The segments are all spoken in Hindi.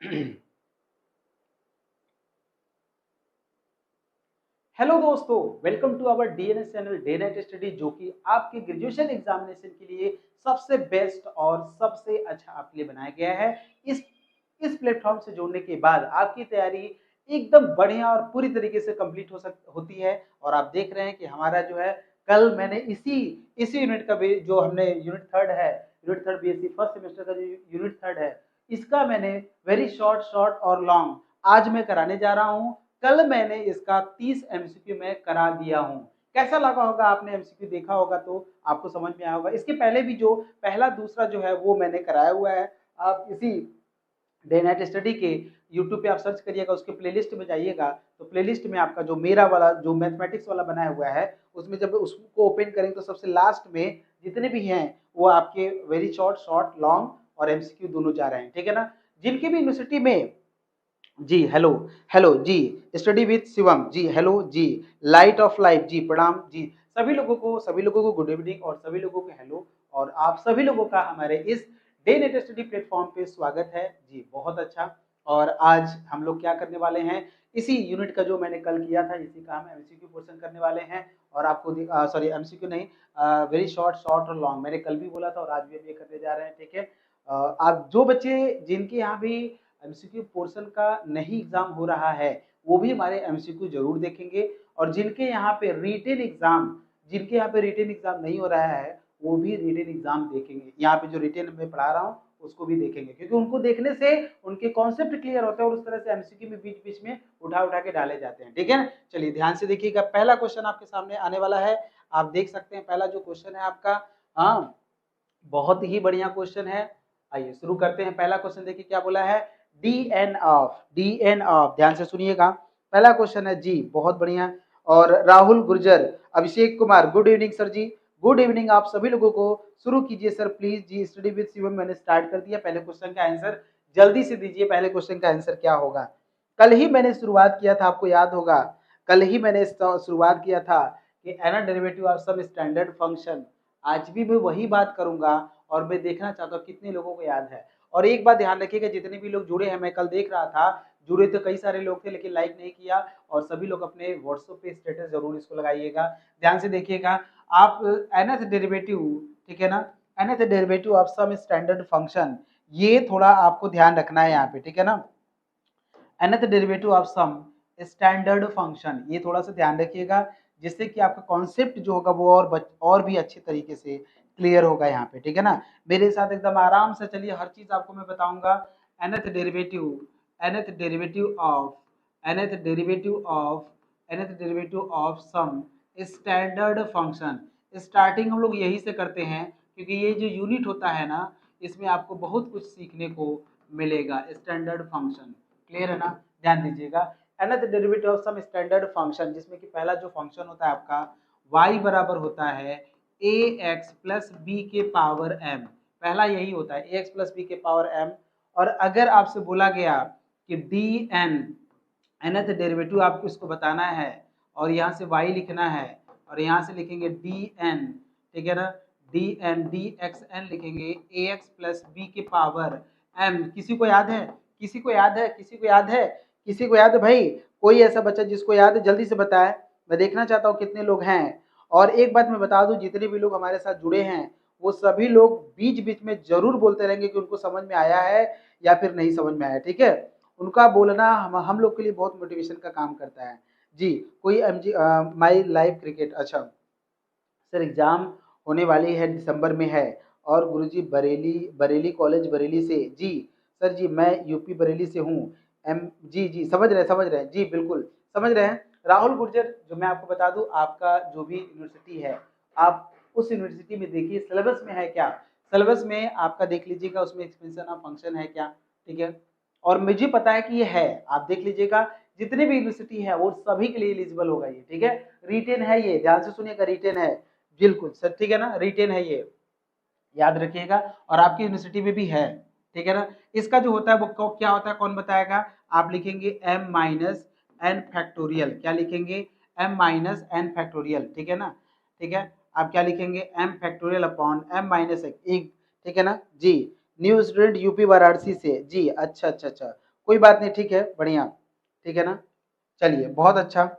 हेलो दोस्तों, welcome to our DNS channel day night study, जो कि आपके ग्रेजुएशन एग्जामिनेशन के लिए सबसे बेस्ट और सबसे अच्छा आपके लिए बनाया गया है। इस प्लेटफॉर्म से जुड़ने के बाद आपकी तैयारी एकदम बढ़िया और पूरी तरीके से कंप्लीट होती है। और आप देख रहे हैं कि हमारा जो है, कल मैंने इसी इसी यूनिट का भी, जो हमने unit third BSc first semester का जो यूनिट थर्ड है, इसका मैंने वेरी शॉर्ट शॉर्ट और लॉन्ग आज मैं कराने जा रहा हूँ। कल मैंने इसका 30 एमसीक्यू में करा दिया हूँ। कैसा लगा होगा, आपने एमसीक्यू देखा होगा तो आपको समझ में आया होगा। इसके पहले भी जो पहला दूसरा जो है वो मैंने कराया हुआ है। आप इसी डे नाइट स्टडी के यूट्यूब पे आप सर्च करिएगा, उसके प्लेलिस्ट में जाइएगा तो प्लेलिस्ट में आपका जो मेरा वाला जो मैथमेटिक्स वाला बनाया हुआ है, उसमें जब उसको ओपन करेंगे तो सबसे लास्ट में जितने भी हैं वो आपके वेरी शॉर्ट शॉर्ट लॉन्ग और एमसीक्यू दोनों जा रहे हैं, ठीक है ना। जिनकी भी यूनिवर्सिटी में जी हेलो, हेलो जी, study with Shivam ji, hello जी, लाइट ऑफ लाइफ जी, प्रणाम जी, सभी लोगों को गुड इवनिंग और सभी लोगों को हेलो। और आप सभी लोगों का हमारे इस डे नेट स्टडी प्लेटफॉर्म पे स्वागत है जी, बहुत अच्छा। और आज हम लोग क्या करने वाले हैं, इसी यूनिट का जो मैंने कल किया था, इसी का हम एमसीक्यू पोर्शन करने वाले हैं। और आपको सॉरी एमसीक्यू नहीं, वेरी शॉर्ट शॉर्ट और लॉन्ग मैंने कल भी बोला था और आज भी हम ये करने जा रहे हैं, ठीक है। आप जो बच्चे जिनके यहाँ भी एमसीक्यू पोर्शन का नहीं एग्जाम हो रहा है, वो भी हमारे एमसीक्यू जरूर देखेंगे। और जिनके यहाँ पे रिटेन एग्जाम नहीं हो रहा है, वो भी रिटेन एग्जाम देखेंगे। यहाँ पे जो रिटेन मैं पढ़ा रहा हूँ उसको भी देखेंगे, क्योंकि उनको देखने से उनके कॉन्सेप्ट क्लियर होते हैं और उस तरह से एमसीक्यू में बीच बीच में उठा उठा के डाले जाते हैं, ठीक है ना। चलिए ध्यान से देखिएगा, पहला क्वेश्चन आपके सामने आने वाला है। आप देख सकते हैं पहला जो क्वेश्चन है आपका, हाँ, बहुत ही बढ़िया क्वेश्चन है। आइए शुरू करते हैं। पहला क्वेश्चन देखिए क्या बोला है, डी एन ऑफ, ध्यान से सुनिएगा। पहला क्वेश्चन है जी, बहुत बढ़िया। और Rahul Gurjar, Abhishek Kumar, good evening sir जी, गुड इवनिंग। आप सभी लोगों को शुरू कीजिए सर प्लीज जी। स्टडी विद शिवम मैंने स्टार्ट कर दिया। पहले क्वेश्चन का आंसर जल्दी से दीजिए, पहले क्वेश्चन का आंसर क्या होगा। कल ही मैंने शुरुआत किया था, आपको याद होगा, कल ही मैंने शुरुआत किया था कि nth derivative of some standard function. आज भी मैं वही बात करूंगा और मैं देखना चाहता हूँ कितने लोगों को याद है। और एक बात ध्यान रखिएगा, जितने भी लोग जुड़े हैं, मैं कल देख रहा था, जुड़े तो कई सारे लोग थे लेकिन लाइक नहीं किया। और सभी लोग अपने व्हाट्सएप पे स्टेटस जरूर इसको लगाइएगा। ध्यान से देखिएगा आप, nth डेरिवेटिव, ठीक है ना, nth derivative of some standard function, ये थोड़ा आपको ध्यान रखना है यहाँ पे, ठीक है ना। nth derivative of some standard function, ये थोड़ा सा ध्यान रखिएगा, जिससे कि आपका कॉन्सेप्ट जो होगा वो और भी अच्छे तरीके से क्लियर होगा यहाँ पे, ठीक है ना। मेरे साथ एकदम आराम से चलिए, हर चीज आपको मैं बताऊंगा। nth derivative nth derivative of nth derivative of nth derivative of some standard function. Starting हम लोग यही से करते हैं, क्योंकि ये जो यूनिट होता है ना, इसमें आपको बहुत कुछ सीखने को मिलेगा। स्टैंडर्ड फंक्शन क्लियर है ना, ध्यान दीजिएगा। nth derivative of some standard function, जिसमें कि पहला जो फंक्शन होता है आपका y बराबर होता है ax प्लस बी के पावर m। पहला यही होता है ax प्लस बी के पावर m। और अगर आपसे बोला गया कि डी एन, nth डेरिवेटिव आपको इसको बताना है और यहाँ से y लिखना है और यहाँ से लिखेंगे डी एन, ठीक है ना, d n d x n लिखेंगे ए एक्स प्लस बी के पावर एम। किसी को याद है, किसी को याद है, किसी को याद है, किसी को याद है भाई? कोई ऐसा बच्चा जिसको याद है जल्दी से बताए, मैं देखना चाहता हूँ कितने लोग हैं। और एक बात मैं बता दूं, जितने भी लोग हमारे साथ जुड़े हैं वो सभी लोग बीच बीच में जरूर बोलते रहेंगे कि उनको समझ में आया है या फिर नहीं समझ में आया, ठीक है। उनका बोलना हम लोग के लिए बहुत मोटिवेशन का काम करता है जी। कोई एम जी, माई लाइव क्रिकेट, अच्छा सर एग्जाम होने वाली है, दिसंबर में है। और गुरुजी बरेली, बरेली कॉलेज बरेली से जी। सर जी मैं यूपी बरेली से हूँ। एम जी जी, समझ रहे हैं जी, बिल्कुल समझ रहे हैं। राहुल गुर्जर, जो मैं आपको बता दूं, आपका जो भी यूनिवर्सिटी है, आप उस यूनिवर्सिटी में देखिए सिलेबस में है क्या, सिलेबस में आपका देख लीजिएगा, उसमें एक्सपेंशन ऑफ फंक्शन है क्या, ठीक है। और मुझे पता है कि ये है, आप देख लीजिएगा, जितने भी यूनिवर्सिटी है वो सभी के लिए एलिजिबल होगा ये, ठीक है। रिटेन है ये, ध्यान से सुनिएगा, रिटेन है, बिल्कुल सर, ठीक है ना, रिटेन है ये, याद रखिएगा। और आपकी यूनिवर्सिटी में भी है, ठीक है ना। इसका जो होता है वो क्या होता है, कौन बताएगा? आप लिखेंगे m माइनस एन फैक्टोरियल, क्या लिखेंगे? m माइनस एन फैक्टोरियल, ठीक है ना, ठीक है। आप क्या लिखेंगे? m factorial upon m minus एक, ठीक है ना जी। न्यू स्टूडेंट यूपी वाराणसी से जी, अच्छा अच्छा अच्छा, कोई बात नहीं, ठीक है, बढ़िया, ठीक है ना। चलिए बहुत अच्छा।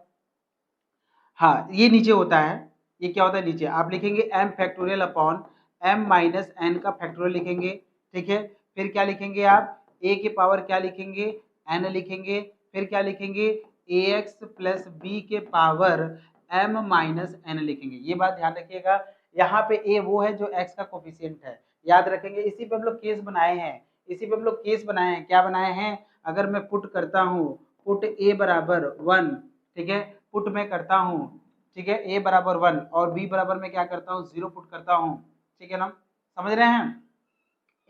हाँ, ये नीचे होता है, ये क्या होता है नीचे आप लिखेंगे m factorial upon m minus n का फैक्टोरियल लिखेंगे, ठीक है। फिर क्या लिखेंगे आप, a के पावर क्या लिखेंगे, n लिखेंगे। फिर क्या लिखेंगे, ax प्लस b के पावर m माइनस n लिखेंगे। ये बात ध्यान रखिएगा, यहाँ पे a वो है जो x का कोफिशिएंट है, याद रखेंगे। इसी पे हम लोग केस बनाए हैं, इसी पे हम लोग केस बनाए हैं। क्या बनाए हैं, अगर मैं पुट करता हूँ, पुट a बराबर 1, ठीक है, पुट में करता हूँ, ठीक है, a बराबर 1 और b बराबर में क्या करता हूँ 0 पुट करता हूँ, ठीक है ना, समझ रहे हैं।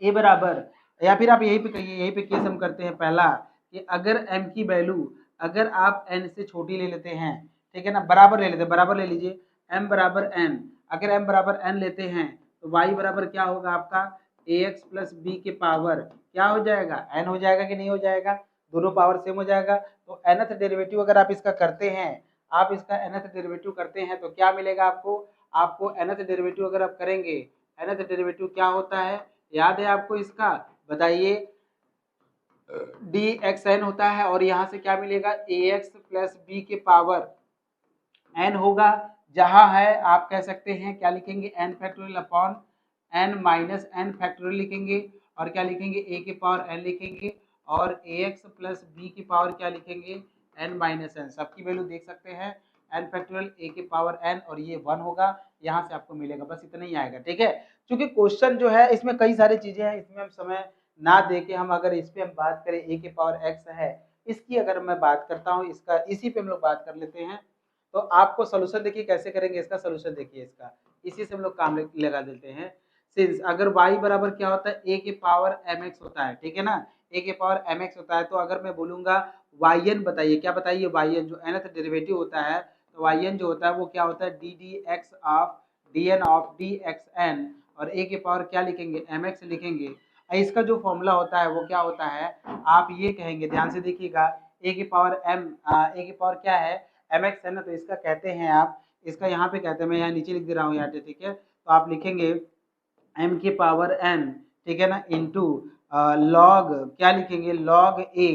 a बराबर, या फिर आप यहीं पे कहिए, यहीं पे केस हम करते हैं पहला, कि अगर m की वैल्यू अगर आप n से छोटी ले लेते हैं, ठीक है ना, बराबर ले लेते हैं, बराबर ले लीजिए, m बराबर n, अगर m बराबर n लेते हैं तो y बराबर क्या होगा आपका, ax प्लस b के पावर क्या हो जाएगा, n हो जाएगा कि नहीं हो जाएगा, दोनों पावर सेम हो जाएगा। तो nth डेरिवेटिव अगर आप इसका करते हैं, आप इसका nth डेरिवेटिव करते हैं तो क्या मिलेगा आपको, आपको nth डेरिवेटिव अगर आप करेंगे, nth डेरिवेटिव क्या होता है, याद है आपको इसका, बताइए, dxn होता है और यहाँ से क्या मिलेगा, ax प्लस b के पावर n होगा, जहाँ है आप कह सकते हैं क्या लिखेंगे, n factorial upon n minus n factorial लिखेंगे, और क्या लिखेंगे, a के पावर n लिखेंगे, और ax प्लस b की पावर क्या लिखेंगे, n माइनस n, सबकी वैल्यू देख सकते हैं, n फैक्टोरियल a के पावर n और ये 1 होगा, यहाँ से आपको मिलेगा, बस इतना ही आएगा, ठीक है। क्योंकि क्वेश्चन जो है इसमें कई सारी चीजें हैं, इसमें हम समय ना दे के हम अगर इस पे हम बात करें, a के पावर x है, इसकी अगर मैं बात करता हूँ, इसका इसी पे हम लोग बात कर लेते हैं। तो आपको सोल्यूशन देखिए कैसे करेंगे, इसका सोल्यूशन देखिए, इसका इसी से हम लोग काम लगा देते हैं। सिंस अगर y बराबर क्या होता है, a के पावर mx होता है, ठीक है ना, a के पावर mx होता है, तो अगर मैं बोलूंगा yn बताइए, क्या बताइए, yn जो nth डेरिवेटिव होता है, तो yn जो होता है वो क्या होता है, ddx of dn of dxn, और a के पावर क्या लिखेंगे, mx लिखेंगे। इसका जो फॉर्मूला होता है वो क्या होता है, आप ये कहेंगे, ध्यान से देखिएगा, a के पावर a के पावर क्या है, mx है ना, तो इसका कहते हैं आप, इसका यहाँ पे कहते हैं, मैं यहाँ नीचे लिख दे रहा हूँ यहाँ पे, ठीक है, तो आप लिखेंगे m के पावर n, ठीक है ना, इंटू लॉग क्या लिखेंगे, लॉग a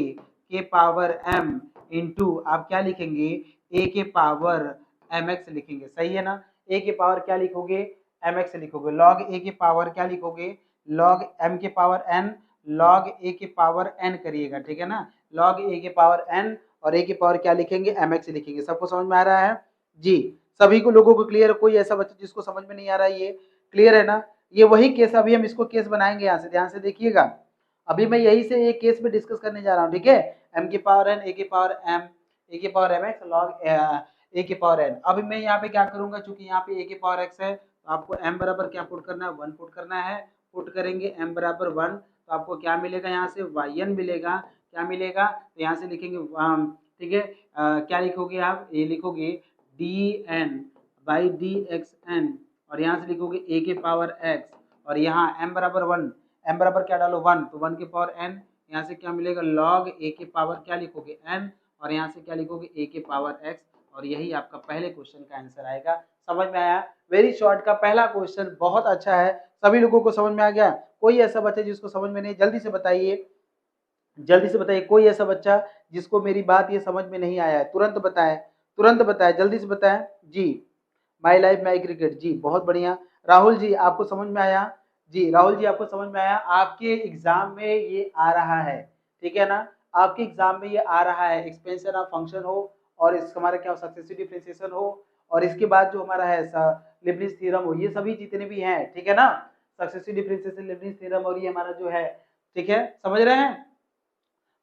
के पावर m इंटू आप क्या लिखेंगे, a के पावर mx लिखेंगे, सही है ना। a के पावर क्या लिखोगे, mx लिखोगे, लॉग a के पावर क्या लिखोगे, लॉग m के पावर n, लॉग a के पावर n करिएगा, ठीक है ना, लॉग a के पावर n और a की पावर क्या लिखेंगे, mx लिखेंगे। सबको समझ में आ रहा है जी, सभी को लोगों को क्लियर, कोई ऐसा बच्चा जिसको समझ में नहीं आ रहा है, ये क्लियर है ना। ये वही केस, अभी हम इसको केस बनाएंगे, यहाँ से ध्यान से देखिएगा, अभी मैं यही से एक केस पे डिस्कस करने जा रहा हूँ, ठीक है, m की पावर n, a की पावर m, a की पावर mx लॉग a की पावर n। अभी मैं यहाँ पे क्या करूंगा, चूंकि यहाँ पे a की पावर x है, तो आपको m बराबर क्या पुट करना है, 1 पुट करना है, पुट करेंगे m बराबर 1, तो आपको क्या मिलेगा, यहाँ से yn मिलेगा, क्या मिलेगा, तो यहाँ से लिखेंगे, ठीक है, क्या लिखोगे आप, a लिखोगे dn बाई dxn, और यहाँ से लिखोगे a के पावर x, और यहाँ m बराबर 1, m बराबर क्या डालो 1, तो 1 के पावर n, यहाँ से क्या मिलेगा, log a के पावर क्या लिखोगे n, और यहाँ से क्या लिखोगे a के पावर x, और यही आपका पहले क्वेश्चन का आंसर आएगा। समझ में आया, वेरी शॉर्ट का पहला क्वेश्चन बहुत अच्छा है, सभी लोगों को समझ में आ गया। कोई ऐसा बच्चा जिसको समझ में नहीं, जल्दी से बताइए, जल्दी से बताइए, कोई ऐसा बच्चा जिसको मेरी बात ये समझ में नहीं आया है, तुरंत बताएं, तुरंत बताएं, जल्दी से बताएं जी। माई लाइफ माई क्रिकेट जी, बहुत बढ़िया। राहुल जी आपको समझ में आया, जी राहुल जी आपको समझ में आया, आपके एग्जाम में ये आ रहा है, ठीक है ना, आपके एग्जाम में ये आ रहा है, एक्सपेंशन ऑफ फंक्शन हो, और इस हमारा क्या सक्सेसिव डिफरेंशिएशन हो, और इसके बाद जो हमारा है लिबनिज थ्योरम हो, ये सभी जितने भी हैं, ठीक है ना, सक्सेसिव डिफरेंशिएशन, लिबनिज थ्योरम, और ये हमारा जो है, ठीक है, समझ रहे हैं,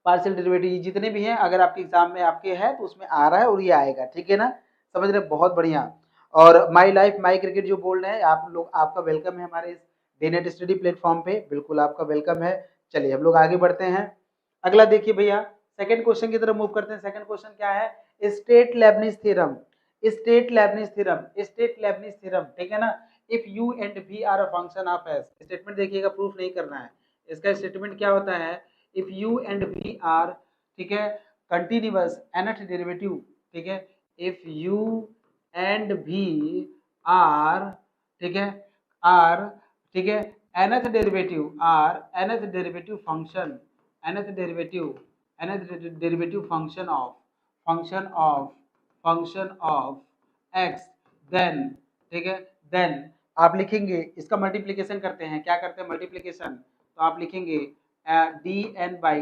पार्शियल डेरिवेटिव जितने भी हैं, अगर आपके एग्जाम में आपके है तो उसमें आ रहा है और ये आएगा, ठीक है ना, समझ रहे, बहुत बढ़िया। और माई लाइफ माई क्रिकेट जो बोल रहे हैं आप लोग, आपका वेलकम है हमारे इस डीनेट स्टडी प्लेटफॉर्म पे, बिल्कुल आपका वेलकम है। चलिए हम लोग आगे बढ़ते हैं, अगला देखिए भैया, सेकंड क्वेश्चन की तरफ मूव करते हैं। सेकंड क्वेश्चन क्या है, state Leibniz theorem, state Leibniz theorem, state Leibniz theorem, ठीक है ना, if u and v are a function of s, statement देखिएगा, प्रूफ नहीं करना है, इसका स्टेटमेंट क्या होता है, if u and v are, ठीक है, कंटिन्यूअस nth डेरिवेटिव, ठीक है, if u and v are, ठीक है, आर, ठीक है, nth derivative are, nth derivative function, nth derivative, derivative function of x, then ठीक है, देन आप लिखेंगे इसका मल्टीप्लिकेशन करते हैं, क्या करते हैं मल्टीप्लिकेशन, तो आप लिखेंगे d n by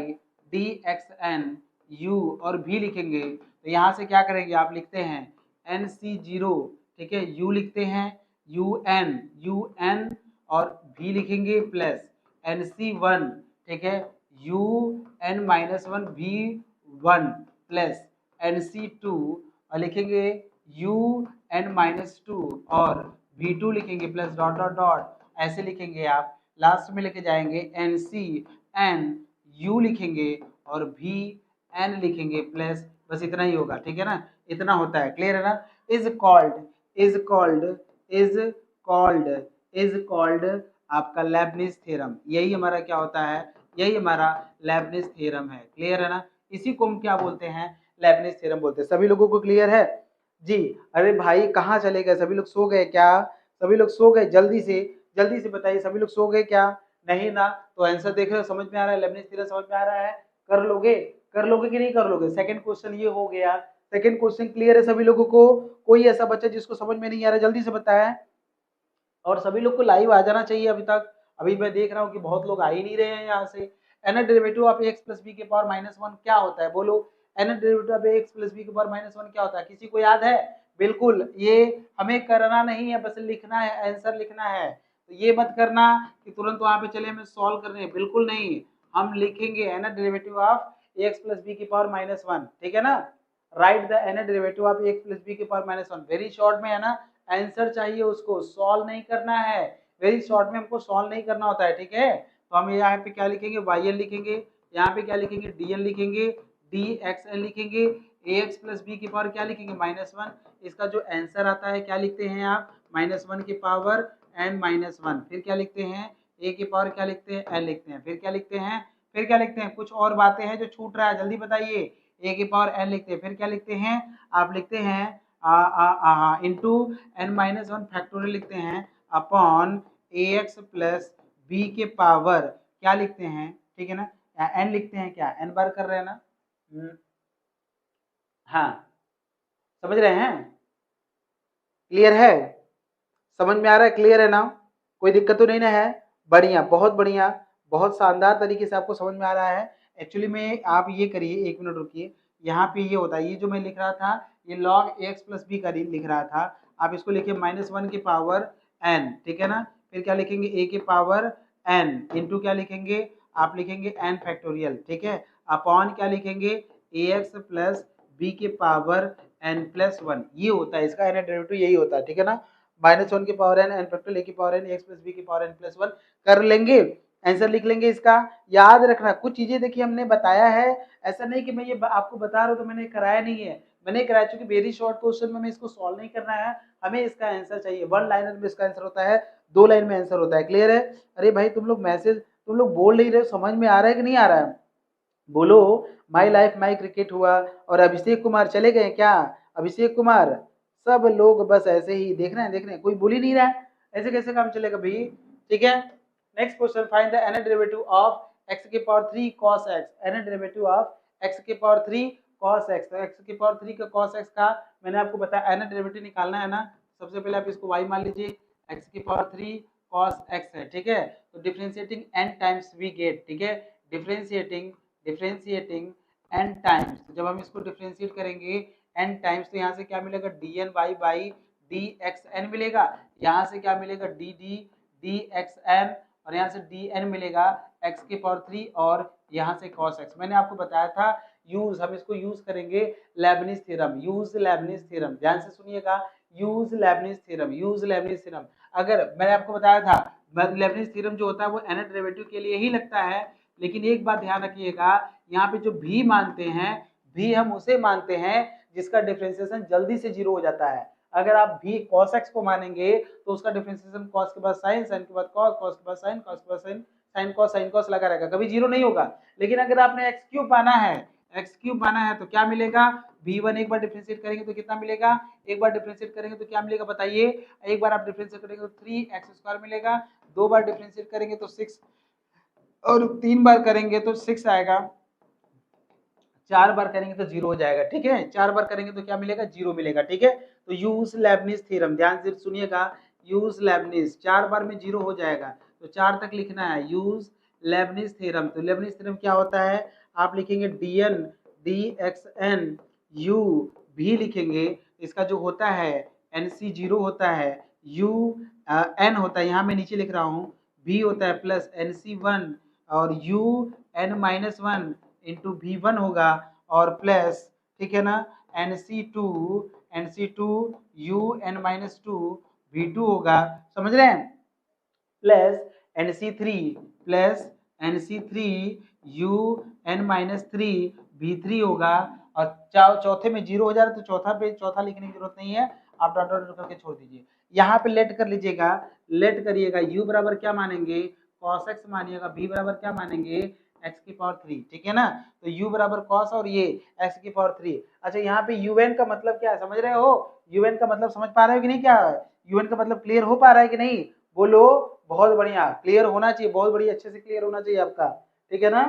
d x n u और भी लिखेंगे, तो यहाँ से क्या करेंगे आप लिखते हैं एन सी जीरो, ठीक है, यू लिखते हैं यू एन और भी लिखेंगे प्लस एन सी वन, ठीक है, यू एन माइनस वन भी वन प्लस एन सी टू और लिखेंगे यू एन माइनस टू और भी टू लिखेंगे प्लस डॉट डॉट डॉट ऐसे लिखेंगे आप, लास्ट में लेके जाएंगे एन सी एन यू लिखेंगे और भी एन लिखेंगे प्लस, बस इतना ही होगा, ठीक है ना, इतना होता है, क्लियर है ना। इज कॉल्ड आपका लेबनिज थ्योरम, यही हमारा क्या होता है, यही हमारा लेबनिज थ्योरम है, क्लियर है ना, इसी को हम क्या बोलते हैं लेबनिज थ्योरम बोलते हैं। सभी लोगों को क्लियर है जी। अरे भाई कहाँ चले गए, सभी लोग सो गए क्या, सभी लोग सो गए, जल्दी से बताइए, सभी लोग सो गए क्या, नहीं ना, तो आंसर देख रहे हो, समझ में आ रहा है, लेबनिज थ्योरम समझ में आ रहा है, कर लोगे कि नहीं कर लोगे। सेकंड क्वेश्चन ये हो गया, सेकंड क्वेश्चन क्लियर है सभी लोगों को, कोई ऐसा बच्चा जिसको समझ में नहीं आ रहा जल्दी से बताया, और सभी लोग को लाइव आ जाना चाहिए अभी तक, अभी मैं देख रहा हूँ कि बहुत लोग आ ही नहीं रहे हैं यहाँ से। N derivative of x plus b के पावर माइनस वन क्या होता है, बोलो n derivative of x plus b के पावर माइनस वन क्या होता है, किसी को याद है, बिल्कुल, ये हमें करना नहीं है, बस लिखना है, आंसर लिखना है, तो ये मत करना कि तुरंत वहां पे चले हमें सॉल्व करने, बिल्कुल नहीं, हम लिखेंगे n derivative of x plus b के पावर माइनस वन, ठीक है ना, right the n derivative of x plus b के power minus one, very short में है ना, आंसर चाहिए उसको, सॉल्व नहीं करना है, वेरी शॉर्ट में हमको सॉल्व नहीं करना होता है, ठीक है, तो हम यहाँ पे क्या लिखेंगे वाई एन लिखेंगे, यहाँ पे क्या लिखेंगे डी एन लिखेंगे, डी एक्स एन लिखेंगे, ए एक्स प्लस बी की पावर क्या लिखेंगे माइनस वन, इसका जो आंसर आता है क्या लिखते हैं आप माइनस वन की पावर एन माइनस वन, फिर क्या लिखते हैं ए की पावर क्या लिखते हैं एन लिखते हैं, फिर क्या लिखते हैं, फिर क्या लिखते हैं, कुछ और बातें हैं जो छूट रहा है, जल्दी बताइए, ए की पावर एन लिखते हैं, फिर क्या लिखते हैं आप लिखते हैं into n minus one factorial लिखते हैं upon a x plus b के पावर क्या लिखते हैं, ठीक है ना, एन लिखते हैं, क्या एन बार कर रहे हैं ना, हाँ समझ रहे हैं, क्लियर है, समझ में आ रहा है, क्लियर है ना, कोई दिक्कत तो नहीं ना है, बढ़िया, बहुत बढ़िया, बहुत शानदार तरीके से आपको समझ में आ रहा है। एक्चुअली में आप ये करिए, एक मिनट रुकिए, यहाँ पे ये होता है, ये जो मैं लिख रहा था ये लॉग एक्स प्लस बी का लिख रहा था, आप इसको लिखिए माइनस वन की पावर एन, ठीक है ना, फिर क्या लिखेंगे ए के पावर एन इंटू क्या लिखेंगे आप लिखेंगे एन फैक्टोरियल, ठीक है, अपॉन क्या लिखेंगे ए एक्स प्लस बी के पावर एन प्लस वन, ये होता है इसका एन डेरिवेटिव, यही होता है, ठीक है ना, माइनस वन की पावर एन फैक्टोरियल ए की power n x plus b की पावर एन प्लस वन कर लेंगे, आंसर लिख लेंगे इसका। याद रखना कुछ चीजें देखिए हमने बताया है, ऐसा नहीं कि मैं ये आपको बता रहा हूँ तो मैंने कराया नहीं है, मैंने कराया, चूंकि वेरी शॉर्ट क्वेश्चन में हमें इसको सॉल्व नहीं करना है, हमें इसका आंसर चाहिए, वन लाइनर में इसका आंसर होता है, दो लाइन में आंसर होता है, क्लियर है। अरे भाई तुम लोग मैसेज तुम लोग बोल नहीं रहे हो, समझ में आ रहा है कि नहीं आ रहा है, बोलो माई लाइफ माई क्रिकेट हुआ, और अभिषेक कुमार चले गए क्या, अभिषेक कुमार, सब लोग बस ऐसे ही देख रहे हैं, कोई बोल ही नहीं रहा है, ऐसे कैसे काम चलेगा भाई, ठीक है। Next question, find the n derivative of x के power 3 cos x, n derivative of x के पावर 3 cos x, तो एक्स के पावर 3 का cos x का मैंने आपको बताया एन डेरिवेटिव निकालना है ना, सबसे पहले आप इसको y मान लीजिए, एक्स की पावर 3 cos x है, ठीक है, तो differentiating n times we get, ठीक है, डिफरेंशिएटिंग n टाइम्स, जब हम इसको डिफरेंशिएट करेंगे n टाइम्स, तो यहाँ से क्या मिलेगा dn y बाई dxn मिलेगा, यहाँ से क्या मिलेगा dd dxn, और यहाँ से dn मिलेगा x के पावर 3 और यहाँ से cos x, मैंने आपको बताया था यूज, हम इसको यूज करेंगे Lebanese theorem, use Lebanese theorem, ध्यान से सुनिएगा, use Lebanese theorem, use Lebanese theorem, अगर मैंने आपको बताया था लेबनिज थ्योरम जो होता है वो एन डेरिवेटिव के लिए ही लगता है, लेकिन एक बात ध्यान रखिएगा, यहाँ पे जो भी मानते हैं, भी हम उसे मानते हैं जिसका डिफरेंशिएशन जल्दी से जीरो हो जाता है, अगर आप भी cos x को मानेंगे तो उसका डिफरेंशिएशन cos के बाद sin, sin के बाद cos, cos के बाद sin, cos के बाद sin, sin cos लगा रहेगा, कभी जीरो नहीं होगा। लेकिन अगर आपने x क्यूब माना है, x क्यूब माना है तो क्या मिलेगा, v1 एक बार डिफरेंशिएट करेंगे तो कितना मिलेगा, एक बार डिफरेंशिएट करेंगे तो क्या मिलेगा बताइए, एक बार आप डिफरेंशिएट करेंगे तो 3x² मिलेगा, दो बार डिफरेंशिएट करेंगे तो 6, और 3 बार करेंगे तो 6 आएगा, 4 बार करेंगे तो 0 हो जाएगा, ठीक है। 4 बार करेंगे तो क्या मिलेगा, 0 मिलेगा, ठीक है। तो यूज लेबनिज थ्योरम, ध्यान से सुनिएगा, यूज लेबनिज, 4 बार में 0 हो जाएगा, तो 4 तक लिखना है, यूज लेबनिज थ्योरम। तो लेबनिज थ्योरम क्या होता है, आप लिखेंगे dn dxn u भी लिखेंगे, इसका जो होता है nc 0 होता है, u n होता है, यहाँ मैं नीचे लिख रहा हूँ, v होता है प्लस nc1 और u n minus 1 into v1 होगा और प्लस, ठीक है ना, nc2 u n minus 2 v2 होगा, समझ रहे हैं, plus nc3 plus nc3 u n minus 3 v3 होगा, और चौथे में 0 हो जा रहा है तो चौथा पे चौथा लिखने की जरूरत नहीं है, आप डॉट डॉट करके छोड़ दीजिए। यहाँ पे लेट कर लीजिएगा, लेट करिएगा, u बराबर क्या मानेंगे, cos x मानिएगा, v बराबर क्या मानेंगे, x की पावर 3, ठीक है ना। तो u बराबर cos और ये x की पावर 3। अच्छा, यहाँ पे un का मतलब क्या है, समझ रहे हो, un का मतलब समझ पा रहे हो कि नहीं, क्या है un का मतलब, क्लियर हो पा रहा है कि नहीं, बोलो, बहुत बढ़िया, क्लियर होना चाहिए, बहुत बढ़िया, अच्छे से क्लियर होना चाहिए आपका, ठीक है ना,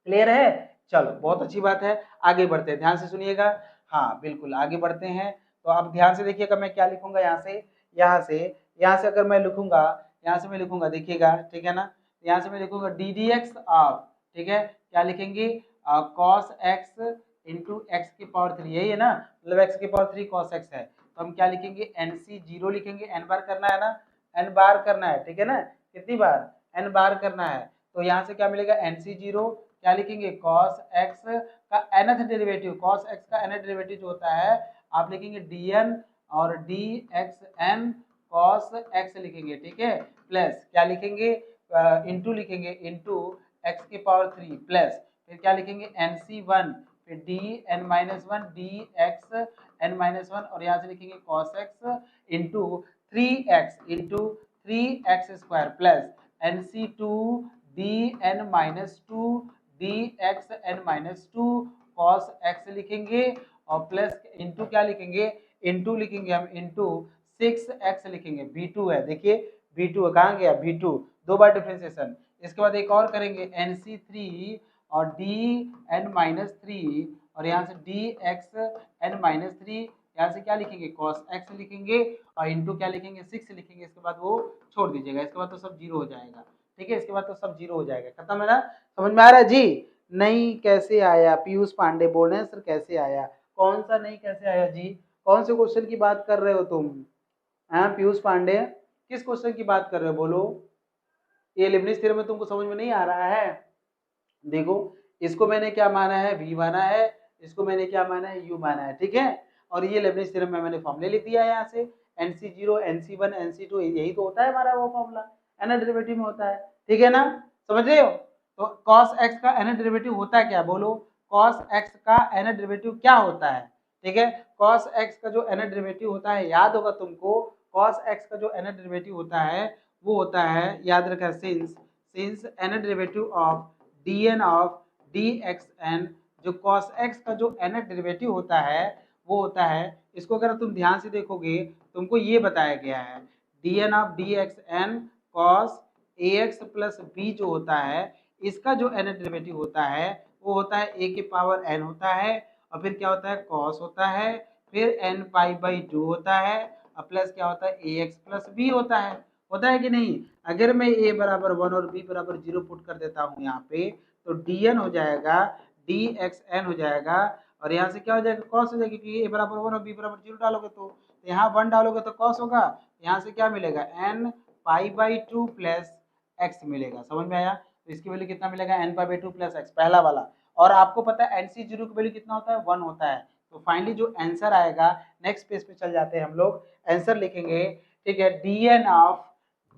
क्लियर है। चलो बहुत अच्छी बात है, आगे बढ़ते हैं, ध्यान से सुनिएगा, हाँ बिल्कुल आगे बढ़ते हैं। तो आप ध्यान से देखिएगा, मैं क्या लिखूंगा यहाँ से, यहाँ से अगर मैं लिखूंगा, यहाँ से मैं लिखूंगा, देखिएगा, ठीक है ना, यहाँ से मैं लिखूंगा डी डी एक्स ऑफ, ठीक है, क्या लिखेंगे, कॉस एक्स इंटू एक्स की पावर 3, यही है ना, मतलब एक्स की पावर 3 कॉस एक्स है, तो हम क्या लिखेंगे, एनसी 0 लिखेंगे, एन बार करना है ना, एन बार करना है, ठीक है ना, कितनी बार, एन बार करना है, तो यहाँ से क्या मिलेगा, एनसी 0 क्या लिखेंगे, cos x का nth डेरिवेटिव, cos x का nth डेरिवेटिव जो होता है आप लिखेंगे dn और dxn cos x लिखेंगे, ठीक है, प्लस क्या लिखेंगे, इंटू लिखेंगे, इंटू x की पावर 3 प्लस, फिर क्या लिखेंगे nc1, फिर dn minus 1 dx n minus 1 और यहाँ से लिखेंगे cos x into 3x into 3x square plus nc2 dn minus 2 dxn minus 2 cos x लिखेंगे और प्लस इंटू क्या लिखेंगे, इंटू लिखेंगे हम, इंटू 6x लिखेंगे, v2 है, देखिए v2 है, कहाँ गया v2, 2 बार डिफरेंशिएशन, इसके बाद एक और करेंगे nc3 और dn माइनस 3 और यहाँ से dxn माइनस 3, यहाँ से क्या लिखेंगे, cos x लिखेंगे और इंटू क्या लिखेंगे, 6 लिखेंगे, इसके बाद वो छोड़ दीजिएगा, इसके बाद तो सब 0 हो जाएगा, ठीक है, इसके बाद तो सब 0 हो जाएगा, खत्म है ना, समझ में आ रहा है जी। नहीं कैसे आया, पीयूष पांडे बोल रहे हैं सर कैसे आया, कौन सा नहीं कैसे आया जी, कौन से क्वेश्चन की बात कर रहे हो तुम, हाँ पीयूष पांडे, किस क्वेश्चन की बात कर रहे हो, बोलो, ये लेबनिज थ्योरम में तुमको समझ में नहीं आ रहा है, देखो इसको मैंने क्या माना है, v माना है, इसको मैंने क्या माना है, u माना है, ठीक है, और ये लेबनिज थ्योरम में मैंने फॉर्मूले लिख दिया है, यहाँ से nc0 nc1 nc2 यही तो होता है हमारा वो फॉर्मूला, nth डेरिवेटिव में होता है, ठीक है ना, समझ रहे हो। तो cos x का nth डेरिवेटिव होता है क्या, बोलो, cos x का nth डेरिवेटिव क्या होता है, ठीक है, cos x का जो nth डेरिवेटिव होता है, याद होगा तुमको, cos x का जो nth डेरिवेटिव होता है वो होता है, याद रखा, since nth derivative of dn of dxn, जो cos x का जो nth डेरिवेटिव होता है वो होता है, इसको अगर तुम ध्यान से देखोगे तुमको ये बताया गया है, dn of dxn cos ax plus b जो होता है, इसका जो nth डेरिवेटिव होता है वो होता है a के पावर n होता है, और फिर क्या होता है, cos होता है, फिर n पाई बाई 2 होता है, और प्लस क्या होता है, ax प्लस b होता है कि नहीं। अगर मैं a बराबर 1 और b बराबर 0 पुट कर देता हूँ यहाँ पे, तो dn हो जाएगा, dxn हो जाएगा, और यहाँ से क्या हो जाएगा, cos हो जाएगा, क्योंकि a बराबर 1 और b बराबर 0 डालोगे तो यहाँ 1 डालोगे तो cos होगा, यहाँ से क्या मिलेगा, n pi by 2 plus x मिलेगा, समझ में आया। तो इसकी वैल्यू कितना मिलेगा, n pi by 2 plus x, पहला वाला, और आपको पता है nc0 की वैल्यू कितना होता है, 1 होता है। तो फाइनली जो आंसर आएगा, नेक्स्ट पेज पे चल जाते हैं हम लोग, आंसर लिखेंगे, ठीक है, dn ऑफ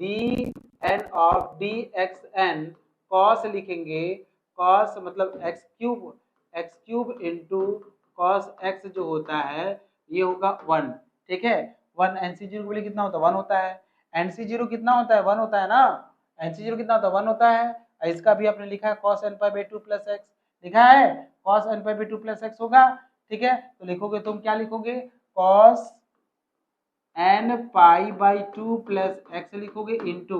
dxn cos लिखेंगे, cos मतलब x cube into cos x जो होता है ये होगा 1, ठीक है, 1, nc0 की वैल्यू कितना होता है, 1 होता है, nc0 कितना होता है, 1 होता है ना, nc0 कितना होता है, 1 होता है, इसका भी आपने लिखा है cos n pi by 2 plus x, लिखा है cos n pi by 2 plus x होगा, ठीक है, तो लिखोगे तुम क्या लिखोगे, cos n pi by 2 plus x लिखोगे इंटू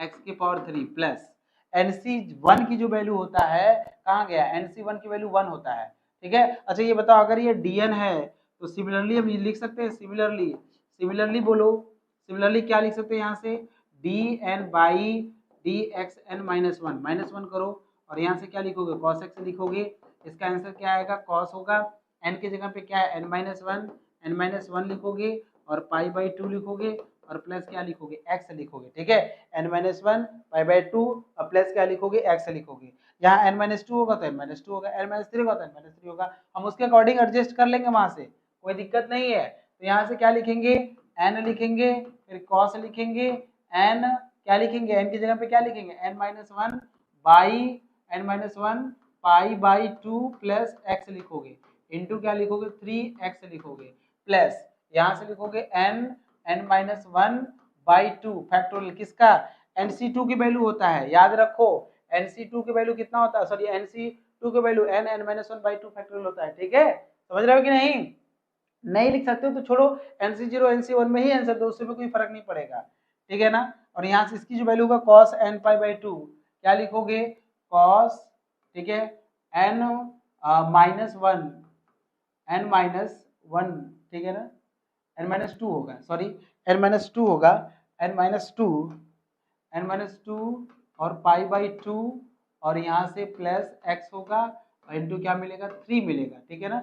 x की पावर 3 प्लस NC1 की जो वैल्यू होता है, कहाँ गया, NC1 की वैल्यू 1 होता है, ठीक है। अच्छा ये बताओ अगर ये DN है तो सिमिलरली हम ये लिख सकते हैं, सिमिलरली बोलो, सिमिलरली क्या लिख सकते हैं यहाँ से, DN बाई DXN -1 -1 करो और यहाँ से क्या लिखोगे, cos x लिखोगे। इसका आंसर क्या आएगा, cos होगा, n की जगह पे क्या है, n-1 लिखोगे और पाई बाई 2 लिखोगे और प्लस क्या लिखोगे, x लिखोगे, ठीक है। n-1 पाई बाई 2 और प्लस क्या लिखोगे, x लिखोगे। यहाँ n-2 होगा तो n-2 होगा, n-3 होगा तो n-3 होगा, हम उसके अकॉर्डिंग एडजस्ट कर लेंगे, वहां से कोई दिक्कत नहीं है। तो यहाँ से क्या लिखेंगे, n लिखेंगे, फिर cos लिखेंगे, n क्या लिखेंगे, n की जगह पे क्या लिखेंगे, n-1 by n-1 pi by 2 plus x लिखोगे, इंटू क्या लिखोगे, 3x लिखोगे, प्लस यहाँ से लिखोगे n-1 बाई 2 फैक्टोरियल किसका, NC2 की वैल्यू होता है, याद रखो NC2 की वैल्यू कितना होता है, सॉरी NC2 की वैल्यू n-1 बाई 2 फैक्टोरियल होता है, ठीक है, समझ रहे हो कि नहीं, नहीं लिख सकते हो तो छोड़ो, NC0 NC1 में ही आंसर दो, उससे भी कोई फर्क नहीं पड़ेगा, ठीक है ना। और यहाँ से इसकी जो वैल्यू होगा cos n पाई बाई 2 क्या लिखोगे, cos, ठीक है, n -1 n-1, ठीक है ना, n-2 होगा, सॉरी n-2 होगा, n-2 और पाई बाई 2 और यहाँ से प्लस x होगा और इंटू क्या मिलेगा, 3 मिलेगा, ठीक है ना,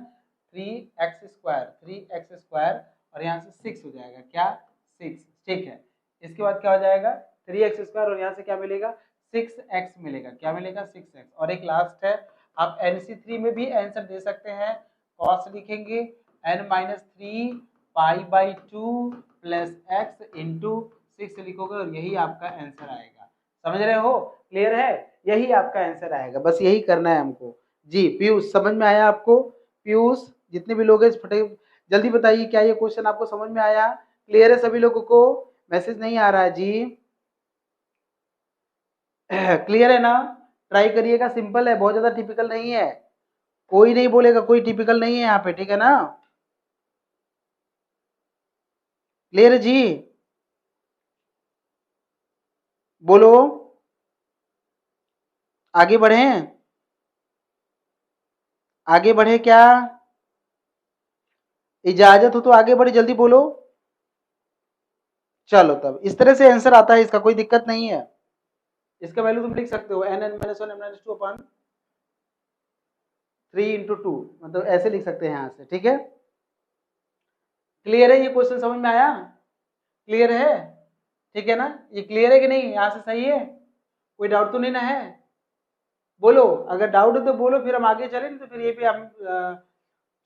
3x² और यहाँ से 6 हो जाएगा, क्या 6, ठीक है। इसके बाद क्या हो जाएगा, 3x² और यहाँ से क्या मिलेगा, 6x मिलेगा, क्या मिलेगा, 6x। और एक लास्ट है, आप NC3 में भी आंसर दे सकते हैं, cos लिखेंगे n-3 pi by 2 plus x into 6 लिखोगे और यही आपका आंसर आएगा, समझ रहे हो, क्लियर है, यही आपका आंसर आएगा, बस यही करना है हमको। जी पीयूष समझ में आया आपको, पीयूष जितने भी लोग हैं फटे जल्दी बताइए, क्या ये क्वेश्चन आपको समझ में आया, क्लियर है सभी लोगों को, मैसेज नहीं आ रहा है जी, क्लियर है ना, ट्राई करिएगा, सिंपल है, बहुत ज्यादा टिपिकल नहीं है, कोई नहीं बोलेगा, कोई टिपिकल नहीं है यहाँ पे, ठीक है ना, क्लियर है जी, बोलो, आगे बढ़े, आगे बढ़े क्या, इजाजत हो तो आगे बढ़े, जल्दी बोलो, चलो तब इस तरह से आंसर आता है, इसका कोई दिक्कत नहीं है, इसका वैल्यू तुम लिख सकते हो n-1 n-2 अपन 3 इंटू 2, मतलब ऐसे लिख सकते हैं यहाँ से, ठीक है, क्लियर है, ये क्वेश्चन समझ में आया, क्लियर है, ठीक है ना, ये क्लियर है कि नहीं, यहाँ से सही है, कोई डाउट तो नहीं ना है, बोलो, अगर डाउट है तो बोलो, फिर हम आगे चलें, तो फिर ये भी हम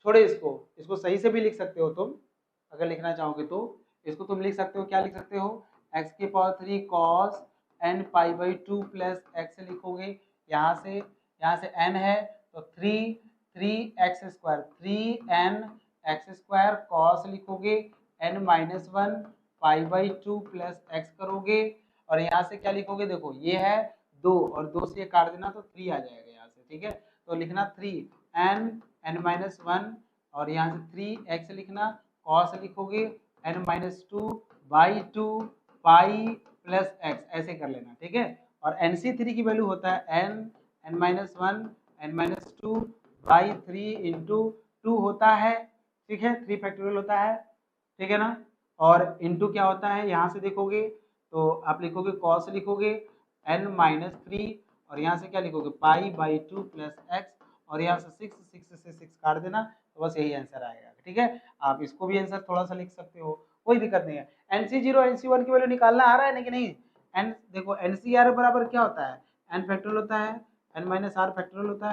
छोड़े इसको, इसको सही से भी लिख सकते हो तुम, अगर लिखना चाहोगे तो इसको तुम लिख सकते हो, क्या लिख सकते हो, x³ cos n pi by 2 plus x लिखोगे, यहाँ से n है तो 3x² 3n(x²) cos लिखोगे, n-1 pi by 2 plus x करोगे और यहाँ से क्या लिखोगे, देखो ये है 2 और 2 से ये काट देना तो 3 आ जाएगा यहाँ से, ठीक है, तो लिखना 3n(n-1) और यहाँ से 3x लिखना, cos लिखोगे n-2 by 2 pi plus x, ऐसे कर लेना, ठीक है। और NC3 की वैल्यू होता है n-1 n-2 बाई 3 इंटू 2 होता है, ठीक है, 3 फैक्टोरियल होता है, ठीक है ना, और इंटू क्या होता है, यहाँ से देखोगे तो आप लिखोगे cos लिखोगे n-3 और यहाँ से क्या लिखोगे, पाई बाई 2 प्लस x और यहाँ से 6 से 6 काट देना, तो बस यही आंसर आएगा, ठीक है। आप इसको भी आंसर थोड़ा सा लिख सकते हो, कोई दिक्कत नहीं है। NC0 NC1 की वैल्यू निकालना आ रहा है कि नहीं, n देखो NCR बराबर क्या होता है, n फैक्टोरियल होता है, n-r फैक्टोरियल होता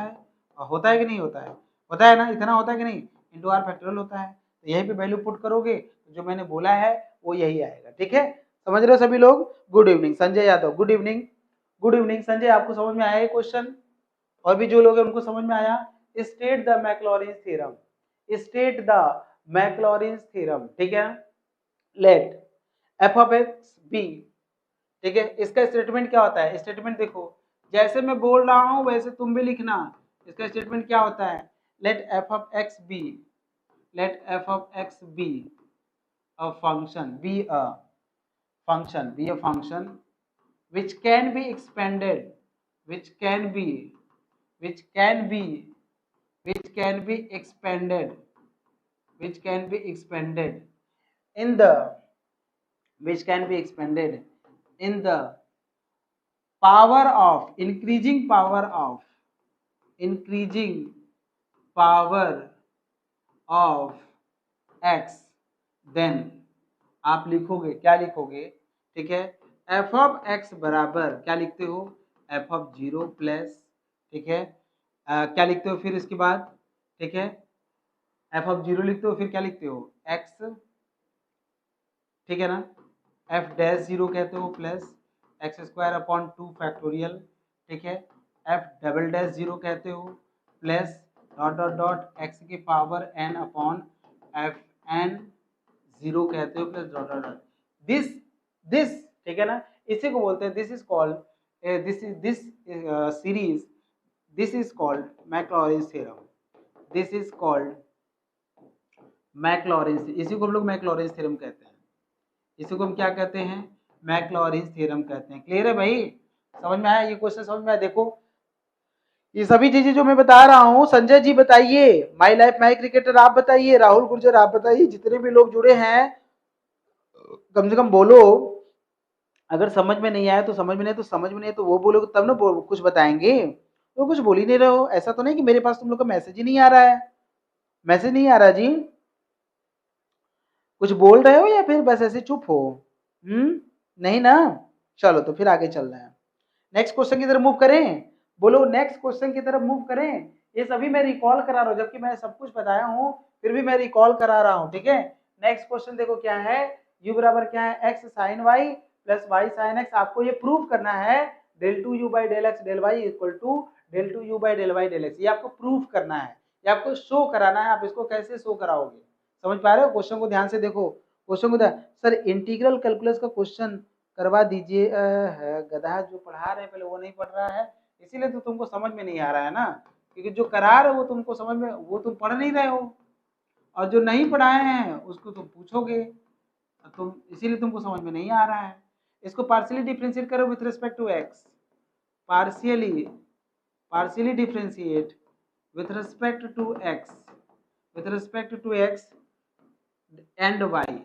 है कि नहीं होता है ना, इतना होता है कि नहीं, इंटू आर फैक्टोरियल होता है, तो यहीं पे वैल्यू पुट करोगे तो जो मैंने बोला है वो यही आएगा, ठीक है, समझ रहे हो सभी लोग। Good evening Sanjay Yadav, good evening, good evening Sanjay, आपको समझ में आया ये क्वेश्चन, और भी जो लोग हैं उनको समझ में आया। State the Maclaurin's theorem, state the Maclaurin's theorem, ठीक है, let f of x be, ठीक है, इसका स्टेटमेंट क्या होता है, स्टेटमेंट देखो जैसे मैं बोल रहा हूं वैसे तुम भी लिखना, इसका स्टेटमेंट क्या होता है, let f of x be, let f of x be a function, be a function which can be expanded which can be which can be which can be expanded which can be expanded in the which can be expanded in the power of increasing power of x, then आप लिखोगे, क्या लिखोगे, ठीक है, एफ ऑफ एक्स बराबर क्या लिखते हो, एफ ऑफ जीरो प्लस, ठीक है, क्या लिखते हो फिर इसके बाद, ठीक है, एफ ऑफ जीरो लिखते हो, फिर क्या लिखते हो, एक्स, ठीक है ना, एफ डैश जीरो कहते हो plus x square upon 2 factorial, ठीक है, एफ डबल डैश जीरो कहते हो plus dot dot dot x की power n upon f n zero कहते हो plus dot dot dot this this, ठीक है ना, इसी को बोलते हैं, this is called this series, this is called Maclaurin's theorem, this is called Maclaurin's, इसी को हम लोग मैक्लॉरिन्स थ्योरम कहते हैं, इसी को हम क्या कहते हैं, मैक्लॉरिन्स थ्योरम कहते हैं। क्लियर है भाई, समझ में आया, ये क्वेश्चन समझ में आया, देखो ये सभी चीजें जो मैं बता रहा हूँ, संजय जी बताइए, माई लाइफ माई क्रिकेटर आप बताइए, राहुल गुर्जर आप बताइए, जितने भी लोग जुड़े हैं कम से कम बोलो, अगर समझ में नहीं आया तो समझ में नहीं, तो समझ में नहीं तो वो बोलोगे तब ना कुछ बताएंगे, तो कुछ बोल ही नहीं रहे हो, ऐसा तो नहीं कि मेरे पास तुम लोग का मैसेज ही नहीं आ रहा है, मैसेज नहीं आ रहा जी, कुछ बोल रहे हो या फिर बस ऐसे चुप हो, नहीं ना, चलो तो फिर आगे चल रहे हैं, नेक्स्ट क्वेश्चन की तरफ मूव करें, बोलो नेक्स्ट क्वेश्चन की तरफ मूव करें, ये सभी मैं रिकॉल करा रहा हूँ, जबकि मैं सब कुछ बताया हूँ फिर भी मैं रिकॉल करा रहा हूँ, ठीक है, नेक्स्ट क्वेश्चन देखो क्या है, u बराबर क्या है, x sine y plus y sine x, आपको ये प्रूव करना है, del two u by del x del y equal to del two u by del y del x, ये आपको प्रूव करना है, ये आपको शो कराना है, आप इसको कैसे शो कराओगे, समझ पा रहे हो, क्वेश्चन को ध्यान से देखो, क्वेश्चन को सर इंटीग्रल कैलकुलस का क्वेश्चन करवा दीजिए, गधा जो पढ़ा रहे हैं पहले वो नहीं पढ़ रहा है, इसीलिए तो तुमको समझ में नहीं आ रहा है ना, क्योंकि जो करा रहे वो तुमको समझ में, वो तुम पढ़ नहीं रहे हो, और जो नहीं पढ़ाए हैं उसको तुम पूछोगे, तुम इसीलिए तुमको समझ में नहीं आ रहा है, इसको पार्शियली डिफरेंशिएट करो with respect to x, partially differentiate with respect to x, with respect to x and y,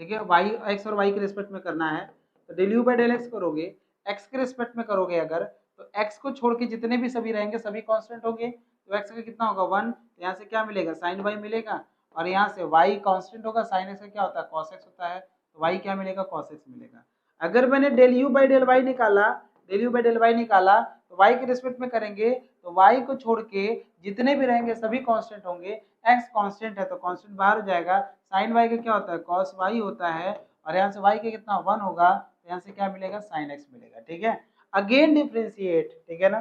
ठीक है, वाई एक्स और वाई के रिस्पेक्ट में करना है, तो del u by del x करोगे, एक्स के रिस्पेक्ट में करोगे अगर, तो एक्स को छोड़ के जितने भी सभी रहेंगे सभी कांस्टेंट होंगे, तो एक्स का कितना होगा 1, तो यहाँ से क्या मिलेगा साइन वाई मिलेगा, और यहाँ से वाई कांस्टेंट होगा, साइन एक्स का क्या होता है कॉस एक्स होता है, तो वाई क्या मिलेगा कॉस एक्स मिलेगा, अगर मैंने del u by del y निकाला, del u by del y निकाला, तो वाई के रिस्पेक्ट में करेंगे, तो वाई को छोड़ के जितने भी रहेंगे सभी कांस्टेंट होंगे, एक्स कांस्टेंट है तो कांस्टेंट बाहर हो जाएगा, साइन वाई का क्या होता है कॉस वाई होता है, और यहाँ से वाई का कितना 1 होगा, तो यहाँ से क्या मिलेगा साइन एक्स मिलेगा, ठीक है, अगेन डिफ्रेंशिएट, ठीक है ना,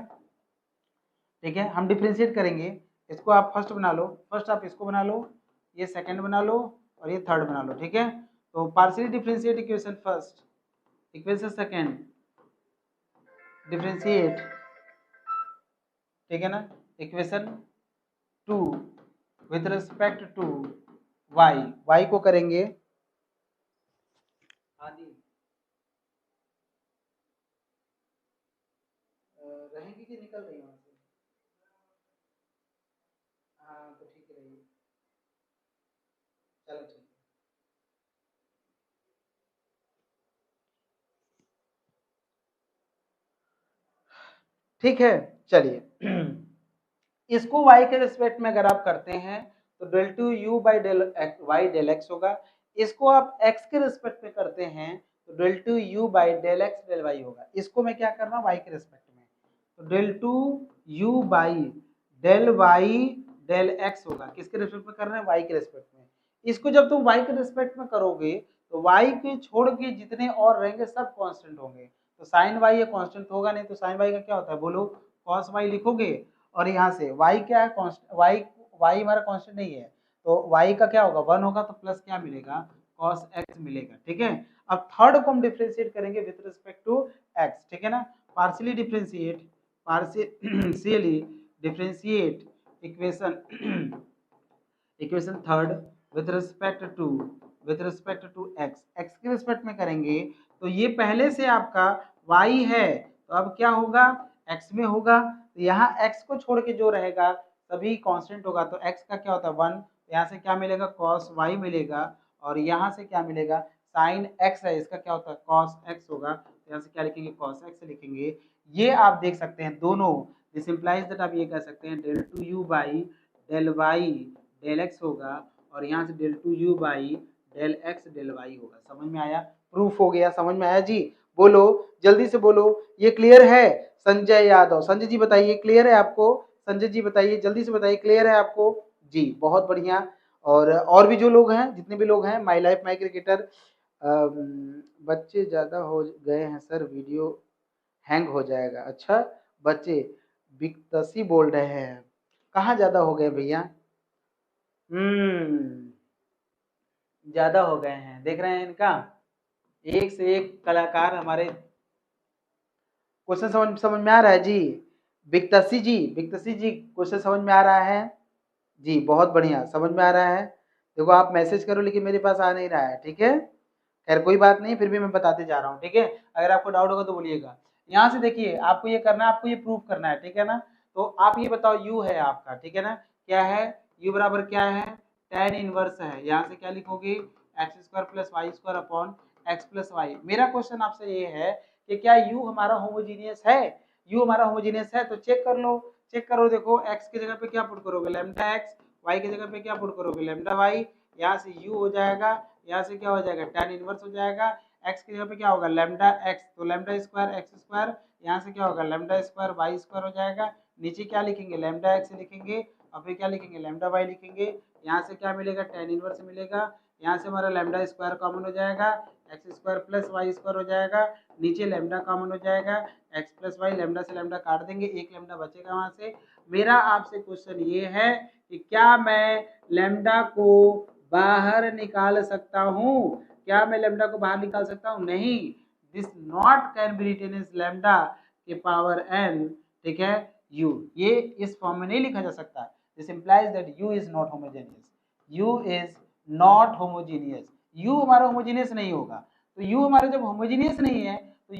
ठीक है, हम डिफ्रेंशिएट करेंगे, इसको आप फर्स्ट बना लो, फर्स्ट आप इसको बना लो, ये सेकंड बना लो, और ये थर्ड बना लो, ठीक है, तो partially differentiate equation first, equation second differentiate, ठीक है ना, equation 2 with respect to y, y को करेंगे, हाँ जी रहेंगी कि निकल रही वहां से, हाँ तो ठीक रहेगी, चलो ठीक, ठीक है, चलिए इसको y के रिस्पेक्ट में अगर आप करते हैं तो del two u by del y del x होगा, इसको आप x के रिस्पेक्ट में करते हैं तो del two u by del x del y होगा, इसको मैं क्या कर रहा हूँ y के रिस्पेक्ट में, तो del two u by del y del x होगा, किसके रिस्पेक्ट में कर रहे हैं y के रिस्पेक्ट में, इसको जब तुम y के रिस्पेक्ट में करोगे तो y के छोड़ के जितने और रहेंगे सब कांस्टेंट होंगे, तो साइन वाई ये कांस्टेंट होगा नहीं, तो साइन वाई का क्या होता है बोलो, कॉस वाई लिखोगे, और यहाँ से y क्या है कांस्टेंट, y हमारा कांस्टेंट नहीं है, तो y का क्या होगा 1 होगा, तो प्लस क्या मिलेगा cos x मिलेगा, ठीक है, अब थर्ड को हम डिफरेंशिएट करेंगे विद रिस्पेक्ट टू x, ठीक है ना, partially differentiate equation third with respect to x, x के रिस्पेक्ट में करेंगे, तो ये पहले से आपका y है, तो अब क्या होगा x में होगा, तो यहाँ x को छोड़ के जो रहेगा सभी कांस्टेंट होगा, तो x का क्या होता है 1, यहाँ से क्या मिलेगा cos y मिलेगा, और यहाँ से क्या मिलेगा sin x है, इसका क्या होता है cos x होगा, तो यहाँ से क्या लिखेंगे cos x लिखेंगे। ये आप देख सकते हैं दोनों, दिस इंप्लाइज दैट आप ये कह सकते हैं del 2u by del y del x होगा, और यहाँ से del 2u by del x del y होगा। समझ में आया? प्रूफ हो गया, समझ में आया जी? बोलो जल्दी से बोलो, ये क्लियर है? संजय यादव, संजय जी बताइए क्लियर है आपको? संजय जी बताइए, जल्दी से बताइए क्लियर है आपको? जी बहुत बढ़िया। और भी जो लोग हैं, जितने भी लोग हैं, माई लाइफ माई क्रिकेटर, बच्चे ज़्यादा हो गए हैं सर, वीडियो हैंग हो जाएगा। अच्छा बच्चे बिकतसी बोल रहे हैं, कहाँ ज़्यादा हो गए भैया? ज़्यादा हो गए हैं, देख रहे हैं इनका, एक से एक कलाकार हमारे। क्वेश्चन समझ में आ रहा है जी? बिकतसी जी क्वेश्चन समझ में आ रहा है जी? बहुत बढ़िया, समझ में आ रहा है। देखो आप मैसेज करो लेकिन मेरे पास आ नहीं रहा है, ठीक है? खैर कोई बात नहीं, फिर भी मैं बताते जा रहा हूँ, ठीक है? अगर आपको डाउट होगा तो बोलिएगा। यहाँ से देखिए आपको ये करना है, आपको ये प्रूफ करना है, ठीक है ना? तो आप ये बताओ u है आपका, ठीक है ना? क्या है u बराबर क्या है? tan इनवर्स है। यहाँ से क्या लिखोगे x square plus y square upon x plus y. मेरा क्वेश्चन आपसे ये है कि क्या u हमारा होमोजीनियस है? u हमारा होमोजीनियस है तो चेक कर लो, चेक करो। देखो x की जगह पे क्या पुट करोगे लैम्डा x, y की जगह पे क्या पुट करोगे लैम्डा y, यहाँ से u हो जाएगा, यहाँ से क्या हो जाएगा tan इनवर्स हो जाएगा, x की जगह पे क्या होगा लैम्डा x, तो लैम्डा स्क्वायर एक्स स्क्वायर, यहाँ से क्या होगा लैम्डा स्क्वायर वाई स्क्वायर हो जाएगा, नीचे क्या लिखेंगे लैम्डा x लिखेंगे, और फिर क्या लिखेंगे लैम्डा y लिखेंगे, यहाँ से क्या मिलेगा tan इनवर्स मिलेगा, यहाँ से हमारा लैम्डा स्क्वायर कॉमन हो जाएगा, x square plus y square हो जाएगा, नीचे लैम्डा कॉमन हो जाएगा, एक्स प्लस वाई, लैम्डा से लैम्डा काट देंगे, एक लैम्डा बचेगा वहां से। मेरा आपसे क्वेश्चन ये है कि क्या मैं लैम्डा को बाहर निकाल सकता हूँ? क्या मैं लैम्डा को बाहर निकाल सकता हूँ? नहीं, this not can be written as lambda के पावर n, ठीक है, u। ये इस फॉर्म में नहीं लिखा जा सकता। This implies that u is not homogeneous, u is not homogeneous, u हमारा होमोजीनियस नहीं होगा। तो u हमारा जब होमोजीनियस नहीं है तो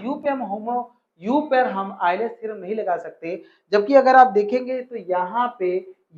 u पर हम आइलर्स थ्योरम नहीं लगा सकते। जबकि अगर आप देखेंगे तो यहाँ पे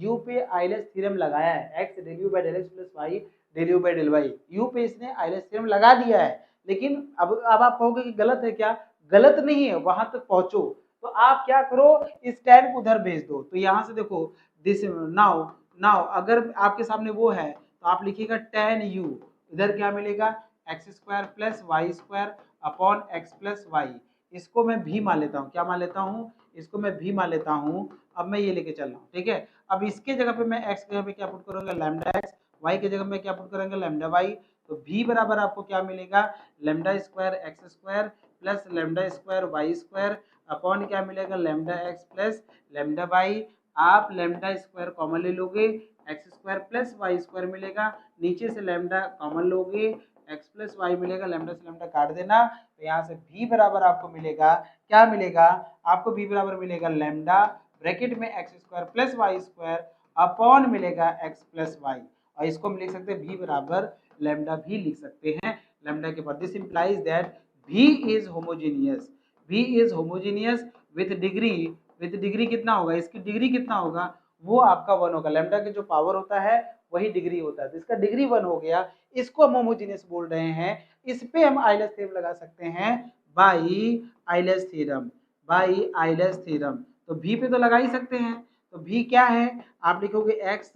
u पे आइलर्स थ्योरम लगाया है, x del u by del x plus y del u by del y, u पे इसने आइलर्स थ्योरम लगा दिया है। लेकिन अब आप कहोगे कि गलत है, क्या गलत नहीं है, वहां तक पहुंचो तो आप क्या करो इस tan को उधर भेज दो। तो यहाँ से देखो दिस नाउ नाउ अगर आपके सामने वो है तो आप लिखिएगा tan u, इधर क्या मिलेगा x square plus y square upon x plus y. इसको मैं भी मान लेता हूँ, क्या मान लेता हूँ? इसको मैं भी मान लेता हूँ। अब मैं ये लेके चल रहा हूँ, ठीक है? अब इसके जगह पे मैं x की जगह पे क्या पुट करूंगा लैम्डा x, y की जगह में क्या पुट करेंगे लैम्डा y। तो v बराबर आपको क्या मिलेगा lambda square x square plus lambda square y square upon क्या मिलेगा lambda x plus lambda y। आप लैम्डा स्क्वायर कॉमन ले लोगे, x square plus y square मिलेगा, नीचे से लैम्डा कॉमन लोगे, एक्स प्लस वाई मिलेगा, लैम्डा से लैम्डा काट देना, तो यहाँ से v बराबर आपको मिलेगा, क्या मिलेगा आपको v बराबर मिलेगा लैम्डा ब्रैकेट में x square plus y square upon मिलेगा एक्स प्लस वाई। और इसको हम लिख सकते हैं v बराबर लैम्डा भी लिख सकते हैं लैम्डा के बाद। This implies that v is homogeneous, v is homogeneous with degree कितना होगा, इसकी डिग्री कितना होगा वो आपका 1 होगा। लैम्डा के जो पावर होता है वही डिग्री होता है, तो इसका डिग्री 1 हो गया, इसको हम होमोजीनियस बोल रहे हैं। इस पे हम आइलर्स थ्योरम लगा सकते हैं by Euler's theorem, by Euler's theorem. तो v पे तो लगा ही सकते हैं, तो v क्या है आप लिखोगे x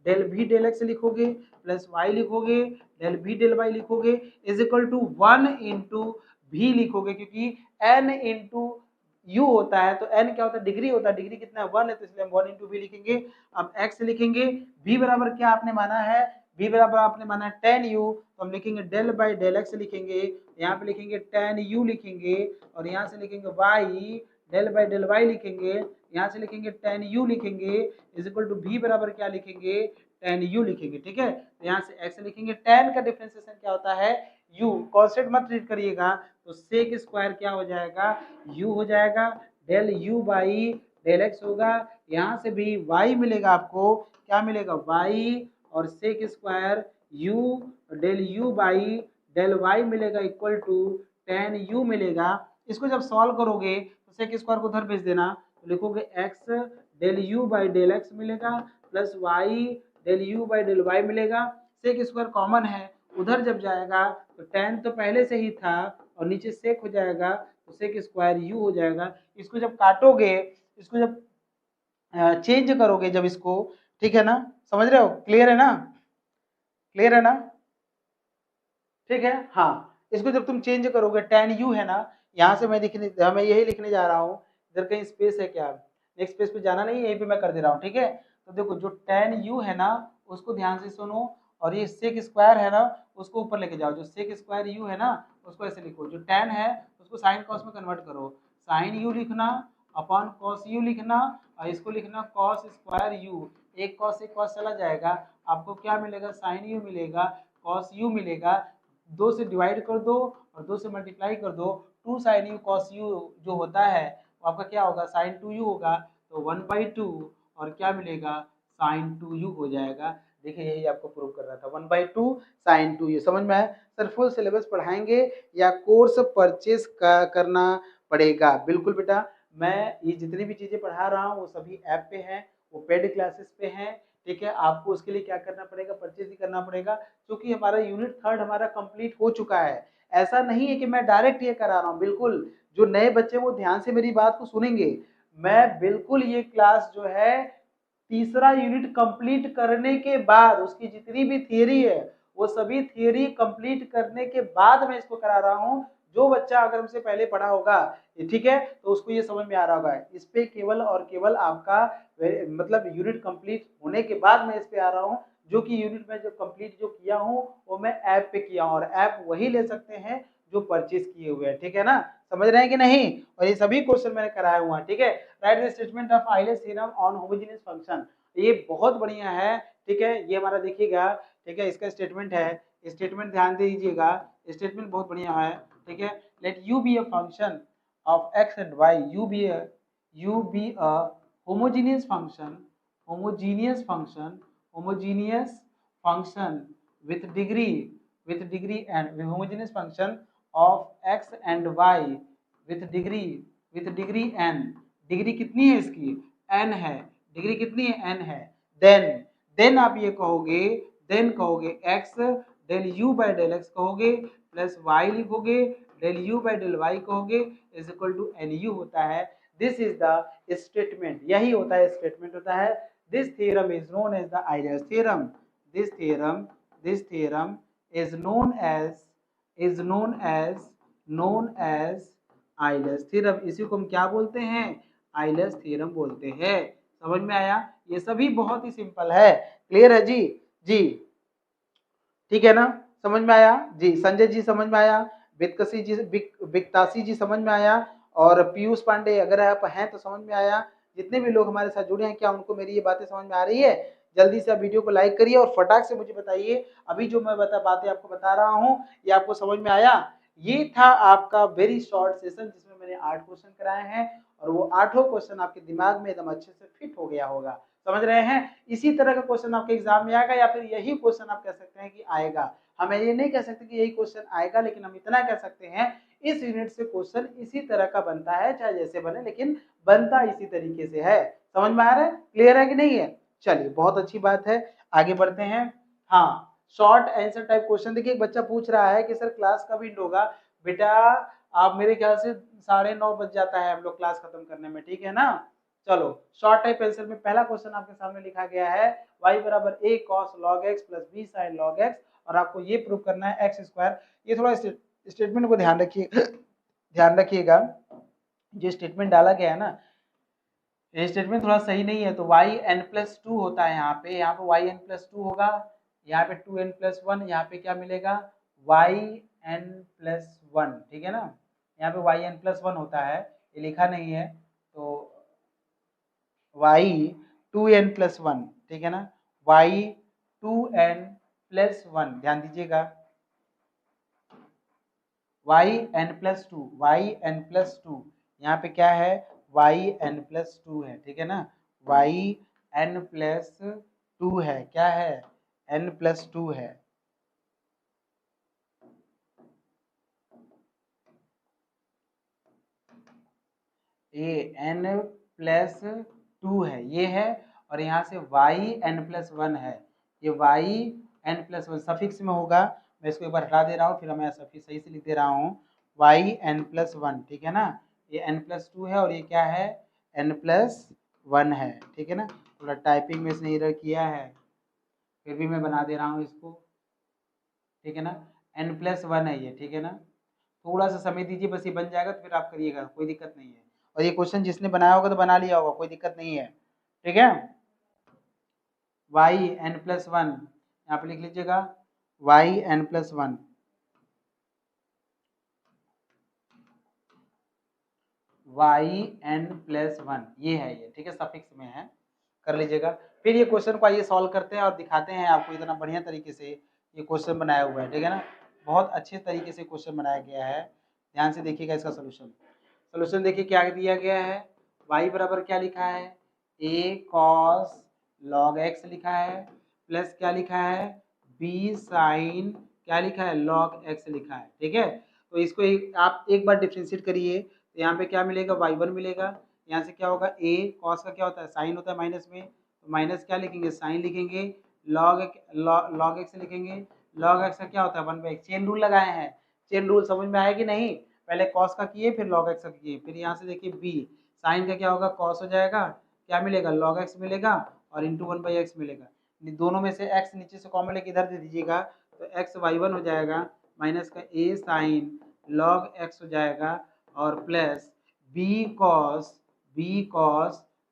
del v del x लिखोगे प्लस y लिखोगे डेल v डेल y लिखोगे is equal to 1 into v लिखोगे, क्योंकि n इंटू u होता है तो n क्या होता है डिग्री होता है, डिग्री कितना है 1 है, तो इसलिए हम 1 इंटू v लिखेंगे। अब x लिखेंगे, v बराबर क्या आपने माना है, v बराबर आपने माना है tan u, तो हम लिखेंगे डेल बाई डेल x लिखेंगे, यहाँ पे लिखेंगे tan u लिखेंगे, और यहाँ से लिखेंगे y del by del y लिखेंगे, यहाँ से लिखेंगे tan u लिखेंगे इज इक्वल टू v बराबर क्या लिखेंगे tan u लिखेंगे, ठीक है? तो यहाँ से x लिखेंगे, tan का डिफरेंशिएशन क्या होता है u, कांस्टेंट मत ट्रीट करिएगा, तो sec स्क्वायर क्या हो जाएगा u हो जाएगा, del u by del x होगा, यहाँ से भी y मिलेगा, आपको क्या मिलेगा y, और sec square u del u by del y मिलेगा इक्वल टू tan u मिलेगा। इसको जब सॉल्व करोगे तो सेक स्क्वायर को उधर भेज देना, तो लिखोगे x del u by del x मिलेगा plus y del u by del y मिलेगा। सेक स्क्वायर कॉमन है, उधर जब जाएगा तो टेन तो पहले से ही था और नीचे सेक हो जाएगा तो सेक स्क्वायर यू हो जाएगा। इसको जब काटोगे, इसको जब चेंज करोगे जब इसको, ठीक है ना, समझ रहे हो, क्लियर है ना, क्लियर है ना, ठीक है। हाँ, इसको जब तुम चेंज करोगे टेन यू है ना, यहाँ से मैं यही लिखने जा रहा हूँ, इधर कहीं स्पेस है क्या, नेक्स्ट पेज पे जाना नहीं, यहीं पे मैं कर दे रहा हूँ, ठीक है। तो देखो जो टेन यू है ना उसको ध्यान से सुनो, और ये सेक स्क्वायर है ना उसको ऊपर लेके जाओ, जो सेक स्क्वायर यू है ना उसको ऐसे लिखो, जो टेन है उसको साइन कॉस में कन्वर्ट करो, साइन यू लिखना अपॉन कॉस यू लिखना, और इसको लिखना कॉस स्क्वायर यू, एक कॉस एक कॉस चला जाएगा, आपको क्या मिलेगा, साइन यू मिलेगा, कॉस यू मिलेगा, 2 से डिवाइड कर दो और 2 से मल्टीप्लाई कर दो, 2 साइन यू कॉस यू जो होता है वो आपका क्या होगा, साइन 2u होगा, तो 1/2 और क्या मिलेगा, साइन 2u हो जाएगा। देखिए यही आपको प्रूव कर रहा था, 1/2 साइन 2u। समझ में आया सर? फुल सिलेबस पढ़ाएंगे या कोर्स परचेस करना पड़ेगा? बिल्कुल बेटा, मैं ये जितनी भी चीजें पढ़ा रहा हूँ वो सभी ऐप पे हैं, वो पेड क्लासेस पे हैं, ठीक है। आपको उसके लिए क्या करना पड़ेगा, परचेज ही करना पड़ेगा, क्योंकि हमारा यूनिट 3 हमारा कंप्लीट हो चुका है। ऐसा नहीं है कि मैं डायरेक्ट ये करा रहा हूँ, बिल्कुल जो नए बच्चे वो ध्यान से मेरी बात को सुनेंगे, मैं बिल्कुल ये क्लास जो है तीसरा यूनिट कंप्लीट करने के बाद उसकी जितनी भी थियरी है वो सभी थियरी कंप्लीट करने के बाद मैं इसको करा रहा हूँ। जो बच्चा अगर हमसे पहले पढ़ा होगा, ठीक है, तो उसको ये समझ में आ रहा होगा। इस पे केवल और केवल आपका मतलब यूनिट कंप्लीट होने के बाद मैं इस पे आ रहा हूँ, जो कि यूनिट में जो कंप्लीट जो किया हूँ वो मैं ऐप पे किया हूँ, और ऐप वही ले सकते हैं जो परचेज किए हुए हैं, ठीक है ना, समझ रहे हैं कि नहीं। और ये सभी क्वेश्चन मैंने कराया हुआ है, ठीक है। Right the statement of island theorem on homogeneous function, ये बहुत बढ़िया है, ठीक है। ये हमारा देखिएगा, ठीक है, इसका स्टेटमेंट है, स्टेटमेंट ध्यान दे दीजिएगा, स्टेटमेंट बहुत बढ़िया है, ठीक है। Let u be a function of x and y, u be a homogeneous function, homogeneous function, homogeneous function with degree and homogeneous function of x and y with degree n, degree कितनी है इसकी, n है, डिग्री कितनी है, n है। देन आप ये कहोगे, देन कहोगे x del u by del x कहोगे प्लस y लिखोगे, del u by del y कहोगे इज इक्वल टू nu होता है। दिस इज द स्टेटमेंट, यही होता है, स्टेटमेंट होता है। This theorem is known as the island theorem, this theorem is known as island theorem. इसी को हम क्या बोलते हैं, आइलैंड थ्योरम बोलते हैं। समझ में आया? ये सभी बहुत ही सिंपल है, क्लियर है जी? जी ठीक है ना, समझ में आया जी? संजय जी समझ में आया, बिकतासी जी समझ में आया, और पीयूष पांडे अगर आप हैं तो समझ में आया। जितने भी लोग हमारे साथ जुड़े हैं, क्या उनको मेरी ये बातें समझ में आ रही है? जल्दी से आप वीडियो को लाइक करिए और फटाक से मुझे बताइए अभी जो मैं बातें आपको बता रहा हूँ ये आपको समझ में आया? ये था आपका वेरी शॉर्ट सेशन जिसमें मैंने 8 क्वेश्चन कराए हैं, और वो 8 क्वेश्चन आपके दिमाग में एकदम अच्छे से फिट हो गया होगा, समझ रहे हैं? इसी तरह का क्वेश्चन आपके एग्जाम में आएगा, या फिर यही क्वेश्चन आप कह सकते हैं कि आएगा। हम ये नहीं कह सकते कि यही क्वेश्चन आएगा, लेकिन हम इतना कह सकते हैं इस यूनिट से क्वेश्चन इसी तरह का बनता है, चाहे जैसे बने लेकिन बनता इसी तरीके से है। समझ में आ रहा है? क्लियर है कि नहीं है? चलिए बहुत अच्छी बात है, आगे बढ़ते हैं। हाँ, शॉर्ट आंसर टाइप क्वेश्चन। देखिए एक बच्चा पूछ रहा है कि सर क्लास कब एंड होगा? बेटा आप मेरे ख्याल से 9:30 बज जाता है हम लोग क्लास खत्म करने में, ठीक है ना। चलो शॉर्ट टाइप आंसर में पहला क्वेश्चन आपके सामने लिखा गया है y बराबर a cos log x प्लस b sin log x, और आपको ये प्रूव करना है एक्स स्क्वायर। ये थोड़ा स्टेटमेंट को ध्यान रखिएगा, जो स्टेटमेंट डाला गया है ना ये स्टेटमेंट थोड़ा सही नहीं है। तो yn+2 होता है यहाँ पे yn+2 होगा, यहाँ पे 2n+1, यहाँ पे क्या मिलेगा yn+1, ठीक है ना। यहाँ पे yn+1 होता है, ये लिखा नहीं है, तो y2n+1, ठीक है ना, y2n+1 ध्यान दीजिएगा, yn+2 यहाँ पे क्या है yn+2 है, ठीक है ना, yn+2 है, क्या है n+2 है। ए एन प्लस 2 है, ये है, और यहाँ से वाई एन प्लस 1 है, ये वाई एन प्लस 1 सफिक्स में होगा। मैं इसको एक बार हटा दे रहा हूँ, फिर मैं सफिक्स सही से लिख दे रहा हूँ, वाई एन प्लस 1, ठीक है ना। ये एन प्लस 2 है और ये क्या है, एन प्लस 1 है, ठीक है ना। थोड़ा टाइपिंग में इसने एरर किया है, फिर भी मैं बना दे रहा हूँ इसको, ठीक है ना। एन प्लस 1 है ये, ठीक है ना। थोड़ा सा समय दीजिए, बस ये बन जाएगा तो फिर आप करिएगा, कोई दिक्कत नहीं है। और ये क्वेश्चन जिसने बनाया होगा तो बना लिया होगा, कोई दिक्कत नहीं है, ठीक है। वाई एन प्लस 1 यहाँ पे लिख लीजिएगा, y n plus 1, y n plus 1 ये है, ये ठीक है, सफिक्स में है, कर लीजिएगा। फिर ये क्वेश्चन को आइए सॉल्व करते हैं और दिखाते हैं आपको, इतना बढ़िया तरीके से ये क्वेश्चन बनाया हुआ है, ठीक है ना। बहुत अच्छे तरीके से क्वेश्चन बनाया गया है, ध्यान से देखिएगा इसका सोल्यूशन। सोल्यूशन देखिए क्या दिया गया है, y बराबर क्या लिखा है, a cos log x लिखा है, प्लस क्या लिखा है, b sin क्या लिखा है, log x लिखा है, ठीक है। तो इसको आप एक बार डिफ्रेंशिएट करिए, तो यहाँ पे क्या मिलेगा, y1 मिलेगा, यहाँ से क्या होगा, a cos का क्या होता है, साइन होता है माइनस में, तो माइनस क्या लिखेंगे, साइन लिखेंगे, log x लिखेंगे, log x का क्या होता है 1/x, चेन रूल लगाए हैं, चेन रूल समझ में आया कि नहीं, पहले कॉस का किए फिर log x का किए, फिर यहाँ से देखिए b साइन का क्या होगा, कॉस हो जाएगा, क्या मिलेगा, log x मिलेगा, और इंटू 1/x मिलेगा। दोनों में से x नीचे से कॉमन लेके इधर दे दीजिएगा, तो x y1 हो जाएगा, माइनस का a साइन log x हो जाएगा, और plus b cos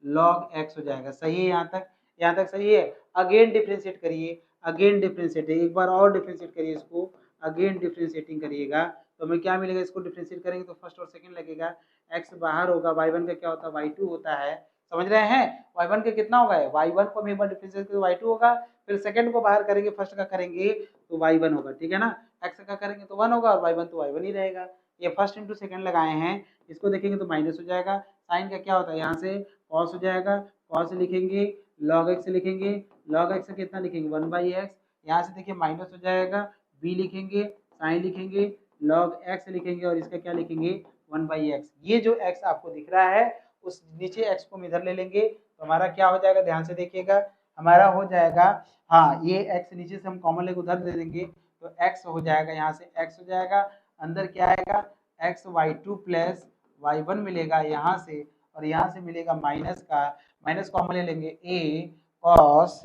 log x हो जाएगा। सही है यहाँ तक, यहाँ तक सही है। अगेन डिफ्रेंशिएट करिए, अगेन डिफ्रेंशिएट, एक बार और डिफ्रेंशिएट करिए इसको, अगेन डिफ्रेंशिएटिंग करिएगा, तो हमें क्या मिलेगा, इसको डिफरेंशिएट करेंगे तो फर्स्ट और सेकंड लगेगा, x बाहर होगा, y1 का क्या होता है, y2 होता है, समझ रहे हैं। y1 का कितना होगा, y1 को हम एक बार डिफरेंशिएट करेंगे y2 होगा, फिर सेकंड को बाहर करेंगे, फर्स्ट का करेंगे तो y1 होगा, ठीक है ना। x का करेंगे तो 1 होगा, और y1 तो y1 ही रहेगा। ये फर्स्ट इंटू सेकंड लगाए हैं, इसको देखेंगे तो माइनस हो जाएगा, साइन का क्या होता है, यहाँ से कॉस हो जाएगा, कॉस लिखेंगे, log x लिखेंगे, log x का कितना लिखेंगे 1/x, यहाँ से देखिए माइनस हो जाएगा, b लिखेंगे, साइन लिखेंगे, log x लिखेंगे, और इसका क्या लिखेंगे 1/x। ये जो x आपको दिख रहा है, उस नीचे x को हम इधर ले लेंगे, तो हमारा क्या हो जाएगा, ध्यान से देखिएगा, हमारा हो जाएगा, हाँ ये x नीचे से हम कॉमन लेके उधर दे देंगे, तो x हो जाएगा, यहाँ से x हो जाएगा, अंदर क्या आएगा, x y2 प्लस y1 मिलेगा यहाँ से, और यहाँ से मिलेगा माइनस का, माइनस कॉमन ले लेंगे, a cos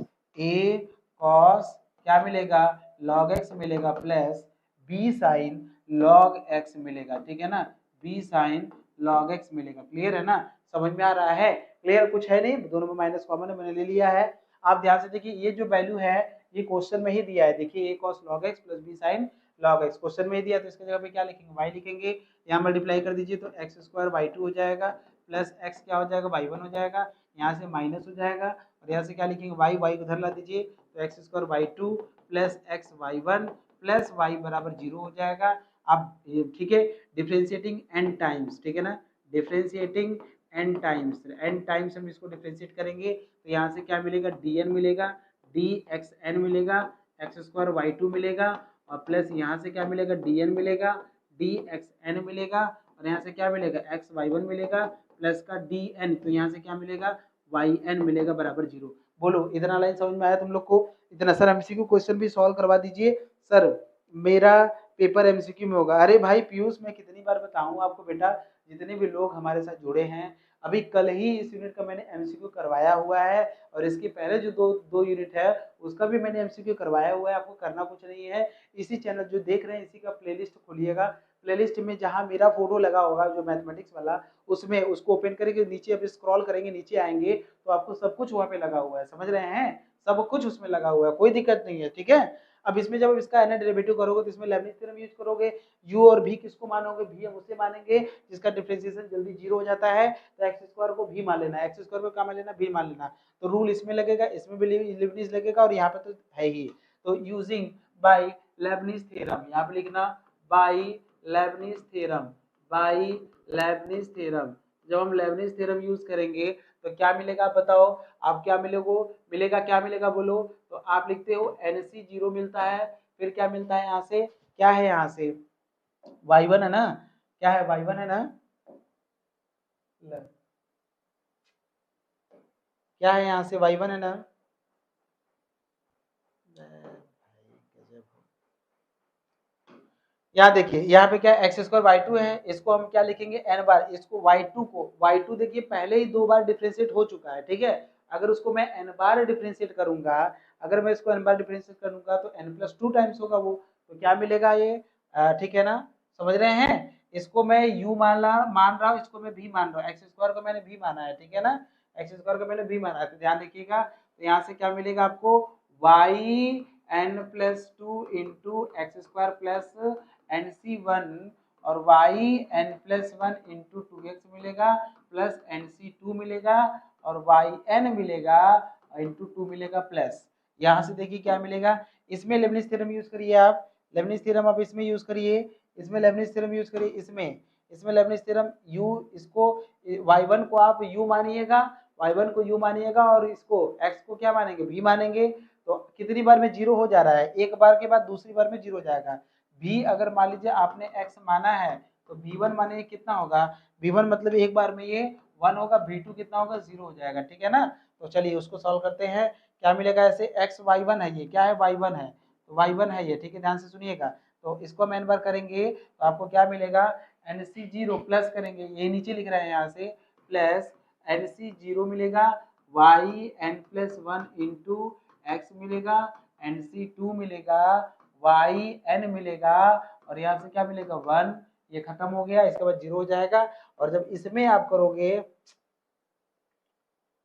क्या मिलेगा, log x मिलेगा, plus b sine log x मिलेगा, ठीक है ना, b साइन log x मिलेगा। क्लियर है ना, समझ में आ रहा है, क्लियर, कुछ है नहीं, दोनों में माइनस कॉमन है, मैंने ले लिया है। आप ध्यान से देखिए, ये जो वैल्यू है ये क्वेश्चन में ही दिया है, देखिए a cos log x प्लस b sine log x question में ही दिया, तो इसके जगह पे क्या लिखेंगे, y लिखेंगे, यहाँ मल्टीप्लाई कर दीजिए, तो x स्क्वायर y2 हो जाएगा, प्लस x क्या हो जाएगा, y1 हो जाएगा, यहाँ से माइनस हो जाएगा, और यहाँ से क्या लिखेंगे, y को उधर ला दीजिए, तो x square y2 plus x y1 plus y बराबर 0 हो जाएगा। अब ठीक है, डिफरेंशिएटिंग n टाइम्स, ठीक है ना, डिफरेंशिएटिंग n टाइम्स हम इसको डिफरेंशिएट करेंगे, तो यहाँ से क्या मिलेगा, dn मिलेगा, dxn मिलेगा, x स्क्वायर y2 मिलेगा, और प्लस यहाँ से क्या मिलेगा, dn मिलेगा, dxn मिलेगा, और यहाँ से क्या मिलेगा, x y1 मिलेगा, प्लस का dn, तो यहाँ से क्या मिलेगा, yn मिलेगा बराबर 0। बोलो इतना लाइन समझ में आया तुम लोग को, इतना। सर एमसीक्यू क्वेश्चन भी सॉल्व करवा दीजिए सर, मेरा पेपर एमसीक्यू में होगा। अरे भाई पीयूष, मैं कितनी बार बताऊं आपको बेटा, जितने भी लोग हमारे साथ जुड़े हैं, अभी कल ही इस यूनिट का मैंने एमसीक्यू करवाया हुआ है, और इसके पहले जो दो यूनिट है उसका भी मैंने एमसीक्यू करवाया हुआ है। आपको करना कुछ नहीं है, इसी चैनल जो देख रहे हैं इसी का प्लेलिस्ट खोलिएगा, प्लेलिस्ट में जहां मेरा फोटो लगा होगा जो मैथमेटिक्स वाला, उसमें उसको ओपन करेंगे, नीचे अब स्क्रॉल करेंगे, नीचे आएंगे तो आपको सब कुछ वहाँ पे लगा हुआ है, समझ रहे हैं, सब कुछ उसमें लगा हुआ है, कोई दिक्कत नहीं है, ठीक है। अब इसमें जब इसका एन डेरिवेटिव करोगे तो इसमें लेबनिज थ्योरम यूज करोगे, u और v किसको मानोगे, v हम उसे मानेंगे जिसका डिफरेंशिएशन जल्दी 0 हो जाता है, तो एक्स स्क्वायर को v मान लेना, एक्स स्क्वायर को क्या मान लेना, v मान लेना, तो रूल इसमें लगेगा, इसमें भी लेबनिज लगेगा, और यहाँ पे तो है ही, तो यूजिंग बाय लेबनिज थ्योरम, यहाँ पे लिखना by Leibniz theorem, by Leibniz theorem. जब हम लेबनिज थ्योरम यूज करेंगे तो क्या मिलेगा, आप बताओ, आप क्या मिलेगा, क्या मिलेगा बोलो, तो आप लिखते हो NC 0 मिलता है, फिर क्या मिलता है यहाँ से, क्या है यहाँ से y1 है ना, क्या है y1 है ना, ल, क्या है यहाँ से y1 है ना। यहाँ देखिए यहाँ पे क्या एक्स स्क्वायर वाई टू है, इसको हम क्या लिखेंगे एन बार, इसको वाई टू देखिए पहले ही 2 बार डिफ्रेंशिएट हो चुका है, ठीक है। अगर उसको मैं एन बार डिफ्रेंशिएट करूंगा, अगर मैं इसको एन बार डिफ्रेंशिएट करूंगा तो एन प्लस टू टाइम्स होगा वो, तो क्या मिलेगा ये, ठीक है ना, समझ रहे हैं। इसको मैं यू मान रहा हूँ, इसको मैं भी मान रहा हूँ, एक्स स्क्वायर को मैंने भी माना है, ठीक है ना, एक्स स्क्वायर को मैंने भी माना है, तो ध्यान रखिएगा। तो यहाँ से क्या मिलेगा आपको, y n plus two into x square plus n सी वन और y n plus one into two x मिलेगा प्लस एन सी टू मिलेगा और वाई एन मिलेगा इंटू टू मिलेगा प्लस, यहाँ से देखिए क्या मिलेगा, इसमें लेबनिज थ्योरम यूज करिए आप, लेबनिज थ्योरम आप इसमें यूज करिए, इसमें लेबनिज थ्योरम यूज करिए, इसमें लेबनिज थ्योरम यू, इसको y1 को आप u मानिएगा, y1 को u मानिएगा और इसको x को क्या मानेंगे v मानेंगे, तो कितनी बार में जीरो हो जा रहा है, एक बार के बाद दूसरी बार में जीरो हो जाएगा। v अगर मान लीजिए आपने x माना है तो v1 माने कितना होगा, v1 मतलब एक बार में ये 1 होगा, v2 कितना होगा 0 हो जाएगा, ठीक है ना। तो चलिए उसको सॉल्व करते हैं, क्या मिलेगा, ऐसे x y1 है, ये क्या है y1 है, तो y1 है ये, ठीक है, ध्यान से सुनिएगा। तो इसको हम n बार करेंगे तो आपको क्या मिलेगा, एन सी जीरो प्लस करेंगे, ये नीचे लिख रहे हैं यहाँ से, प्लस एन सी जीरो मिलेगा, y n plus one into x मिलेगा, एन सी टू मिलेगा, वाई एन मिलेगा और यहाँ से क्या मिलेगा 1, ये खत्म हो गया, इसके बाद जीरो हो जाएगा। और जब इसमें आप करोगे,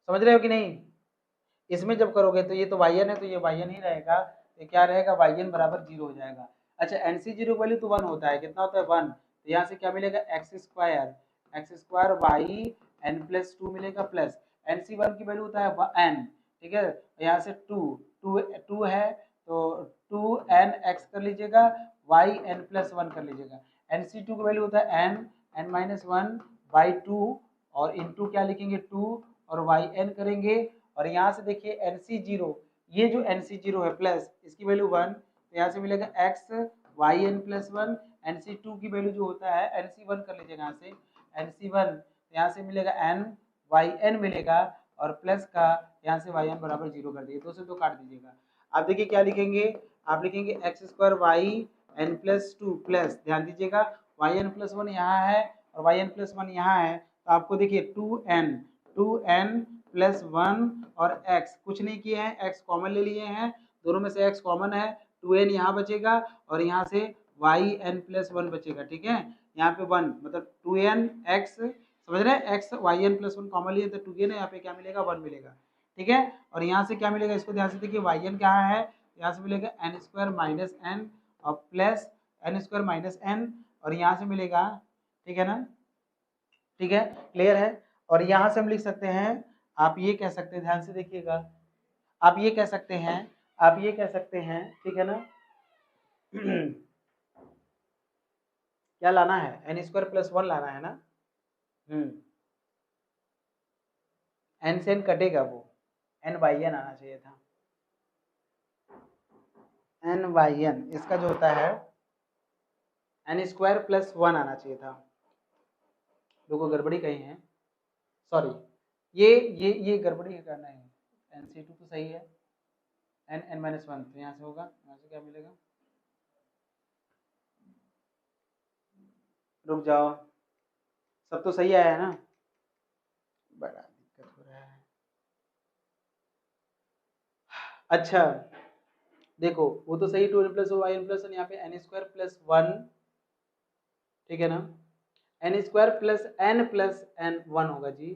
समझ रहे हो कि नहीं, इसमें जब करोगे तो ये तो वाई एन है, तो ये वाई एन ही रहेगा, तो क्या रहेगा वाई एन बराबर जीरो हो जाएगा। अच्छा एन सी जीरो वैल्यू तो 1 होता है, कितना होता है 1, तो यहाँ से क्या मिलेगा x square y n plus two मिलेगा प्लस एन सी वन की वैल्यू होता है एन, ठीक है, यहाँ से टू है तो टू एन एक्स कर लीजिएगा, वाई एन प्लस वन कर लीजिएगा, एन सी टू की वैल्यू होता है n minus one by two और इंटू क्या लिखेंगे 2 और वाई एन करेंगे, और यहाँ से देखिए एन सी जीरो, ये जो एन सी जीरो है प्लस इसकी वैल्यू 1, तो यहाँ से मिलेगा x y n plus one, n सी टू की वैल्यू जो होता है एन सी वन कर लीजिएगा, यहाँ से एन सी वन, यहाँ से मिलेगा एन वाई एन मिलेगा और प्लस का यहाँ से वाई एन बराबर जीरो कर दिए, दो से दो काट दीजिएगा। आप देखिए क्या लिखेंगे, आप लिखेंगे x square y n plus two plus, ध्यान दीजिएगा वाई एन प्लस वन यहाँ है और वाई एन प्लस वन यहाँ है, तो आपको देखिए टू एन प्लस वन और x कुछ नहीं किए हैं, x कॉमन ले लिए हैं, दोनों में से x कॉमन है, 2n यहाँ बचेगा और यहाँ से वाई एन प्लस वन बचेगा, ठीक है, यहाँ पे 1 मतलब 2n x, समझ रहे हैं, x y n plus one common लिए तो 2n है, यहाँ पे क्या मिलेगा 1 मिलेगा, ठीक है। और यहाँ से क्या मिलेगा, इसको ध्यान से देखिए वाई एन कहाँ है, यहाँ से मिलेगा एन स्क्वायर माइनस एन और plus n square minus n और यहाँ से मिलेगा, ठीक है ना, ठीक है, क्लियर है। और यहाँ से हम लिख सकते हैं, आप ये कह सकते हैं, ध्यान से देखिएगा, आप ये कह सकते हैं, आप ये कह सकते हैं, ठीक है ना क्या लाना है, एन स्क्वायर प्लस वन लाना है ना, एन से एन कटेगा वो, एन बाई एन आना चाहिए था, एन बाई एन इसका जो होता है एन स्क्वायर प्लस वन आना चाहिए था, लोगों गड़बड़ी कही है, सॉरी ये गड़बड़ी करना है, एन सी टू तो सही है, एन एन माइनस वन, तो यहाँ से होगा, यहाँ से क्या मिलेगा, रुक जाओ, सब तो सही आया है ना, बड़ा दिक्कत हो रहा है। अच्छा देखो वो तो सही, two n plus y n plus यहाँ पे एन स्क्वायर प्लस वन, ठीक है ना, n square plus n one होगा जी,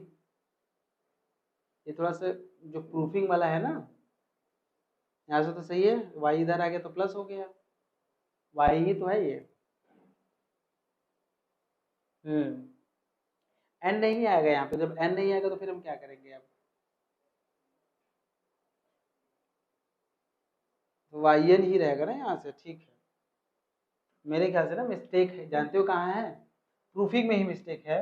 ये थोड़ा सा जो प्रूफिंग वाला है ना, यहाँ से तो सही है, वाई इधर आ गया तो प्लस हो गया, वाई ही तो है ये, एन नहीं आएगा यहाँ पे, जब एन नहीं आएगा तो फिर हम क्या करेंगे, अब तो वाई एन ही रहेगा ना यहाँ से, ठीक है, मेरे ख्याल से ना मिस्टेक है, जानते हो कहाँ है, प्रूफिंग में ही मिस्टेक है,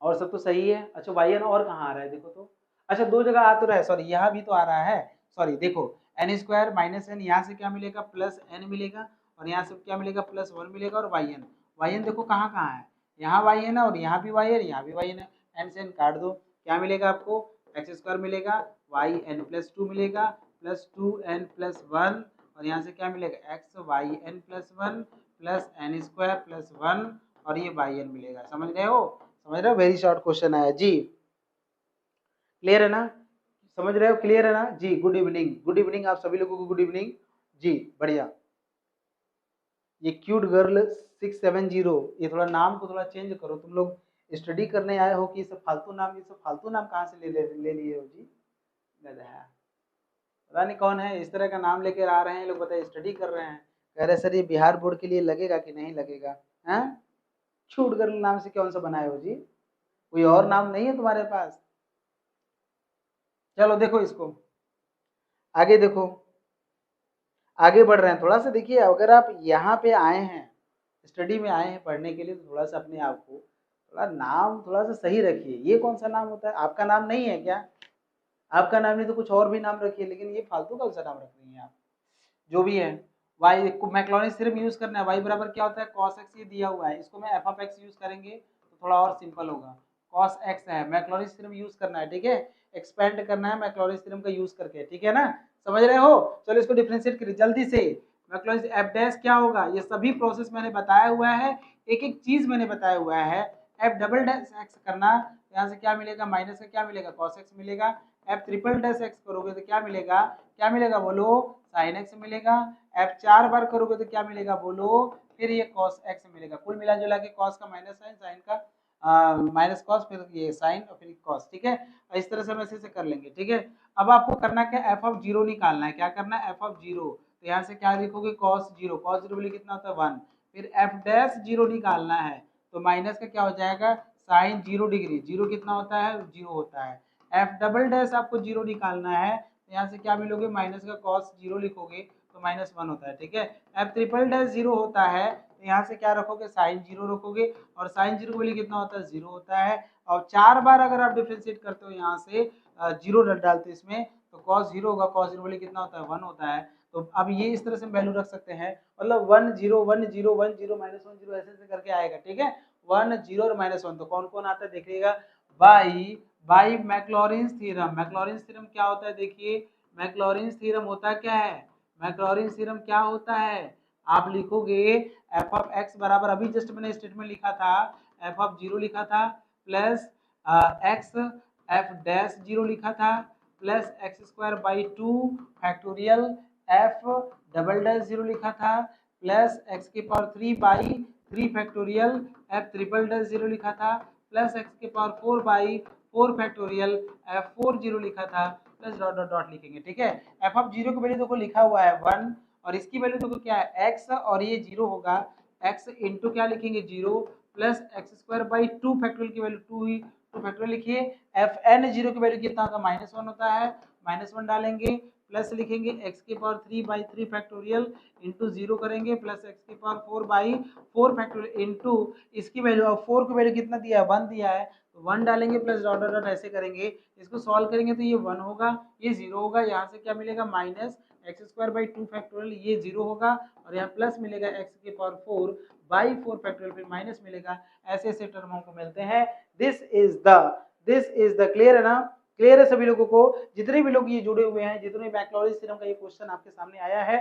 और सब तो सही है। अच्छा वाई एन और कहाँ आ रहा है देखो तो, अच्छा दो जगह आ तो रहा है, सॉरी यहाँ भी तो आ रहा है, सॉरी देखो एन स्क्वायर माइनस एन, यहाँ से क्या मिलेगा प्लस एन मिलेगा और यहाँ से क्या मिलेगा प्लस वन मिलेगा और वाई एन देखो कहाँ कहाँ है, यहाँ वाई है ना, और यहाँ भी वाई है, यहाँ भी वाई है ना, एन से एन काट दो, क्या मिलेगा आपको, एक्स स्क्वायर मिलेगा, वाई एन प्लस टू मिलेगा, plus two n plus one, और यहाँ से क्या मिलेगा, x y n plus one plus n square plus one, और ये वाई एन मिलेगा। समझ रहे हो, समझ रहे हो, वेरी शॉर्ट क्वेश्चन आया जी, क्लियर है ना, समझ रहे हो, क्लियर है ना जी। गुड इवनिंग, गुड इवनिंग आप सभी लोगों को, गुड इवनिंग जी, बढ़िया। ये क्यूट गर्ल 670, ये थोड़ा नाम को थोड़ा चेंज करो, तुम लोग स्टडी करने आए हो कि ये सब फालतू नाम, ये सब फालतू नाम कहाँ से ले लिए हो जी, गधा, पता नहीं कौन है इस तरह का नाम लेकर आ रहे हैं लोग, बताइए स्टडी कर रहे हैं, कह रहे सर ये बिहार बोर्ड के लिए लगेगा कि नहीं लगेगा, हैं, क्यूट गर्ल नाम से कौन सा बनाए हो जी, कोई और नाम नहीं है तुम्हारे पास। चलो देखो इसको, आगे देखो, आगे बढ़ रहे हैं, थोड़ा सा देखिए, अगर आप यहाँ पे आए हैं, स्टडी में आए हैं पढ़ने के लिए, तो थोड़ा सा अपने आप को थोड़ा नाम थोड़ा सा सही रखिए। ये कौन सा नाम होता है, आपका नाम नहीं है क्या, आपका नाम नहीं तो कुछ और भी नाम रखिए, लेकिन ये फालतू कौन सा नाम रख रही हैं आप, जो भी है। वाई को मैक्लॉरिन थ्योरम यूज करना है, वाई बराबर क्या होता है, कॉस एक्स, ये दिया हुआ है, इसको मैं एफ ऑफ एक्स यूज करेंगे तो थोड़ा और सिंपल होगा, कॉस एक्स है, मैक्लॉरिन थ्योरम यूज करना है, ठीक है, एक्सपेंड करना है मैक्लॉरिन थ्योरम का यूज करके, ठीक है ना, समझ रहे हो। चलो इसको डिफरेंशिएट करिए जल्दी से, मैक्लॉरिन एफ डैश क्या होगा, ये सभी प्रोसेस मैंने बताया हुआ है, एक एक चीज मैंने बताया हुआ है। एफ डबल डैश एक्स करना, यहाँ से क्या मिलेगा, माइनस का क्या मिलेगा, कॉस एक्स मिलेगा, एफ ट्रिपल डैश एक्स करोगे तो क्या मिलेगा, क्या मिलेगा बोलो, साइन एक्स मिलेगा, एफ 4 बार करोगे तो क्या मिलेगा बोलो, फिर ये cos x मिलेगा, कुल मिला जुला के cos का माइनस साइन, साइन का माइनस cos, फिर ये साइन और फिर cos, ठीक है, इस तरह से हम ऐसे कर लेंगे, ठीक है। अब आपको करना क्या, एफ ऑफ जीरो निकालना है, क्या करना है, एफ ऑफ जीरो, तो यहाँ से क्या लिखोगे, cos जीरो, cos जीरो बोले कितना होता है 1, फिर एफ डैश जीरो निकालना है, तो माइनस का क्या हो जाएगा, साइन जीरो डिग्री, जीरो कितना होता है, जीरो होता है, एफ डबल डैश आपको जीरो निकालना है, तो यहाँ से क्या मिलोगे, माइनस का cos जीरो लिखोगे तो माइनस वन होता है, ठीक है। एफ ट्रिपल डैश जीरो होता है, तो यहाँ से क्या रखोगे, साइन जीरो रखोगे, और साइन जीरो के लिए कितना होता है, जीरो होता है, और 4 बार अगर आप डिफ्रेंशिएट करते हो यहाँ से जीरो डालते इसमें, तो cos जीरो होगा, cos जीरो बोले कितना होता है, 1 होता है। तो अब ये इस तरह से वैल्यू रख सकते हैं, मतलब 1 0 1 0 1 0 माइनस 1 0 ऐसे ऐसे करके आएगा, ठीक है, 1 0 और माइनस 1, तो कौन कौन आता है देखिएगा, by Maclaurin theorem, Maclaurin theorem क्या होता है देखिए, मैक्लॉरिन थ्योरम होता क्या है, मैक्लॉरिन थ्योरम क्या होता है, आप लिखोगे एफ ऑफ एक्स बराबर, अभी जस्ट मैंने स्टेटमेंट लिखा था, एफ ऑफ जीरो लिखा था, plus x F dash zero लिखा था, plus x square by two factorial F double dash zero लिखा था, प्लस एक्स के power three by three factorial F triple dash zero लिखा था, प्लस एक्स के power four by four factorial F four zero लिखा था, प्लस डॉट डॉट डॉट लिखेंगे, ठीक है। एफ ऑफ जीरो की वैल्यू देखो लिखा हुआ है 1, और इसकी वैल्यू देखो क्या है x, और ये जीरो होगा, x इंटू क्या लिखेंगे zero, plus x square by two factorial की वैल्यू टू ही, टू फैक्टोरियल लिखिए, एफ एन जीरो की वैल्यू कितना होता है, माइनस वन होता है, माइनस वन डालेंगे, प्लस लिखेंगे एक्स के power three by three factorial into zero करेंगे, प्लस एक्स के power four by four factorial into इसकी वैल्यू, और फोर की वैल्यू कितना दिया है, वन दिया है, तो वन डालेंगे, प्लस डॉट डॉट डॉट ऐसे करेंगे, इसको सॉल्व करेंगे तो ये वन होगा, ये जीरो होगा, यहाँ से क्या मिलेगा, minus x square by two factorial, ये जीरो होगा, और यहाँ प्लस मिलेगा एक्स के power four by four factorial, फिर माइनस मिलेगा, ऐसे ऐसे टर्म हमको मिलते हैं। दिस इज द क्लियर है ना, क्लियर है सभी लोगों को, जितने भी लोग ये जुड़े हुए हैं, जितने मैक्लॉरिन थ्योरम का ये क्वेश्चन आपके सामने आया है,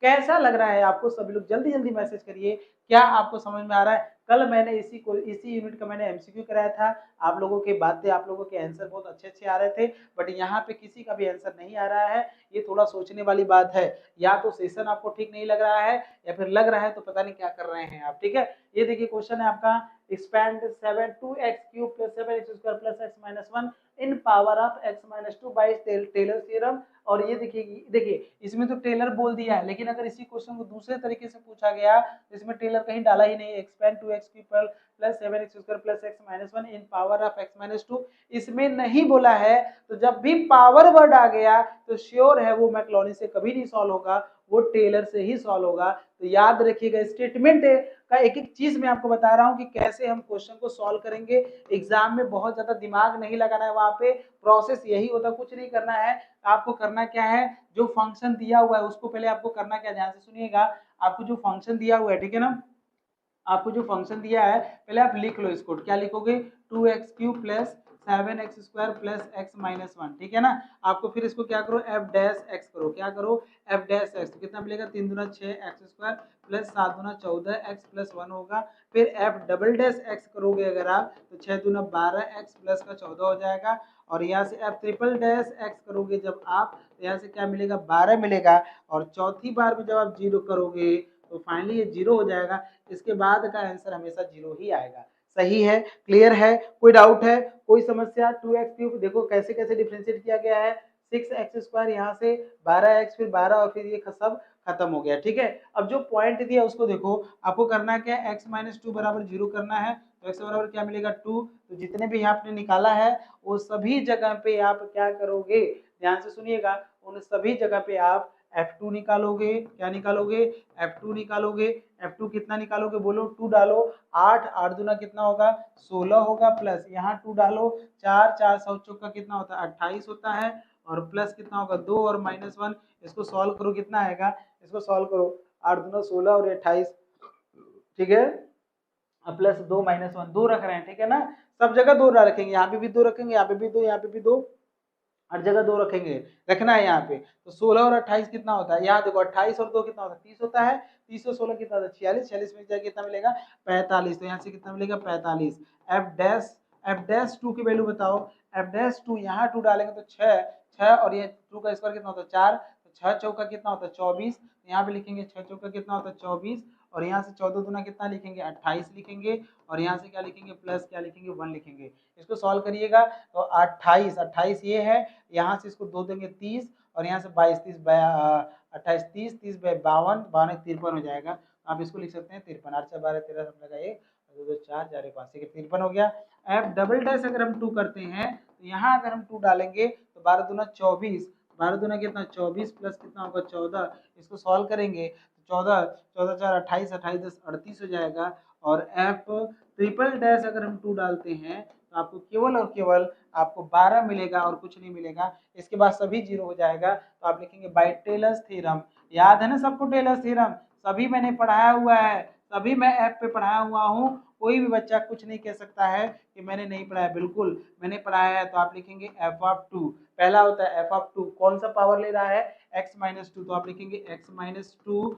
कैसा लग रहा है आपको, सभी लोग जल्दी जल्दी मैसेज करिए, क्या आपको समझ में आ रहा है। कल मैंने इसी यूनिट का मैंने एमसीक्यू कराया था, आप लोगों के बातें, आप लोगों के आंसर बहुत अच्छे अच्छे आ रहे थे, बट यहाँ पे किसी का भी आंसर नहीं आ रहा है, ये थोड़ा सोचने वाली बात है, या तो सेशन आपको ठीक नहीं लग रहा है, या फिर लग रहा है तो पता नहीं क्या कर रहे हैं आप, ठीक है। ये देखिए क्वेश्चन है आपका, expand 7 2x cube plus 7x square plus x minus 1 in power of x minus 2 by Taylor theorem, और ये देखिए इसमें तो टेलर बोल दिया है, लेकिन अगर इसी क्वेश्चन को दूसरे तरीके से पूछा गया तो इसमें टेलर कहीं डाला ही नहीं, expand 2x cube plus 7x square plus x minus 1 in power of x minus 2 इसमें नहीं बोला है, तो जब भी पावर वर्ड आ गया तो श्योर है वो मैक्लॉरिन से कभी नहीं सॉल्व होगा, वो टेलर से ही सॉल्व होगा। तो याद रखिएगा, स्टेटमेंट का एक एक चीज मैं आपको बता रहा हूं कि कैसे हम क्वेश्चन को सॉल्व करेंगे, एग्जाम में बहुत ज्यादा दिमाग नहीं लगाना है, वहां पे प्रोसेस यही होता, कुछ नहीं करना है, आपको करना क्या है, जो फंक्शन दिया हुआ है उसको पहले आपको करना क्या, ध्यान से सुनिएगा, आपको जो फंक्शन दिया हुआ है, ठीक है ना, आपको जो फंक्शन दिया है पहले आप लिख लो इसको, क्या लिखोगे 2x³ plus 7x² plus x-1, ठीक है ना। आपको फिर इसको क्या करो f डैश x करो, क्या करो f डैश x, तो कितना मिलेगा 3 दूना 6x² प्लस 7 दूना 14x प्लस 1 होगा। फिर f डबल डैश x करोगे अगर आप तो 6 दूना 12x प्लस का 14 हो जाएगा। और यहाँ से f ट्रिपल डैश x करोगे जब आप, तो यहाँ से क्या मिलेगा 12 मिलेगा। और चौथी बार में जब आप जीरो करोगे तो फाइनली ये जीरो हो जाएगा। इसके बाद का आंसर हमेशा जीरो ही आएगा। सही है, क्लियर है, कोई डाउट है, कोई समस्या। 2x³ देखो कैसे कैसे डिफरेंशिएट किया गया है, 6x² यहाँ से 12x फिर 12 और फिर ये सब खत्म हो गया, ठीक है। अब जो पॉइंट दिया उसको देखो, आपको करना क्या है x-2 बराबर 0 करना है। तो x बराबर क्या मिलेगा 2, तो जितने भी आपने निकाला है वो सभी जगह पे आप क्या करोगे, ध्यान से सुनिएगा, उन सभी जगह पे आप F2 निकालोगे। क्या निकालोगे F2 निकालोगे। F2 कितना निकालोगे बोलो, 2 डालो, 8 8 दूना कितना होगा 16 होगा, प्लस यहाँ 2 डालो, 4 4 7 चौका कितना होता है 28 होता है, और प्लस कितना होगा 2 और -1, इसको सॉल्व करो कितना आएगा, इसको सॉल्व करो 8 दूना 16 और 28, ठीक है। अब प्लस 2 -1 2 रख रहे हैं, ठीक है ना। सब जगह 2 रखेंगे, यहाँ पे भी 2 रखेंगे, यहाँ पे भी 2, यहाँ पे भी 2, हर जगह 2 रखेंगे, रखना है यहाँ पे। तो 16 और 28 कितना होता है, यहाँ देखो 28 और 2 कितना होता है 30 होता है, 30 और 16 कितना होता है 46, 46 में जाए कितना मिलेगा 45, तो यहाँ से कितना मिलेगा 45। एफ डैश 2 की वैल्यू बताओ, एफ डैश 2 यहाँ 2 डालेंगे तो 6 6 और ये 2 का स्क्वायर कितना होता है 4, तो 6 चौका कितना होता है 24, यहाँ पे लिखेंगे 6 चौका कितना होता है 24, और यहाँ से 14 दूना कितना लिखेंगे 28 लिखेंगे, और यहाँ से क्या लिखेंगे प्लस क्या लिखेंगे 1 लिखेंगे। इसको सॉल्व करिएगा तो 28 28 ये है, यहाँ से इसको 2 देंगे 30, और यहाँ से 22 30 28 30 30 52 52 53 हो जाएगा। आप इसको लिख सकते हैं 53, 8 4 12 13 सब लगा 1 2 2 4 4 5 53 हो गया। एफ डबल डैश अगर हम 2 करते हैं तो यहाँ अगर हम 2 डालेंगे तो 12 दूना 24, 12 दूना कितना 24 प्लस कितना होगा 14, इसको सॉल्व करेंगे तो 14 14 4 28 28 10 38 हो जाएगा। और एफ ट्रिपल डैश अगर हम 2 डालते हैं तो आपको केवल और केवल आपको 12 मिलेगा और कुछ नहीं मिलेगा। इसके बाद सभी जीरो हो जाएगा, तो आप लिखेंगे बाय टेलर्स थ्योरम। याद है ना सबको टेलर्स थ्योरम, सभी मैंने पढ़ाया हुआ है, सभी मैं ऐप पे पढ़ाया हुआ हूँ। कोई भी बच्चा कुछ नहीं कह सकता है कि मैंने नहीं पढ़ाया, बिल्कुल मैंने पढ़ाया है। तो आप लिखेंगे f(2), पहला होता है f(2), कौन सा पावर ले रहा है x-2, तो आप लिखेंगे x-2,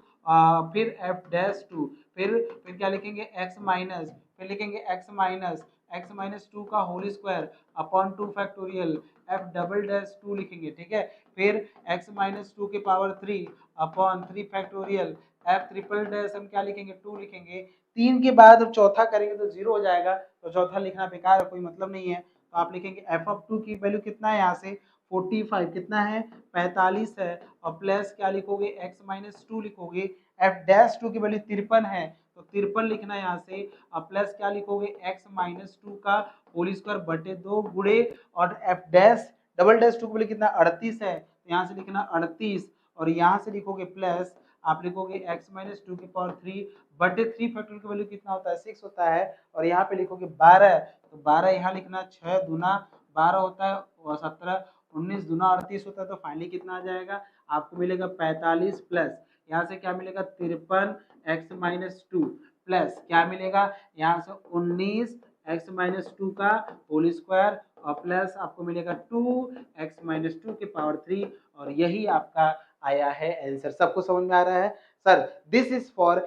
फिर f'2, फिर क्या लिखेंगे x माइनस, फिर लिखेंगे x-2 का whole square upon 2 factorial, f double dash 2 लिखेंगे, ठीक है। फिर x-2 के power 3 upon 3 factorial, f triple dash हम क्या लिखेंगे 2 लिखेंगे। 3 के बाद अब चौथा करेंगे तो 0 हो जाएगा, तो चौथा लिखना बेकार है, कोई मतलब नहीं है। तो आप लिखेंगे f(2) की वैल्यू कितना है यहाँ से 45, कितना है 45 है, और प्लस क्या लिखोगे x-2 लिखोगे, f'(2) की वैल्यू 53 है, तो 53 लिखना है यहाँ से, और प्लस क्या लिखोगे x-2 का होल स्क्वायर बटे 2 गुणे, और f डैश डबल डैश 2 की वैल्यू कितना 38 है, तो यहाँ से लिखना 38, और यहाँ से लिखोगे प्लस आप लिखोगे x-2 की पावर 3 बटे 3 फैक्टोरियल की वैल्यू कितना होता है 6 होता है, और यहाँ पे लिखोगे 12, तो 12 यहाँ लिखना 6 दूना 12 होता है, और 17 19 दूना 38 होता है, तो फाइनली कितना आ जाएगा आपको मिलेगा 45, प्लस यहाँ से क्या मिलेगा 53 x-2 प्लस क्या मिलेगा यहाँ से 19 x-2 का होल स्क्वायर, और प्लस आपको मिलेगा 2x-2 के पावर 3, और यही आपका आया है आंसर। सबको समझ में आ रहा है सर? दिस इज फॉर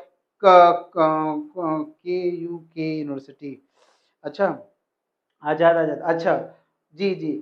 के यूनिवर्सिटी। अच्छा आजाद आजाद, अच्छा जी जी।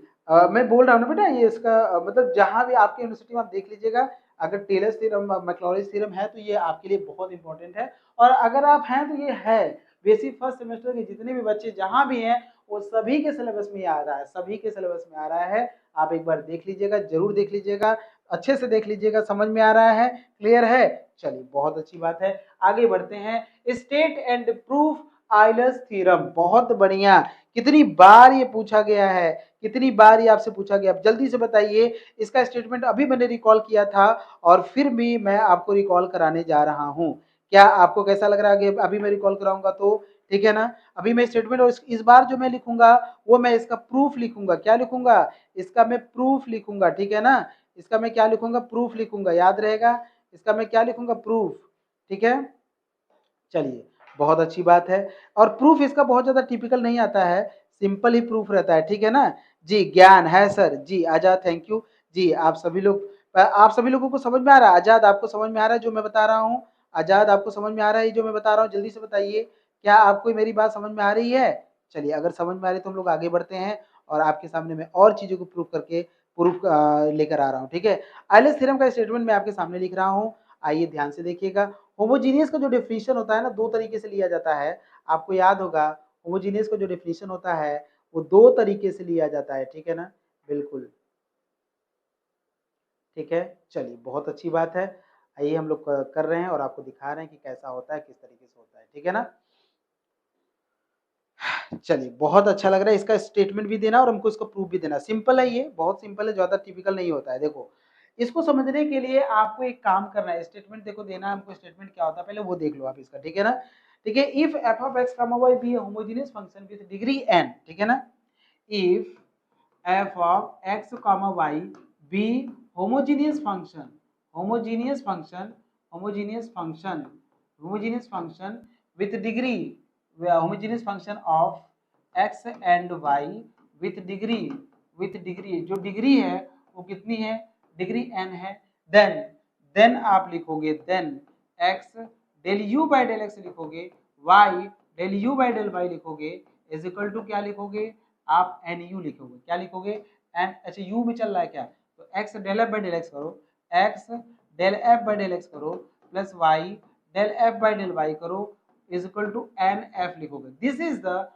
मैं बोल रहा हूँ ना बेटा, ये इसका मतलब जहाँ भी आपके यूनिवर्सिटी में आप देख लीजिएगा, अगर टेलर्स थ्योरम मैक्लॉरिज थ्योरम है तो ये आपके लिए बहुत इंपॉर्टेंट है, और अगर आप हैं तो ये है बेसिक फर्स्ट सेमेस्टर के जितने भी बच्चे जहाँ भी हैं वो सभी के सिलेबस में आ रहा है, सभी के सिलेबस में आ रहा है। आप एक बार देख लीजिएगा, जरूर देख लीजिएगा, अच्छे से देख लीजिएगा, समझ में आ रहा है, क्लियर है। चलिए बहुत अच्छी बात है, आगे बढ़ते हैं। State and proof Euler's theorem, बहुत बढ़िया। कितनी बार ये पूछा गया है, कितनी बार ये आपसे पूछा गया, जल्दी से बताइए। इसका स्टेटमेंट अभी मैंने रिकॉल किया था और फिर भी मैं आपको रिकॉल कराने जा रहा हूं। क्या आपको कैसा लग रहा है? अभी मैं रिकॉल कराऊंगा तो ठीक है ना। अभी मैं स्टेटमेंट, और इस बार जो मैं लिखूंगा वो मैं इसका प्रूफ लिखूंगा। क्या लिखूंगा? इसका मैं प्रूफ लिखूंगा, ठीक है ना। इसका मैं क्या लिखूंगा? प्रूफ लिखूंगा, याद रहेगा। इसका मैं क्या लिखूंगा? प्रूफ, ठीक है। चलिए बहुत अच्छी बात है। और प्रूफ इसका बहुत ज़्यादा टिपिकल नहीं आता है, सिंपल ही प्रूफ रहता है, ठीक है ना? जी, ज्ञान है सर। जी, आज़ाद थैंक यू। जी, आप सभी लोगों को समझ में आ रहा है? आज़ाद आपको समझ में आ रहा है जो मैं बता रहा हूँ? आज़ाद आपको समझ में आ रहा है ये जो मैं बता रहा हूँ? जल्दी से बताइए, क्या आपको मेरी बात समझ में आ रही है? चलिए, अगर समझ में आ रही है तो हम लोग आगे बढ़ते हैं और आपके सामने मैं और चीज़ों को प्रूफ करके प्रूफ लेकर आ रहा हूँ, ठीक है? आइलेस थ्योरम का स्टेटमेंट मैं आपके सामने लिख रहा हूँ, आइए ध्यान से देखिएगा। होमोजीनियस का जो डेफिनिशन होता है ना, 2 तरीके से लिया जाता है। आपको याद होगा होमोजीनियस का जो डेफिनिशन होता है वो 2 तरीके से लिया जाता है, ठीक है ना? बिल्कुल, ठीक है? चलिए बहुत अच्छी बात है। आइए हम लोग क कर रहे हैं और आपको दिखा रहे हैं कि कैसा होता है, किस तरीके से होता है, ठीक है ना? चलिए बहुत अच्छा लग रहा है, इसका स्टेटमेंट भी देना और हमको इसका प्रूफ भी देना। सिंपल है ये, बहुत सिंपल है, ज़्यादा टिपिकल नहीं होता है। देखो, इसको समझने के लिए आपको एक काम करना है, स्टेटमेंट देखो देना है हमको, स्टेटमेंट क्या होता है पहले वो देख लो आप इसका, ठीक है ना? ठीक है, if f of x comma y be a homogeneous function with degree n, ठीक है ना? If f of x comma y be homogeneous function homogeneous function homogeneous function homogeneous function with degree homogeneous function of x and y with degree जो डिग्री है वो कितनी है, डिग्री n है, देन आप लिखोगे then x del u by del x लिखोगे, y del u by del y लिखोगे, इज इक्वल टू क्या लिखोगे आप एन यू लिखोगे, क्या लिखोगे एन, अच्छा यू भी चल रहा है क्या, तो x del f by del x करो, x del f by del x करो plus y del f by del y करो is equal to n f लिखोगे। This is the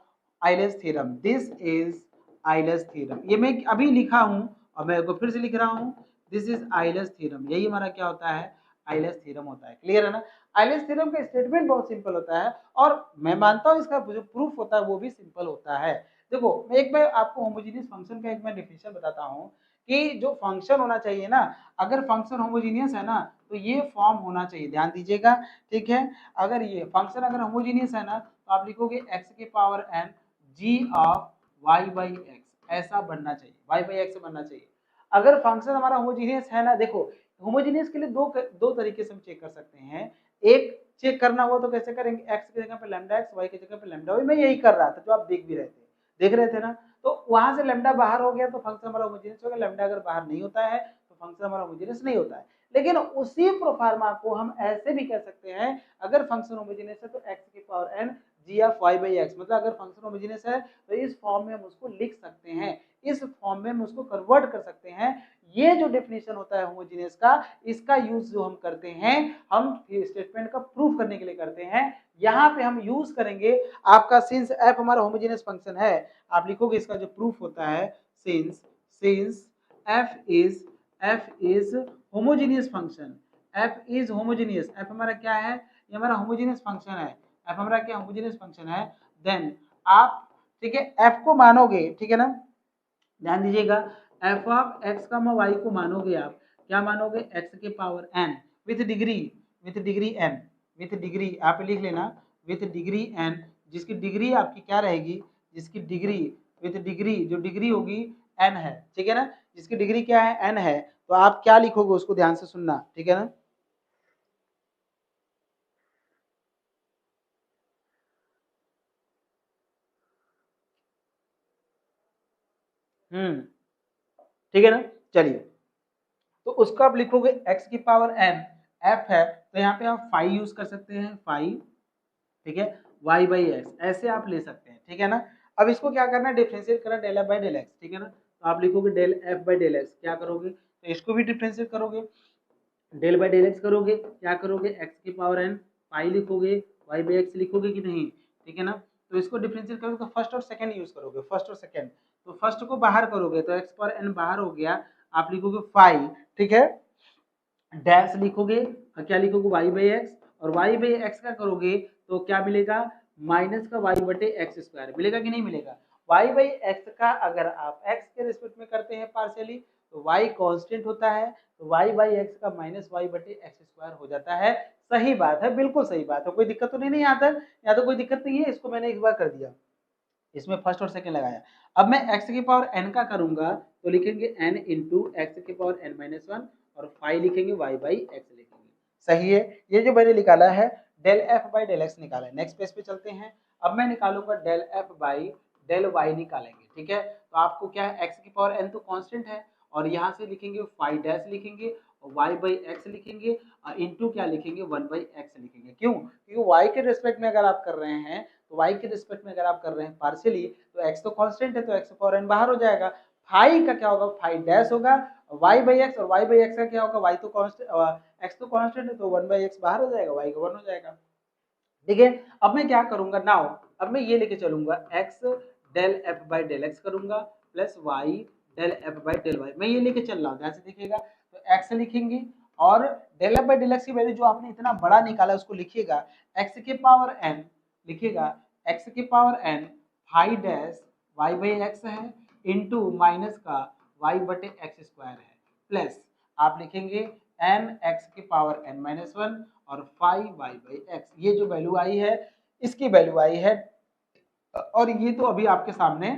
Euler's theorem, this is Euler's theorem. ये मैं अभी लिखा हूं और मैं फिर से लिख रहा हूं, दिस इज आइलेस थ्योरम। यही हमारा क्या होता है, आइलेस थ्योरम होता है। क्लियर है ना? आइलेस थ्योरम का स्टेटमेंट बहुत सिंपल होता है और मैं मानता हूं इसका जो प्रूफ होता है वो भी सिंपल होता है। देखो एक मैं आपको होमोजेनियस फंक्शन का एक मैं डेफिनेशन बताता हूँ कि जो फंक्शन होना चाहिए ना, अगर फंक्शन होमोजेनियस है ना तो ये फॉर्म होना चाहिए, ध्यान दीजिएगा, ठीक है? अगर ये फंक्शन अगर होमोजेनियस है ना तो आप लिखोगे एक्स के power n g of y by x, ऐसा बनना चाहिए, वाई बाई एक्स बनना चाहिए। अगर फंक्शन हमारा होमोजेनियस है ना, देखो होमोजेनियस के लिए दो तरीके से हम चेक कर सकते हैं। एक चेक करना हुआ तो कैसे करेंगे, एक्स की जगह पे लैम्डा एक्स, वाई की जगह पे लैम्डा वाई, मैं यही कर रहा था जो आप देख भी रहे थे, देख रहे थे ना? तो वहां से लैम्डा बाहर हो गया तो फंक्शन हमारा होमोजेनियस हो गया, लैम्डा अगर बाहर नहीं होता है तो फंक्शन हमारा होमोजेनियस नहीं होता है। लेकिन उसी प्रोफार्मा को हम ऐसे भी कह सकते हैं, अगर फंक्शन होमोजेनियस है तो एक्स की power n g of y by x, मतलब अगर फंक्शन होमोजेनियस है तो इस फॉर्म में हम उसको लिख सकते हैं, इस फॉर्म में हम उसको कन्वर्ट कर सकते हैं। ये जो डेफिनेशन होता है होमोजेनियस का, इसका यूज जो हम करते हैं, हम स्टेटमेंट का प्रूफ करने के लिए करते हैं। यहाँ पे हम यूज करेंगे आपका सिंस एफ हमारा होमोजेनियस फंक्शन है, आप लिखोगे इसका जो प्रूफ होता है, since since F is homogeneous function, F is homogeneous, F हमारा क्या है, ये हमारा होमोजेनियस फंक्शन है, एफ हमारा क्या होमोजेनियस फंक्शन है, देन आप ठीक है एफ को मानोगे, ठीक है ना? ध्यान दीजिएगा, एफ ऑफ एक्स का वाई को मानोगे आप, क्या मानोगे, एक्स के power n with degree n, with degree आप लिख लेना, विथ डिग्री एन, जिसकी डिग्री आपकी क्या रहेगी, जिसकी डिग्री विथ डिग्री जो डिग्री होगी एन है, ठीक है ना? जिसकी डिग्री क्या है, एन है, तो आप क्या लिखोगे उसको ध्यान से सुनना, ठीक है ना? ठीक है ना? चलिए, तो उसको आप लिखोगे x की पावर n, f है तो यहाँ पे आप फाइव यूज कर सकते हैं, फाइव, ठीक है, y बाई एक्स ऐसे आप ले सकते हैं, ठीक है ना? अब इसको क्या करना है, डिफ्रेंशिएट करना del f by del x, ठीक है ना? तो आप लिखोगे del f by del x, क्या करोगे, तो इसको भी डिफ्रेंशिएट करोगे, डेल बाई डेल एक्स करोगे, क्या करोगे, एक्स की पावर एन पाई लिखोगे, वाई बाई एक्स लिखोगे कि नहीं, ठीक है ना? तो इसको डिफ्रेंशिएट करोगे तो फर्स्ट और सेकंड यूज करोगे, फर्स्ट और सेकंड, तो फर्स्ट को बाहर करोगे तो एक्स पावर एन बाहर हो गया, आप लिखोगे फाइव, ठीक है, डैश लिखोगे और क्या लिखोगे, वाई बाई एक्स, और वाई बाई एक्स का करोगे तो क्या मिलेगा, माइनस का वाई बटे एक्स स्क्वायर मिलेगा कि नहीं मिलेगा? वाई बाई एक्स का अगर आप एक्स के रिस्पेक्ट में करते हैं पार्शियली तो वाई कांस्टेंट होता है, तो वाई बाई एक्स का माइनस वाई बटे एक्स स्क्वायर हो जाता है। सही बात है, बिल्कुल सही बात है, कोई दिक्कत तो नहीं यहाँ तक, यहाँ तो कोई दिक्कत नहीं है, इसको मैंने एक बार कर दिया, इसमें फर्स्ट और सेकंड लगाया। अब मैं x की पावर n का करूंगा तो लिखेंगे n इंटू एक्स की पावर n माइनस वन और फाइव लिखेंगे y बाई एक्स लिखेंगे, सही है? ये जो मैंने निकाला है del f by del x निकाला है। नेक्स्ट पेज पे चलते हैं। अब मैं निकालूंगा del f by del y निकालेंगे, ठीक है। तो आपको क्या है, एक्स की पावर एन तो कांस्टेंट है, और यहाँ से लिखेंगे फाइव डैश लिखेंगे, और वाई बाई एक्स लिखेंगे, और इंटू क्या लिखेंगे, वन बाई एक्स लिखेंगे। क्यों? क्योंकि वाई के रिस्पेक्ट में अगर आप कर रहे हैं, तो वाई के रिस्पेक्ट में अगर आप कर रहे हैं पार्शियली, तो एक्स तो कांस्टेंट है, तो एक्स पावर एन बाहर हो जाएगा। फाइव का क्या होगा, फाइव डैश होगा, वाई बाई एक्स, और वाई बाई एक्स का क्या होगा, वाई तो कांस्टेंट, एक्स तो कांस्टेंट है, तो वन बाई एक्स बाहर हो जाएगा, वाई का वन हो जाएगा। ठीक है, अब मैं क्या करूंगा नाउ, अब मैं ये लेके चलूंगा x del f by del x करूंगा, plus y del f by del y, मैं ये लेके चल रहा हूँ। ध्यान से देखिएगा, तो एक्स लिखेंगे, और del f by del x की वैल्यू जो आपने इतना बड़ा निकाला उसको लिखिएगा एक्स के पावर एन, लिखिएगा एक्स के power n five dash y by x है, इंटू माइनस का वाई बटे एक्स स्क्वायर है, प्लस आप लिखेंगे एन एक्स की पावर एन माइनस वन और फाइव वाई बाई एक्स। ये जो वैल्यू आई है, इसकी वैल्यू आई है, और ये तो अभी आपके सामने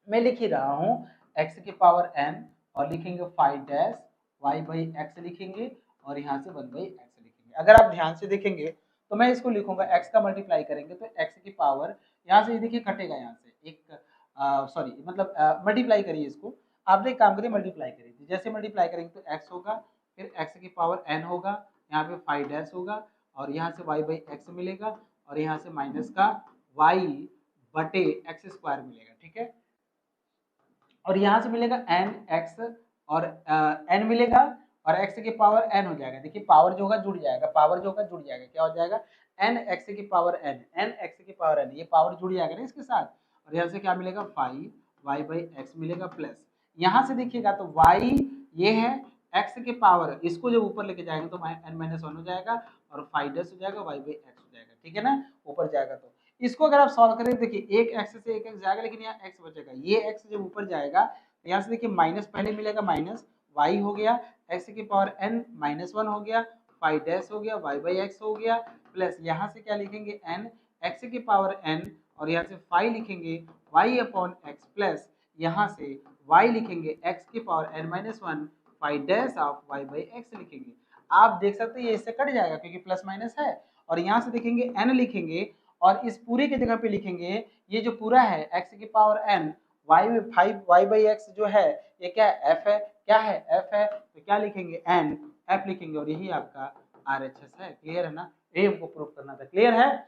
मैं लिख ही रहा हूँ, एक्स की पावर एन, और लिखेंगे five dash y by x लिखेंगे, और यहाँ से वन बाई एक्स लिखेंगे। अगर आप ध्यान से देखेंगे तो मैं इसको लिखूंगा, एक्स का मल्टीप्लाई करेंगे तो एक्स की पावर, यहाँ से देखिए कटेगा, यहाँ से एक सॉरी मतलब मल्टीप्लाई करिए इसको, आपने एक काम करिए मल्टीप्लाई करिए, जैसे मल्टीप्लाई करेंगे तो एक्स होगा, फिर एक्स की पावर एन होगा, यहाँ पे फाइव डैश होगा, और यहाँ से वाई बाई एक्स मिलेगा, और यहाँ से माइनस का वाई बटे एक्स स्क्वायर मिलेगा, ठीक है। और यहाँ से मिलेगा एन एक्स, और एन मिलेगा, और एक्स की पावर एन हो जाएगा। देखिए पावर जो होगा जुड़ जाएगा, पावर जो होगा जुड़ जाएगा, क्या हो जाएगा, एन एक्स की पावर एन, एन एक्स की पावर एन, ये पावर जुड़ जाएगा ना इसके साथ, और यहाँ से क्या मिलेगा, फाइव वाई बाई एक्स मिलेगा, प्लस यहाँ से देखिएगा तो वाई ये है, एक्स के पावर इसको जब ऊपर लेके जाएंगे तो एन माइनस वन हो जाएगा, और फाइव डैश हो जाएगा, वाई बाई एक्स हो जाएगा, ठीक है ना, ऊपर जाएगा। तो इसको अगर आप सॉल्व करें, देखिए एक एक्स से एक एक्स जाएगा, लेकिन यहाँ एक्स बचेगा, ये एक्स जब ऊपर जाएगा तो यहाँ से देखिए माइनस पहले मिलेगा, माइनस वाई हो गया, एक्स की पावर एन माइनस वन हो गया, फाइव डैश हो गया, वाई बाई एक्स हो गया, प्लस यहाँ से क्या लिखेंगे, एन एक्स की पावर एन, और यहाँ से फाइव लिखेंगे वाई अपॉन एक्स, प्लस यहाँ से y लिखेंगे x की power n minus one, five dash of y by x लिखेंगे। आप देख सकते हैं ये इससे कट जाएगा क्योंकि प्लस माइनस है, और यहाँ से देखेंगे n लिखेंगे, और इस पूरे की जगह पे लिखेंगे ये जो पूरा है x की power n y five y by x जो है, ये क्या है, f है, क्या है, f है, तो क्या लिखेंगे n f लिखेंगे, और यही आपका RHS है। क्लियर है ना, ये हमको प्रूव करना था। क्लियर है,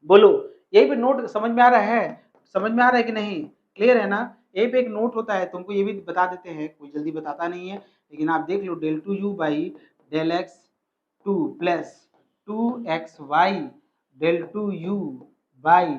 बोलो, यही पे नोट समझ में आ रहा है, समझ में आ रहा है कि नहीं, क्लियर है ना। यही पे एक नोट होता है, तुमको ये भी बता देते हैं, कोई जल्दी बताता नहीं है, लेकिन आप देख लो, del two u by del x two plus two x y del two u by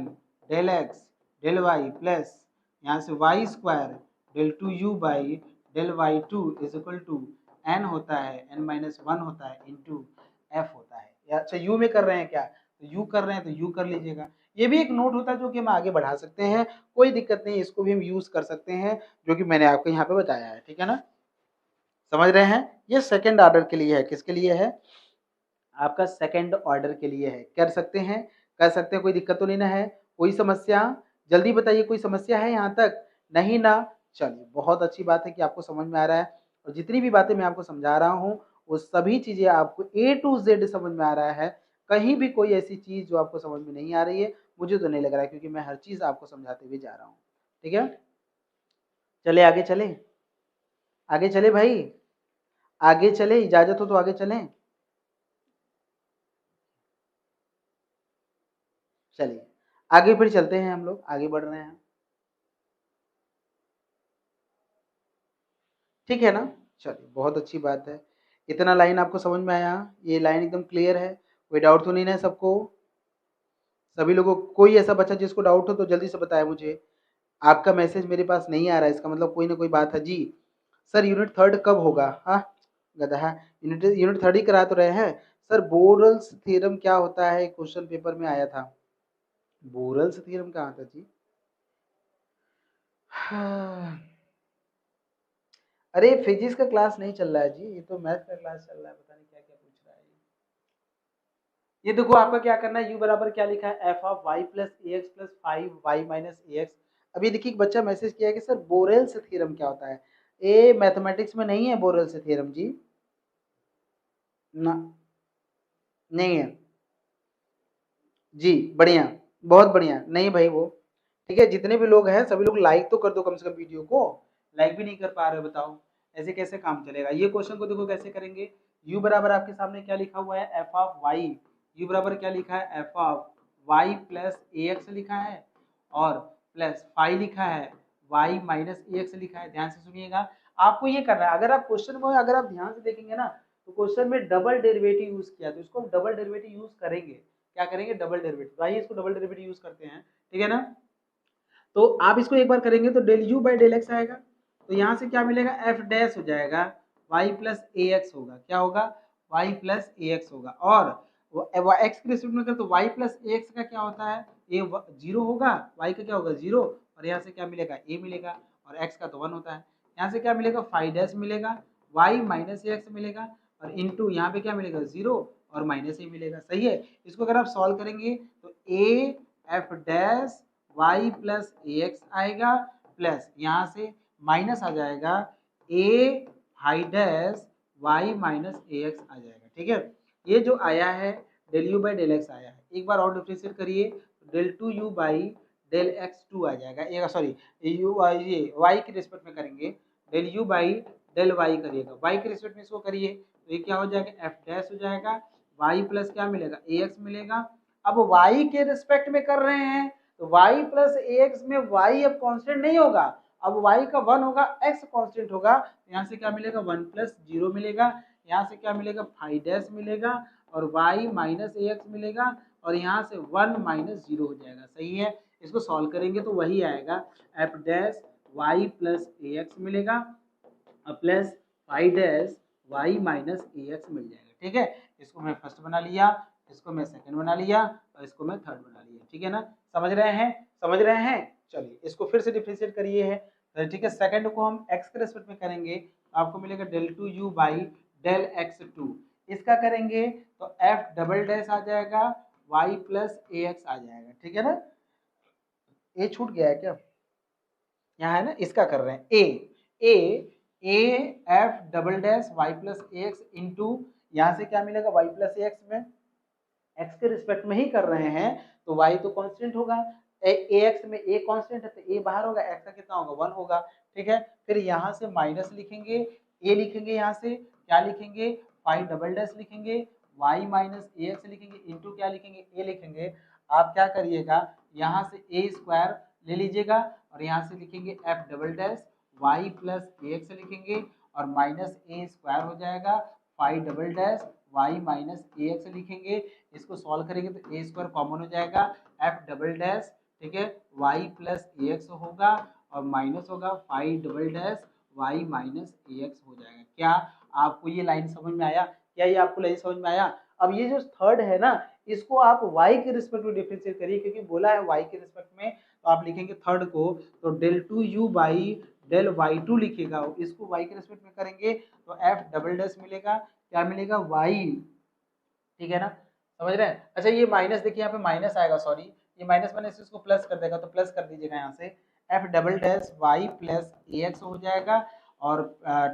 del x del y, plus यहाँ से y square del two u by del y two is equal to n होता है, एन माइनस वन होता है, इंटू एफ होता है। अच्छा यू में कर रहे हैं क्या, तो यू कर रहे हैं तो यू कर लीजिएगा। ये भी एक नोट होता है जो कि हम आगे बढ़ा सकते हैं, कोई दिक्कत नहीं, इसको भी हम यूज कर सकते हैं, जो कि मैंने आपको यहाँ पे बताया है, ठीक है ना, समझ रहे हैं। ये सेकंड ऑर्डर के लिए है, किसके लिए है, आपका सेकंड ऑर्डर के लिए है, कर सकते हैं, कर सकते हैं, कोई दिक्कत तो नहीं ना है, कोई समस्या, जल्दी बताइए, कोई समस्या है यहाँ तक, नहीं ना, चलिए बहुत अच्छी बात है कि आपको समझ में आ रहा है, और जितनी भी बातें मैं आपको समझा रहा हूँ वो सभी चीजें आपको ए टू जेड समझ में आ रहा है, कहीं भी कोई ऐसी चीज जो आपको समझ में नहीं आ रही है, मुझे तो नहीं लग रहा है, क्योंकि मैं हर चीज आपको समझाते हुए जा रहा हूँ, ठीक है। चले आगे चले, आगे चले भाई, आगे चले, इजाजत हो तो आगे चलें, चलिए आगे फिर चलते हैं, हम लोग आगे बढ़ रहे हैं, ठीक है ना। चलिए बहुत अच्छी बात है, इतना लाइन आपको समझ में आया, ये लाइन एकदम क्लियर है, कोई डाउट तो नहीं है सबको, सभी लोगों को, कोई ऐसा बच्चा जिसको डाउट हो तो जल्दी से बताए मुझे। आपका मैसेज मेरे पास नहीं आ रहा है, इसका मतलब कोई ना कोई बात है जी। सर यूनिट थर्ड कब होगा, हाँ गधा, यूनिट यूनिट थर्ड ही करा तो रहे हैं सर। बोरल्स थ्योरम क्या होता है, क्वेश्चन पेपर में आया था, बोरल्स थ्योरम कहाँ था जी, हाँ। अरे फिजिक्स का क्लास नहीं चल रहा है जी, ये तो मैथ का क्लास चल रहा है, पता नहीं क्या क्या पूछ रहा है ये देखो आपका क्या करना है, u बराबर क्या लिखा है, f of y plus a x plus five y minus a x. अभी देखिए एक बच्चा मैसेज किया है कि सर बोरेल्स थ्योरम क्या होता है, ये मैथमेटिक्स में नहीं है बोरेल्स थ्योरम जी, ना नहीं है, जी, बढ़िया, बहुत बढ़िया। नहीं भाई वो, ठीक है, जितने भी लोग हैं सभी लोग लाइक तो कर दो कम से कम वीडियो को, लाइक भी नहीं कर पा रहे हो बताओ, ऐसे कैसे काम चलेगा? ये क्वेश्चन को देखो कैसे करेंगे, u बराबर आपके सामने क्या लिखा हुआ है, एफ ऑफ वाई, u बराबर क्या लिखा है, f of y plus a x लिखा है, और प्लस फाई लिखा है, वाई माइनस ए एक्स लिखा है। ध्यान से सुनिएगा, आपको ये करना है, अगर आप क्वेश्चन को अगर आप ध्यान से देखेंगे ना, तो क्वेश्चन में डबल डेरिवेटिव यूज किया, तो इसको हम डबल डेरिवेटिव यूज करेंगे। क्या करेंगे? Double derivative. तो आइए इसको डबल डेरिवेटिव यूज करते हैं, ठीक है ना। तो आप इसको एक बार करेंगे तो del u by del x आएगा, तो यहाँ से क्या मिलेगा, एफ डैश हो जाएगा, वाई प्लस ए एक्स होगा, क्या होगा, वाई प्लस ए एक्स होगा, और एक्स के रिस्पेक्ट में कर तो वाई प्लस ए एक्स का क्या होता है, ए जीरो होगा, वाई का क्या होगा, जीरो, और यहाँ से क्या मिलेगा, ए मिलेगा, और एक्स का तो वन होता है। यहाँ से क्या मिलेगा, फाइव डैश मिलेगा, वाई माइनस ए एक्स मिलेगा, और इंटू यहाँ पे क्या मिलेगा, जीरो और माइनस ए मिलेगा। सही है, इसको अगर आप सॉल्व करेंगे तो a f dash y plus a x आएगा, प्लस यहाँ से माइनस आ जाएगा ए हाई dash y minus a x आ जाएगा, ठीक है। ये जो आया है del u by del x आया है, एक बार और डिफ्रेंशिएट करिए, del two u by del x two आ जाएगा, ये सॉरी यू ये वाई के रिस्पेक्ट में करेंगे, del u by del y करिएगा, वाई के रिस्पेक्ट में इसको करिए, तो ये क्या हो जाएगा, एफ डैश हो जाएगा, वाई प्लस क्या मिलेगा, ए एक्स मिलेगा। अब वाई के रिस्पेक्ट में कर रहे हैं, तो y प्लस ए एक्स में y अब कांस्टेंट नहीं होगा, अब y का वन होगा, x कांस्टेंट होगा, यहाँ से क्या मिलेगा, वन प्लस जीरो मिलेगा, यहाँ से क्या मिलेगा, फाइव डैश मिलेगा, और y माइनस ए एक्स मिलेगा, और यहाँ से वन माइनस जीरो हो जाएगा। सही है, इसको सॉल्व करेंगे तो वही आएगा, f dash y plus a x मिलेगा, plus five dash y minus a x मिल जाएगा, ठीक है। इसको मैं फर्स्ट बना लिया, इसको मैं सेकंड बना लिया, और इसको मैं थर्ड बना लिया, ठीक है ना। समझ रहे हैं, समझ रहे हैं। चलिए इसको फिर से डिफरेंशिएट करिए है, तो ठीक है, सेकंड को हम एक्स के रेस्पेक्ट में करेंगे, तो आपको मिलेगा del two u by del x two, इसका करेंगे तो एफ डबल डैश आ जाएगा, वाई प्लस ए एक्स आ जाएगा, ठीक है ना। ए छूट गया है क्या, यहाँ है ना, इसका कर रहे हैं a f double dash y plus a x into, यहाँ से क्या मिलेगा, वाई प्लस ए एक्स में एक्स के रिस्पेक्ट में ही कर रहे हैं, तो y तो कांस्टेंट होगा, ए एक्स में ए कांस्टेंट है तो ए बाहर होगा, x का कितना होगा, वन होगा, ठीक है। फिर यहाँ से माइनस लिखेंगे, ए लिखेंगे, यहाँ से क्या लिखेंगे, फाइव डबल डैश लिखेंगे, y माइनस ए एक्स लिखेंगे, इंटू क्या लिखेंगे, ए लिखेंगे। आप क्या करिएगा, यहाँ से ए स्क्वायर ले लीजिएगा, और यहाँ से लिखेंगे f double dash y plus a x लिखेंगे, और माइनस ए स्क्वायर हो जाएगा, five double dash y minus a x लिखेंगे। इसको सॉल्व करेंगे तो ए स्क्वायर कॉमन हो जाएगा, एफ डबल डैश, ठीक है, वाई प्लस ए एक्स होगा, और माइनस होगा five double dash y minus a x हो जाएगा। क्या आपको ये लाइन समझ में आया, क्या ये आपको लाइन समझ में आया? अब ये जो थर्ड है ना, इसको आप y के रिस्पेक्ट में डिफरेंशिएट करिए, क्योंकि बोला है y के रिस्पेक्ट में, तो आप लिखेंगे थर्ड को तो del two u by del y two लिखिएगा, इसको y के रिस्पेक्ट में करेंगे तो एफ डबल डैश मिलेगा, क्या मिलेगा, y, ठीक है ना, समझ रहे हैं। अच्छा ये माइनस देखिए, यहाँ पे माइनस आएगा, सॉरी ये माइनस मैंने इसको प्लस कर देगा, तो प्लस कर दीजिएगा, यहाँ से f double dash y plus a x हो जाएगा, और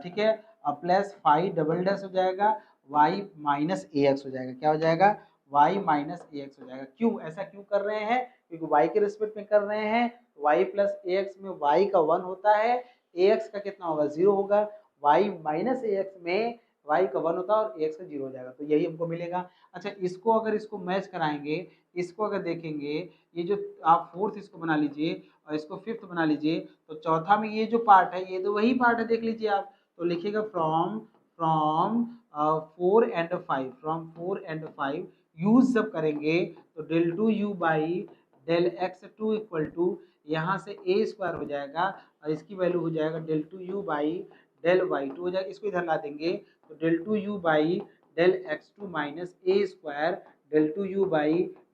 ठीक है, प्लस फाइव डबल डैश हो जाएगा, वाई माइनस ए एक्स हो जाएगा, क्या हो जाएगा, वाई माइनस ए एक्स हो जाएगा। क्यों ऐसा क्यों कर रहे हैं, क्योंकि वाई के रिस्पेक्ट में कर रहे हैं, वाई प्लस ए एक्स में वाई का वन होता है, ए एक्स का कितना होगा, जीरो होगा, वाई माइनस ए एक्स में वाई का वन होता है, और ए एक्स का जीरो हो जाएगा, तो यही हमको मिलेगा। अच्छा इसको अगर इसको मैच कराएंगे, इसको अगर देखेंगे, ये जो आप फोर्थ इसको बना लीजिए, और इसको फिफ्थ बना लीजिए, तो चौथा में ये जो पार्ट है, ये तो वही पार्ट है, देख लीजिए आप, तो लिखिएगा from from four and five, from four and five use जब करेंगे, तो del two u by del x two equal to, यहाँ से ए स्क्वायर हो जाएगा, और इसकी वैल्यू हो जाएगा del two u by del y two हो जाएगा, इसको इधर ला देंगे, तो del two u by del x two minus a square del two u by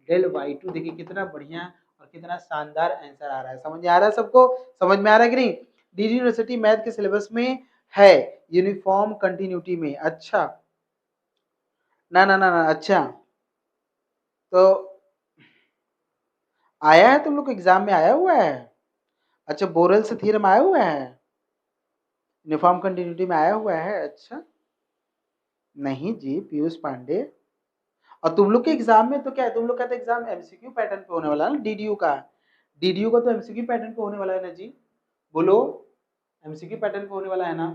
del y two. देखिए कितना बढ़िया और कितना शानदार आंसर आ रहा है, समझ में आ रहा है सबको, समझ में आ रहा है कि नहीं। डीडी यूनिवर्सिटी मैथ के सिलेबस में है, यूनिफॉर्म कंटिन्यूटी में। अच्छा ना ना ना ना, अच्छा तो आया है, तुम लोग को एग्जाम में आया हुआ है? अच्छा बोरेल्स थ्योरम आया हुआ है, यूनिफॉर्म कंटिन्यूटी में आया हुआ है? अच्छा नहीं जी पीयूष पांडे, और तुम लोग के एग्जाम में तो क्या है, तुम लोग का तो एग्जाम एमसीक्यू पैटर्न पे होने वाला है ना, डीडीयू का। डीडीयू का तो एमसीक्यू पैटर्न पे होने वाला है ना जी, बोलो, एमसीक्यू पैटर्न पे होने वाला है ना।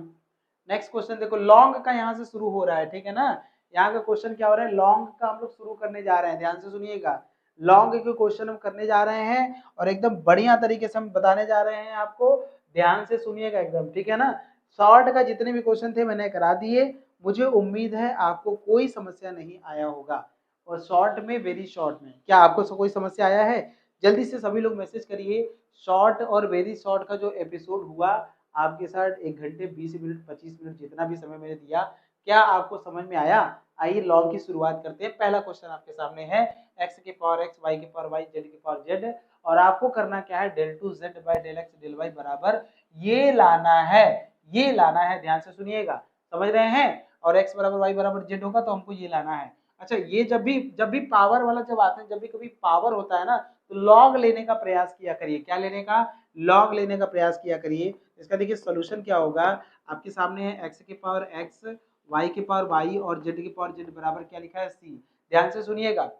नेक्स्ट क्वेश्चन देखो, लॉन्ग का यहाँ से शुरू हो रहा है, ठीक है ना। यहाँ का क्वेश्चन क्या हो रहा है, लॉन्ग का हम लोग शुरू करने जा रहे हैं, ध्यान से सुनिएगा। लॉन्ग के क्वेश्चन हम करने जा रहे हैं और एकदम बढ़िया तरीके से हम बताने जा रहे हैं आपको, ध्यान से सुनिएगा एकदम, ठीक है ना। शॉर्ट का जितने भी क्वेश्चन थे मैंने करा दिए, मुझे उम्मीद है आपको कोई समस्या नहीं आया होगा। और शॉर्ट में, वेरी शॉर्ट में क्या आपको कोई समस्या आया है? जल्दी से सभी लोग मैसेज करिए। शॉर्ट और वेरी शॉर्ट का जो एपिसोड हुआ आपके साथ 1 घंटे 20 मिनट 25 मिनट जितना भी समय मैंने दिया, क्या आपको समझ में आया? आइए लॉन्ग की शुरुआत करते हैं। पहला क्वेश्चन आपके सामने है x की पावर x, y की पावर y, z की पावर z, और आपको करना क्या है, del 2 z by del x del y बराबर ये लाना है, ये लाना है, ध्यान से सुनिएगा, समझ रहे हैं। और x बराबर y बराबर z होगा तो हमको ये लाना है। अच्छा, ये जब भी पावर वाला जब आता है, जब भी कभी पावर होता है ना, तो लॉग लेने का प्रयास किया करिए। क्या लेने का? लॉग लेने का प्रयास किया करिए। इसका देखिए सोल्यूशन क्या होगा, आपके सामने है x की पावर x, y की पावर y और z की पावर z बराबर क्या लिखा है, c। ध्यान से सुनिएगा।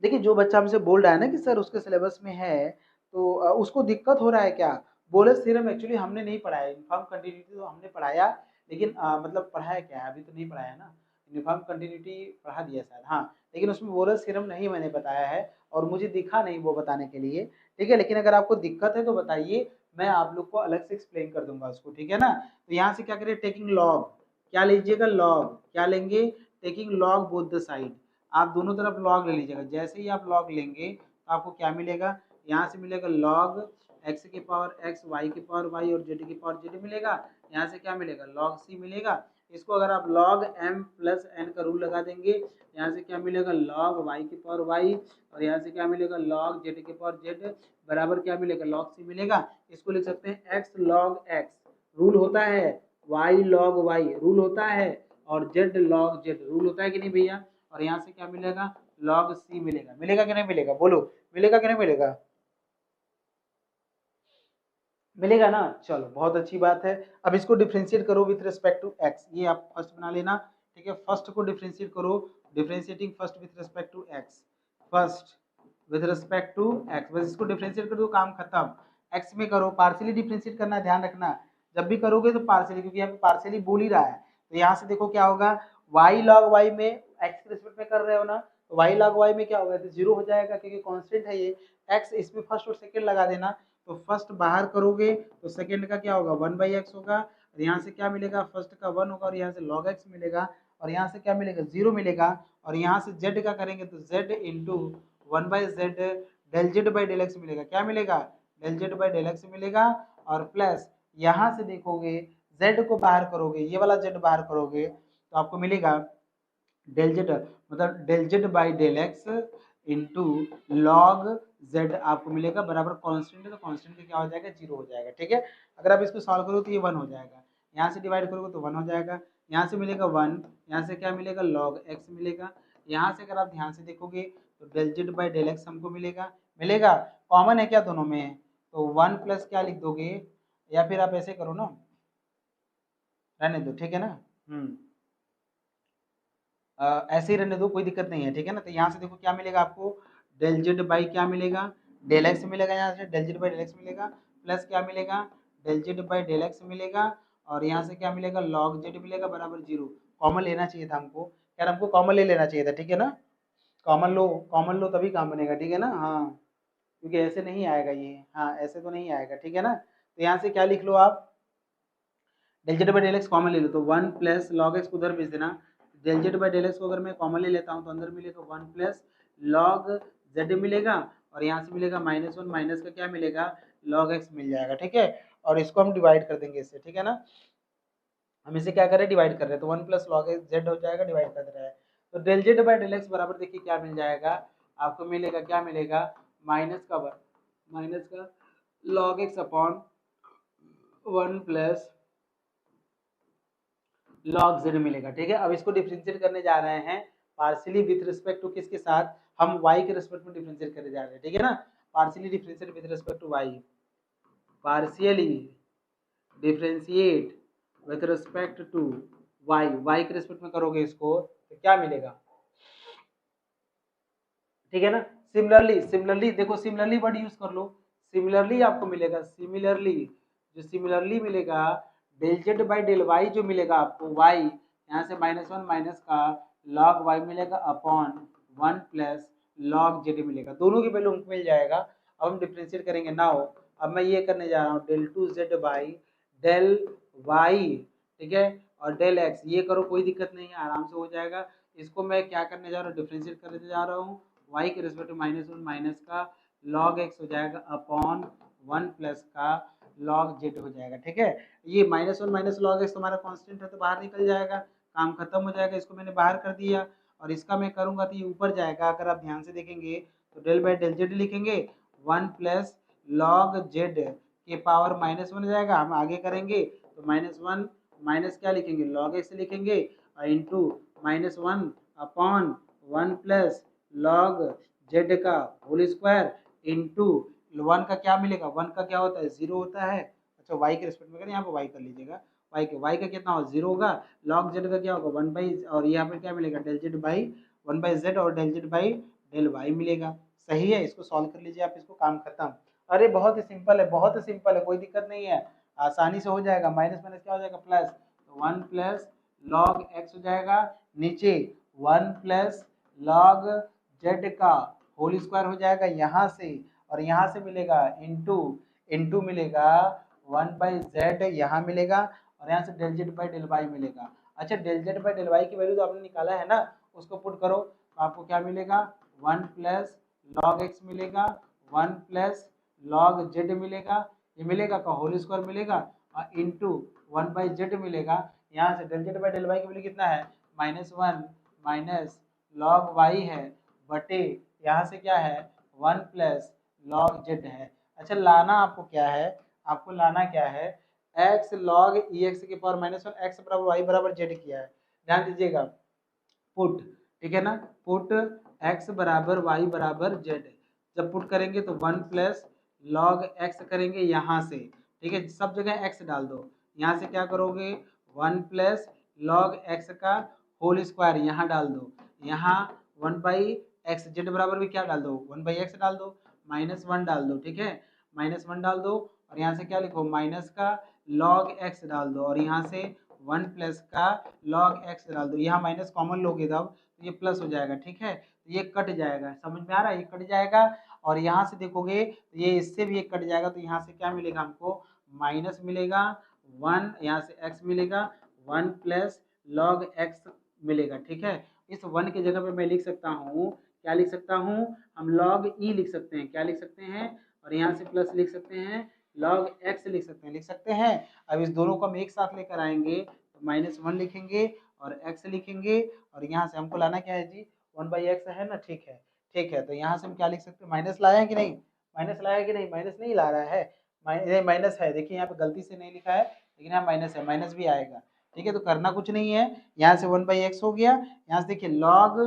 देखिए जो बच्चा हमसे बोल रहा है ना कि सर उसके सिलेबस में है, तो उसको दिक्कत हो रहा है क्या? बोलस थ्योरम एक्चुअली हमने नहीं पढ़ाया, यूनिफॉर्म कंटिन्यूटी तो हमने पढ़ाया, लेकिन मतलब पढ़ाया क्या है, अभी तो नहीं पढ़ाया ना। यूनिफॉर्म कंटिन्यूटी पढ़ा दिया शायद, हाँ, लेकिन उसमें बोलस थ्योरम नहीं मैंने बताया है और मुझे दिखा नहीं वो बताने के लिए, ठीक है। लेकिन अगर आपको दिक्कत है तो बताइए, मैं आप लोग को अलग से एक्सप्लेन कर दूंगा उसको, ठीक है ना। तो यहाँ से क्या करिए, टेकिंग लॉग, क्या लीजिएगा, लॉग, क्या लेंगे, taking log both the side, आप दोनों तरफ लॉग ले लीजिएगा। जैसे ही आप लॉग लेंगे तो आपको क्या मिलेगा, यहाँ से मिलेगा लॉग x की पावर x, y की पावर y और z की पावर z मिलेगा। यहाँ से क्या मिलेगा, लॉग c मिलेगा। इसको अगर आप लॉग m प्लस n का रूल लगा देंगे, यहाँ से क्या मिलेगा, लॉग y की पावर y, और यहाँ से क्या मिलेगा, लॉग z की पावर z बराबर क्या मिलेगा, लॉग c मिलेगा। इसको लिख सकते हैं x लॉग x, रूल होता है y लॉग y, रूल होता है, और z लॉग z, रूल होता है कि नहीं भैया। और यहाँ से क्या मिलेगा, log c मिलेगा। मिलेगा कि नहीं मिलेगा, बोलो, मिलेगा कि नहीं मिलेगा? मिलेगा ना, चलो बहुत अच्छी बात है। अब इसको डिफरेंशिएट करो विथ रिस्पेक्ट टू x, ये आप फर्स्ट बना लेना, ठीक है। फर्स्ट को डिफरेंशिएट करो, differentiating first with respect to x, first with respect to x, बस इसको डिफरेंशिएट कर दो, काम खत्म। x में करो, पार्शियली डिफरेंशिएट करना है, ध्यान रखना, जब भी करोगे तो पार्शियली, क्योंकि यहाँ पे पार्शियली बोल ही रहा है। तो यहाँ से देखो क्या होगा, y log y में x के रिस्पेक्ट में कर रहे हो ना, तो y log y में क्या होगा, तो जीरो हो जाएगा, क्योंकि कांस्टेंट है ये। x इसमें फर्स्ट और सेकंड लगा देना, तो फर्स्ट बाहर करोगे तो सेकंड का क्या होगा, 1/x होगा, और यहाँ से क्या मिलेगा, फर्स्ट का 1 होगा, और यहाँ से log x मिलेगा, और यहाँ से क्या मिलेगा, 0 मिलेगा। और यहाँ से z का करेंगे तो z into 1/z del z by del x मिलेगा, क्या मिलेगा, del z by del x मिलेगा। और प्लस यहाँ से देखोगे z को बाहर करोगे, ये वाला z बाहर करोगे तो आपको मिलेगा डेल जेड, मतलब del z by del x into log z आपको मिलेगा बराबर कांस्टेंट है, तो कांस्टेंट का क्या हो जाएगा, जीरो हो जाएगा, ठीक है। अगर आप इसको सॉल्व करो तो ये 1 हो जाएगा, यहाँ से डिवाइड करोगे तो 1 हो जाएगा, यहाँ से मिलेगा 1, यहाँ से क्या मिलेगा, लॉग एक्स मिलेगा। यहाँ से अगर आप ध्यान से देखोगे तो del z by del x हमको मिलेगा, मिलेगा, कॉमन है क्या दोनों में, तो 1 प्लस क्या लिख दोगे, या फिर आप ऐसे करो ना, रहने दो, ठीक है ना, ऐसे ही रहने दो, कोई दिक्कत नहीं है, ठीक है ना। तो यहाँ से देखो क्या मिलेगा आपको, डेल जेड बाई क्या मिलेगा, डेल एक्स मिलेगा, यहाँ से del z by del x मिलेगा, प्लस क्या मिलेगा, del z by del x मिलेगा, और यहाँ से क्या मिलेगा, लॉग जेड मिलेगा बराबर जीरो। कॉमन लेना चाहिए था हमको, यार हमको कॉमन ले लेना चाहिए था, ठीक है ना। कॉमन लो, कॉमन लो तभी काम बनेगा, ठीक है ना, हाँ, क्योंकि ऐसे नहीं आएगा ये, हाँ ऐसे तो नहीं आएगा, ठीक है ना। तो यहाँ से क्या लिख लो आप, del z by del x common ले लो तो 1 प्लस लॉग एक्स को उधर भेज देना, del z by del x को अगर मैं कॉमन ले लेता हूँ तो अंदर मिलेगा 1 प्लस लॉग जेड मिलेगा, और यहाँ से मिलेगा -1, माइनस का क्या मिलेगा, लॉग एक्स मिल जाएगा, ठीक है। और इसको हम डिवाइड कर देंगे इससे, ठीक है ना, हम इसे क्या कर रहे हैं, डिवाइड कर रहे हैं, तो 1 प्लस लॉग एक्स जेड हो जाएगा, डिवाइड कर दे रहा है। तो del z by del x बराबर देखिए क्या मिल जाएगा आपको, मिलेगा क्या मिलेगा, माइनस का log x upon 1 plus log z मिलेगा, ठीक है। अब इसको डिफरेंशिएट करने जा रहे हैं पार्शियली विथ रिस्पेक्ट टू किसके साथ, हम y के रिस्पेक्ट में डिफरेंशिएट करने जा रहे हैं, ठीक है ना। Partially differentiate with respect to y, partially differentiate with respect to y, y के रिस्पेक्ट में करोगे इसको तो क्या मिलेगा, ठीक है ना। सिमिलरली, सिमिलरली देखो, सिमिलरली वर्ड यूज कर लो। सिमिलरली आपको मिलेगा, सिमिलरली जो सिमिलरली मिलेगा, del z by del y जो मिलेगा आपको, वाई यहाँ से -1 माइनस का लॉग वाई मिलेगा अपॉन 1 प्लस लॉग जेड मिलेगा। दोनों की वैल्यू हमको मिल जाएगा। अब हम डिफ्रेंशिएट करेंगे। नाउ अब मैं ये करने जा रहा हूँ, del two z by del y, ठीक है, और डेल एक्स। ये करो, कोई दिक्कत नहीं है, आराम से हो जाएगा। इसको मैं क्या करने जा रहा हूँ, डिफ्रेंशिएट करने जा रहा हूँ। y के रिस्पेक्ट में -1 माइनस का log x हो जाएगा अपॉन 1 प्लस का log z हो जाएगा। ठीक है, ये -1 माइनस log x तुम्हारा कांस्टेंट है तो बाहर निकल जाएगा, काम खत्म हो जाएगा। इसको मैंने बाहर कर दिया और इसका मैं करूंगा तो ये ऊपर जाएगा। अगर आप ध्यान से देखेंगे तो डेल बाई डेल जेड लिखेंगे, 1 प्लस log z के पावर -1 हो जाएगा। हम आगे करेंगे तो -1 माइनस क्या लिखेंगे, log x लिखेंगे और into -1 upon 1 plus log Z का होल स्क्वायर इंटू 1 का क्या मिलेगा, 1 का क्या होता है, 0 होता है। अच्छा, y के रिस्पेक्ट में करें, यहाँ पे y कर लीजिएगा। y का कितना होगा, 0 होगा। लॉग जेड का क्या होगा, 1 बाई, और यहाँ पे क्या मिलेगा, del z by 1 by z और del z by del y मिलेगा। सही है, इसको सॉल्व कर लीजिए आप, इसको काम खत्म। अरे बहुत ही सिंपल है, बहुत ही सिंपल है, कोई दिक्कत नहीं है, आसानी से हो जाएगा। माइनस माइनस क्या हो जाएगा, प्लस, तो 1 प्लस लॉग एक्स हो जाएगा, नीचे 1 प्लस लॉग जेड का होल स्क्वायर हो जाएगा यहाँ से, और यहाँ से मिलेगा इंटू, इंटू मिलेगा 1 बाई जेड यहाँ मिलेगा, और यहाँ से del z by del y मिलेगा। अच्छा, del z by del y की वैल्यू तो आपने निकाला है ना, उसको पुट करो तो आपको क्या मिलेगा, 1 प्लस लॉग एक्स मिलेगा, 1 प्लस लॉग जेड मिलेगा, ये मिलेगा का होल स्क्वायर मिलेगा, और इंटू 1 बाई जेड मिलेगा। यहाँ से del z by del y की वैल्यू कितना है, -1 माइनस लॉग वाई है बटे यहाँ से क्या है, 1 प्लस लॉग जेड है। अच्छा, लाना आपको क्या है, आपको लाना क्या है, x log ex की पावर -1, x बराबर y बराबर z किया है, ध्यान दीजिएगा। पुट, ठीक है ना, पुट x बराबर y बराबर z। जब पुट करेंगे तो 1 प्लस लॉग x करेंगे यहाँ से, ठीक है, सब जगह x डाल दो। यहाँ से क्या करोगे, 1 प्लस लॉग x का होल स्क्वायर यहाँ डाल दो, यहाँ 1 बाई एक्स, जेड बराबर भी क्या डाल दो, 1 बाई एक्स डाल दो, -1 डाल दो, ठीक है, -1 डाल दो, और यहाँ से क्या लिखो, माइनस का लॉग एक्स डाल दो, और यहाँ से 1 प्लस का लॉग एक्स डाल दो। यहाँ माइनस कॉमन लोगे तब तो ये प्लस हो जाएगा, ठीक है, तो ये कट जाएगा, समझ में आ रहा है, ये कट जाएगा। और यहाँ से देखोगे तो ये इससे भी एक कट जाएगा, तो यहाँ से क्या मिलेगा हमको, माइनस मिलेगा 1, यहाँ से एक्स मिलेगा, 1 प्लस लॉग एक्स मिलेगा, ठीक है। इस 1 की जगह पे मैं लिख सकता हूँ, क्या लिख सकता हूँ, हम लॉग ई लिख सकते हैं, क्या लिख सकते हैं, और यहाँ से प्लस लिख सकते हैं, लॉग एक्स लिख सकते हैं, लिख सकते हैं। अब इस दोनों को हम एक साथ लेकर आएंगे तो -1 लिखेंगे और x लिखेंगे, और यहाँ से हमको लाना क्या है जी, 1 बाई एक्स है ना, ठीक है, ठीक है, तो यहाँ से हम क्या लिख सकते हैं, माइनस लाया है कि नहीं, माइनस लाया है कि नहीं, माइनस नहीं ला रहा है, माइनस है, देखिए यहाँ पे गलती से नहीं लिखा है, लेकिन यहाँ माइनस है, माइनस भी आएगा, ठीक है। तो करना कुछ नहीं है, यहाँ से 1 बाई एक्स हो गया, यहाँ से देखिए लॉग,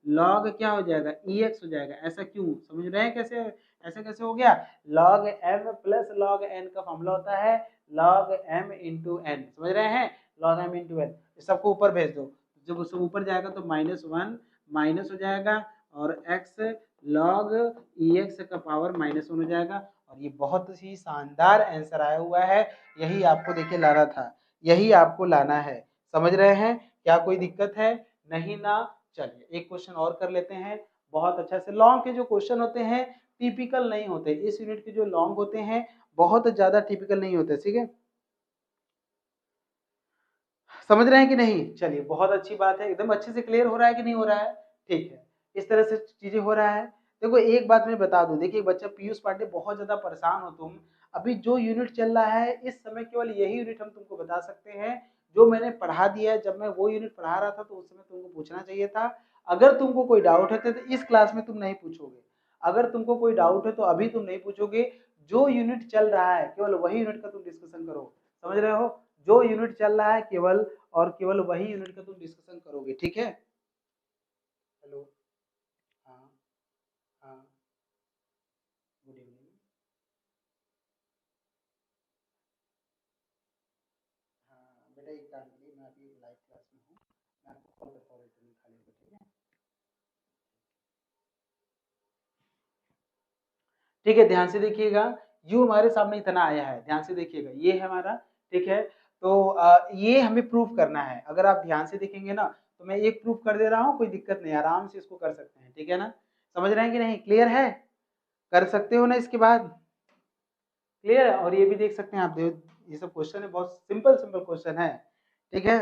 लॉग क्या हो जाएगा, ई एक्स हो जाएगा। ऐसा क्यों, समझ रहे हैं कैसे, ऐसे कैसे हो गया, log m plus log n का फॉर्मूला होता है लॉग एम इंटू एन, समझ रहे हैं, लॉग एम इंटू एन। सबको ऊपर भेज दो, जब सब ऊपर जाएगा तो -1 माइनस हो जाएगा, और x लॉग ई एक्स का पावर -1 हो जाएगा। और ये बहुत ही शानदार आंसर आया हुआ है, यही आपको देखिए लाना था, यही आपको लाना है, समझ रहे हैं, क्या कोई दिक्कत है, नहीं ना। चलिए एक क्वेश्चन और कर लेते हैं, बहुत अच्छा से। लॉन्ग के जो क्वेश्चन होते हैं टिपिकल नहीं होते, इस यूनिट के जो लॉन्ग होते हैं बहुत ज्यादा टिपिकल नहीं होते, ठीक है, समझ रहे हैं कि नहीं। चलिए बहुत अच्छी बात है, एकदम अच्छे से क्लियर हो रहा है कि नहीं हो रहा है, ठीक है, इस तरह से चीजें हो रहा है। देखो एक बात मैं बता दूं, देखिए बच्चा पीयूष पांडे बहुत ज्यादा परेशान हो तुम, अभी जो यूनिट चल रहा है इस समय केवल यही यूनिट हम तुमको बता सकते हैं जो मैंने पढ़ा दिया है। जब मैं वो यूनिट पढ़ा रहा था तो उस समय तुमको पूछना चाहिए था। अगर तुमको कोई डाउट है तो इस क्लास में तुम नहीं पूछोगे, अगर तुमको कोई डाउट है तो अभी तुम नहीं पूछोगे, जो यूनिट चल रहा है केवल वही यूनिट का तुम डिस्कशन करो, समझ रहे हो, जो यूनिट चल रहा है केवल और केवल वही यूनिट का तुम डिस्कशन करोगे, ठीक है। हेलो, हाँ, हाँ, गुड इवनिंग, हाँ बेटा एक काम करिए, मैं अभी लाइव क्लास में हूँ, मैं आपको कॉल करता हूँ रिटर्न खाली होकर, ठीक है। ठीक है, ध्यान से देखिएगा, u हमारे सामने इतना आया है, ध्यान से देखिएगा, ये है हमारा, ठीक है। तो ये हमें प्रूफ करना है। अगर आप ध्यान से देखेंगे ना तो मैं एक प्रूफ कर दे रहा हूँ, कोई दिक्कत नहीं, आराम से इसको कर सकते हैं, ठीक है ना। समझ रहे हैं कि नहीं, क्लियर है, कर सकते हो ना इसके बाद, क्लियर है। और ये भी देख सकते हैं आप, ये सब क्वेश्चन है, बहुत सिंपल सिंपल क्वेश्चन है, ठीक है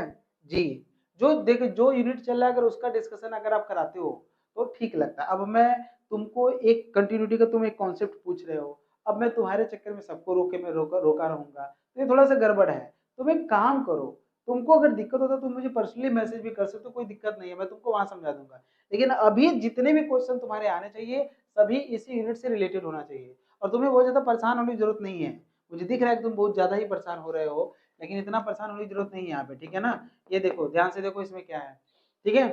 जी। जो देख, जो यूनिट चल रहा है अगर उसका डिस्कशन अगर आप कराते हो तो ठीक लगता है। अब मैं तुमको एक कंटिन्यूटी का तुम एक कॉन्सेप्ट पूछ रहे हो, अब मैं तुम्हारे चक्कर में सबको रोका रहूंगा, तो ये थोड़ा सा गड़बड़ है। तुम एक काम करो, तुमको अगर दिक्कत होता है तुम मुझे पर्सनली मैसेज भी कर सकते हो, कोई दिक्कत नहीं है, मैं तुमको वहां समझा दूंगा। लेकिन अभी जितने भी क्वेश्चन तुम्हारे आने चाहिए सभी इसी यूनिट से रिलेटेड होना चाहिए, और तुम्हें बहुत ज्यादा परेशान होने की जरूरत नहीं है। मुझे दिख रहा है कि तुम बहुत ज्यादा ही परेशान हो रहे हो, लेकिन इतना परेशान होने की जरूरत नहीं है यहाँ पे, ठीक है ना। ये देखो, ध्यान से देखो इसमें क्या है, ठीक है।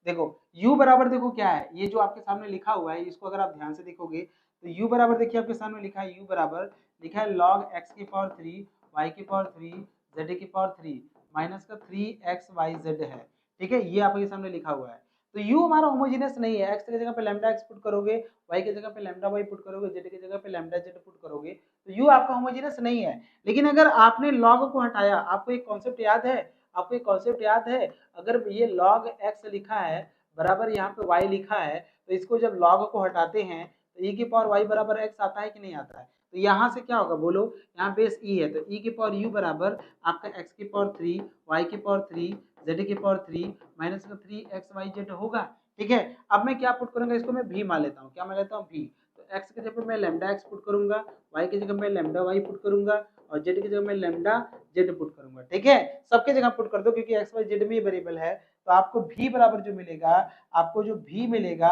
देखो u बराबर, देखो क्या है, ये जो आपके सामने लिखा हुआ है, इसको अगर आप ध्यान से देखोगे तो u बराबर, देखिए आपके सामने लिखा है, u बराबर लिखा है log x की पावर 3 y की पावर 3 z की पावर 3 माइनस का 3xyz है, ठीक है, ये आपके सामने लिखा हुआ है। तो u हमारा होमोजेनियस नहीं है, x की जगह पे लैम्डा x पुट करोगे, y की जगह पे लैम्डा y पुट करोगे, z की जगह पे लैम्डा z पुट करोगे, तो u आपका होमोजेनियस नहीं है। लेकिन अगर आपने log को हटाया, आपको एक कॉन्सेप्ट याद है, आपको एक कॉन्सेप्ट याद है, अगर ये log x लिखा है बराबर यहाँ पे y लिखा है, तो इसको जब log को हटाते हैं तो e की पावर y बराबर x आता है कि नहीं आता है। तो यहाँ से क्या होगा बोलो, यहाँ बेस e है तो e की पावर u बराबर आपका x की पावर 3 y की पावर 3 z की पावर 3 माइनस का 3xyz होगा, ठीक है। अब मैं क्या पुट करूंगा, इसको मैं v मान लेता हूँ, क्या मान लेता हूँ v। तो x की जगह पे मैं लैम्डा x पुट करूंगा, y की जगह में लैम्डा y पुट करूंगा, और z की जगह में लैम्डा z पुट करूंगा, ठीक है। सबके जगह पुट कर दो क्योंकि x y z में वेरिएबल है। तो आपको v बराबर जो मिलेगा, आपको जो v मिलेगा,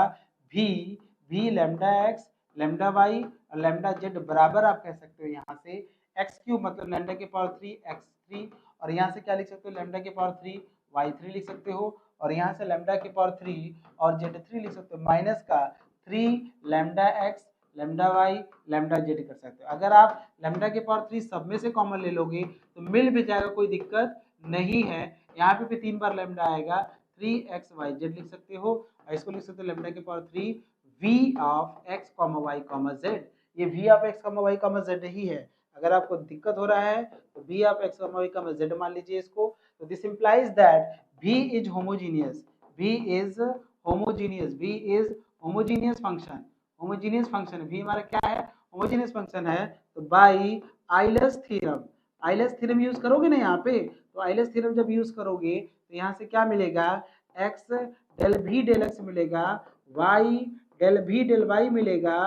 v lambda x lambda y और लैम्डा z बराबर आप कह सकते हो यहाँ से एक्स क्यूब, मतलब लैम्डा के पावर 3 x3, और यहाँ से क्या लिख सकते हो, लैम्डा के पावर 3 y3 लिख सकते हो, और यहाँ से लैम्डा के पावर 3 और z3 लिख सकते हो, माइनस का 3 lambda x lambda y lambda z कर सकते हो। अगर आप लैम्डा के पावर 3 सब में से कॉमन ले लोगे तो मिल भी जाएगा, कोई दिक्कत नहीं है। यहाँ पे भी 3 बार लैम्डा आएगा, 3xyz लिख सकते हो, और इसको लिख सकते हो लैम्डा के power 3 v of x y z। ये v of x y z ही है। अगर आपको दिक्कत हो रहा है तो v of x y z मान लीजिए इसको। तो this implies that v is homogeneous, v is homogeneous, v is homogeneous function, homogeneous function v हमारा क्या है, होमोजीनियस फंक्शन है। तो by Euler's theorem, Euler's theorem use करोगे ना यहाँ पे, तो आइलर्स थ्योरम जब यूज करोगे तो यहाँ से क्या मिलेगा, x del v del x मिलेगा, y del v del y मिलेगा,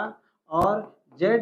और z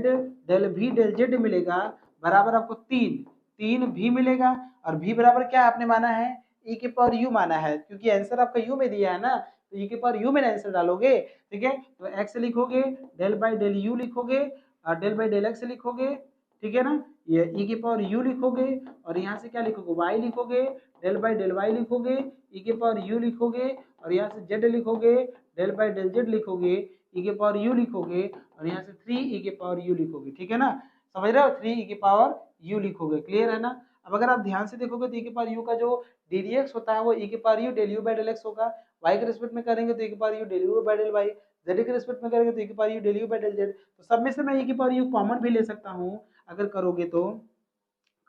del v del z मिलेगा, बराबर आपको 3 v मिलेगा। और v बराबर क्या आपने माना है, e के पावर u माना है, क्योंकि आंसर आपका u में दिया है ना, तो e के पावर u में आंसर डालोगे, ठीक है। तो x लिखोगे, डेल बाई डेल u लिखोगे, और डेल बाई डेल x लिखोगे, ठीक है ना। ये e के पावर u लिखोगे, और यहाँ से क्या लिखोगे, y लिखोगे, डेल बाई डेल y लिखोगे, e के पावर u लिखोगे, और यहाँ से z लिखोगे, डेल बाई डेल z लिखोगे, e के पावर u लिखोगे, और यहाँ से 3 e के पावर u लिखोगे, ठीक है ना। समझ रहे हो, 3 e के पावर u लिखोगे, क्लियर है ना। अब अगर आप ध्यान से देखोगे तो e के पावर u का जो ddx होता है वो e के power u del u by del x होगा, y के रिस्पेक्ट में करेंगे तो e के power u del u by del y, z के रिस्पेक्ट में करेंगे तो e के power u del u by del z। तो सब में से मैं e के पावर u कॉमन भी ले सकता हूँ, अगर करोगे तो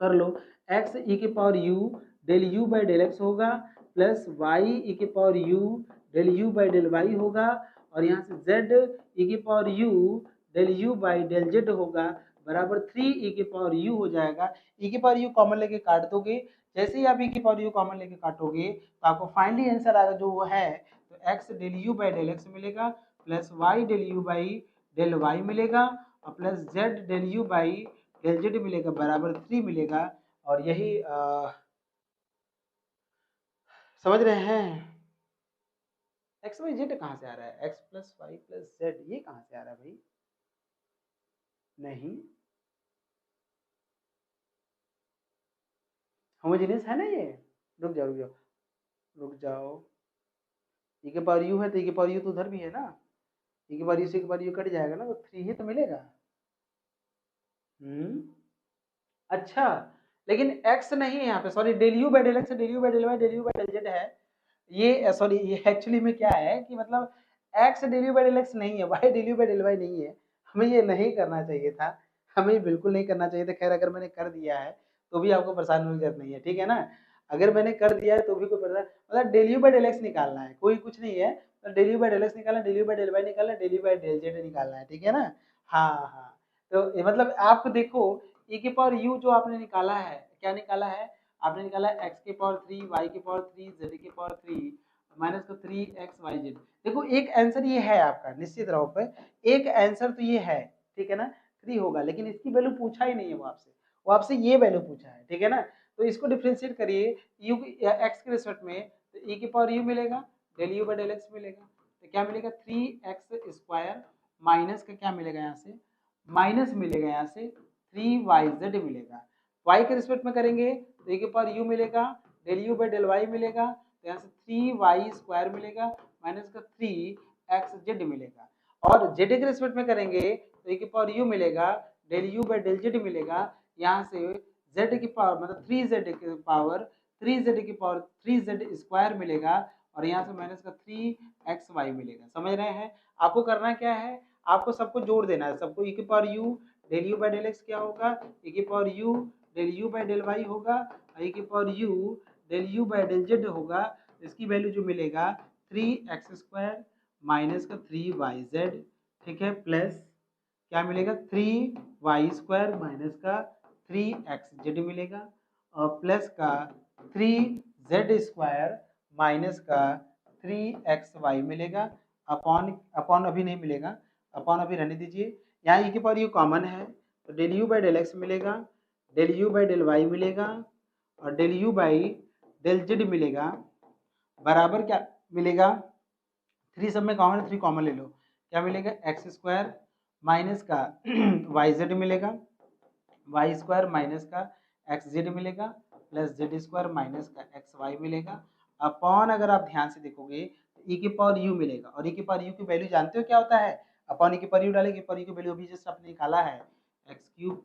कर लो, x e के power u del u by del x होगा, प्लस y e के power u del u by del y होगा, और यहाँ से z e के power u del u by del z होगा, बराबर 3 e के पावर u हो जाएगा। e के पावर u कॉमन लेके काट दोगे, जैसे ही आप e के पावर u कॉमन लेके काटोगे तो आपको फाइनली आंसर आएगा जो वो है, तो x del u by del x मिलेगा, plus y del u by del y मिलेगा, और plus z del u by del z मिलेगा, बराबर 3 मिलेगा। और यही समझ रहे हैं, एक्स वाई जेड कहाँ से आ रहा है, x plus y plus z, ये कहाँ से आ रहा है भाई, नहीं होमोजेनियस है ना ये। रुक जाओ रुक जाओ रुक जाओ, ई के पावर यू है तो ई के पावर यू तो उधर भी है ना, ई के पावर यू से के पावर यू कट जाएगा ना, तो 3 ही तो मिलेगा। अच्छा, लेकिन x नहीं है यहाँ पे, sorry, del u by del x, del u by del y, del u by del z है। ये सॉरी, ये एक्चुअली में क्या है कि मतलब x del u by del x नहीं है, y del u by del y नहीं है, हमें ये नहीं करना चाहिए था, हमें ये बिल्कुल नहीं करना चाहिए था। खैर अगर मैंने कर दिया है तो भी आपको परेशान होने की जरूरत नहीं है, ठीक है ना। अगर मैंने कर दिया है तो भी कोई परेशान, मतलब del u by del x निकालना है, कोई कुछ नहीं है। तो del u by del x निकालना, del u by del y निकालना, del u by del z निकालना है, ठीक है ना। हाँ हाँ, तो ये मतलब आप देखो e की पावर u जो आपने निकाला है, क्या निकाला है आपने, निकाला है x की पावर 3, y की पावर 3, z की पावर 3 माइनस का 3xyz। देखो एक आंसर ये है आपका, निश्चित रहो पे एक आंसर तो ये है, ठीक है ना, 3 होगा, लेकिन इसकी वैल्यू पूछा ही नहीं है वो आपसे ये वैल्यू पूछा है, ठीक है ना। तो इसको डिफरेंशिएट करिए u x के रिस्पेक्ट में, तो e की पावर u मिलेगा, del u by del x मिलेगा, तो क्या मिलेगा 3x² माइनस का क्या मिलेगा यहाँ से, माइनस मिलेगा यहाँ से 3yz मिलेगा। y के रिस्पेक्ट में करेंगे तो e के पावर u मिलेगा, del u by del y मिलेगा, तो यहाँ से 3y² मिलेगा माइनस का 3xz मिलेगा। और z के रिस्पेक्ट में करेंगे तो e के पावर u मिलेगा, del u by del z मिलेगा, यहाँ से z की पावर मतलब 3z की पावर 3z की पावर 3z² मिलेगा, और यहाँ से माइनस का 3xy मिलेगा। समझ रहे हैं, आपको करना क्या है, आपको सबको जोड़ देना है, सबको e की power u del u by del x क्या होगा, e की power u del u by del y होगा, e की power u del u by del z होगा। इसकी वैल्यू जो मिलेगा 3x² माइनस का 3yz, ठीक है, प्लस क्या मिलेगा 3y² माइनस का 3xz मिलेगा, और प्लस का 3z² माइनस का 3xy मिलेगा, अपॉन अपॉन अभी नहीं मिलेगा, अपॉन अभी रहने दीजिए। यहाँ e की पावर u कॉमन है तो del u by del x मिलेगा, del u by del y मिलेगा, और del u by del z मिलेगा, बराबर क्या मिलेगा, 3 सब में कॉमन है, 3 कॉमन ले लो, क्या मिलेगा x² माइनस का yz मिलेगा, y² माइनस का xz मिलेगा, प्लस z² माइनस का xy मिलेगा, अपॉन अगर आप ध्यान से देखोगे तो e की पावर u मिलेगा, और e की पावर u की वैल्यू जानते हो क्या होता है, अपॉन e की पावर u डालेंगे, पावर u की वैल्यू अभी जस्ट आपने निकाला है x³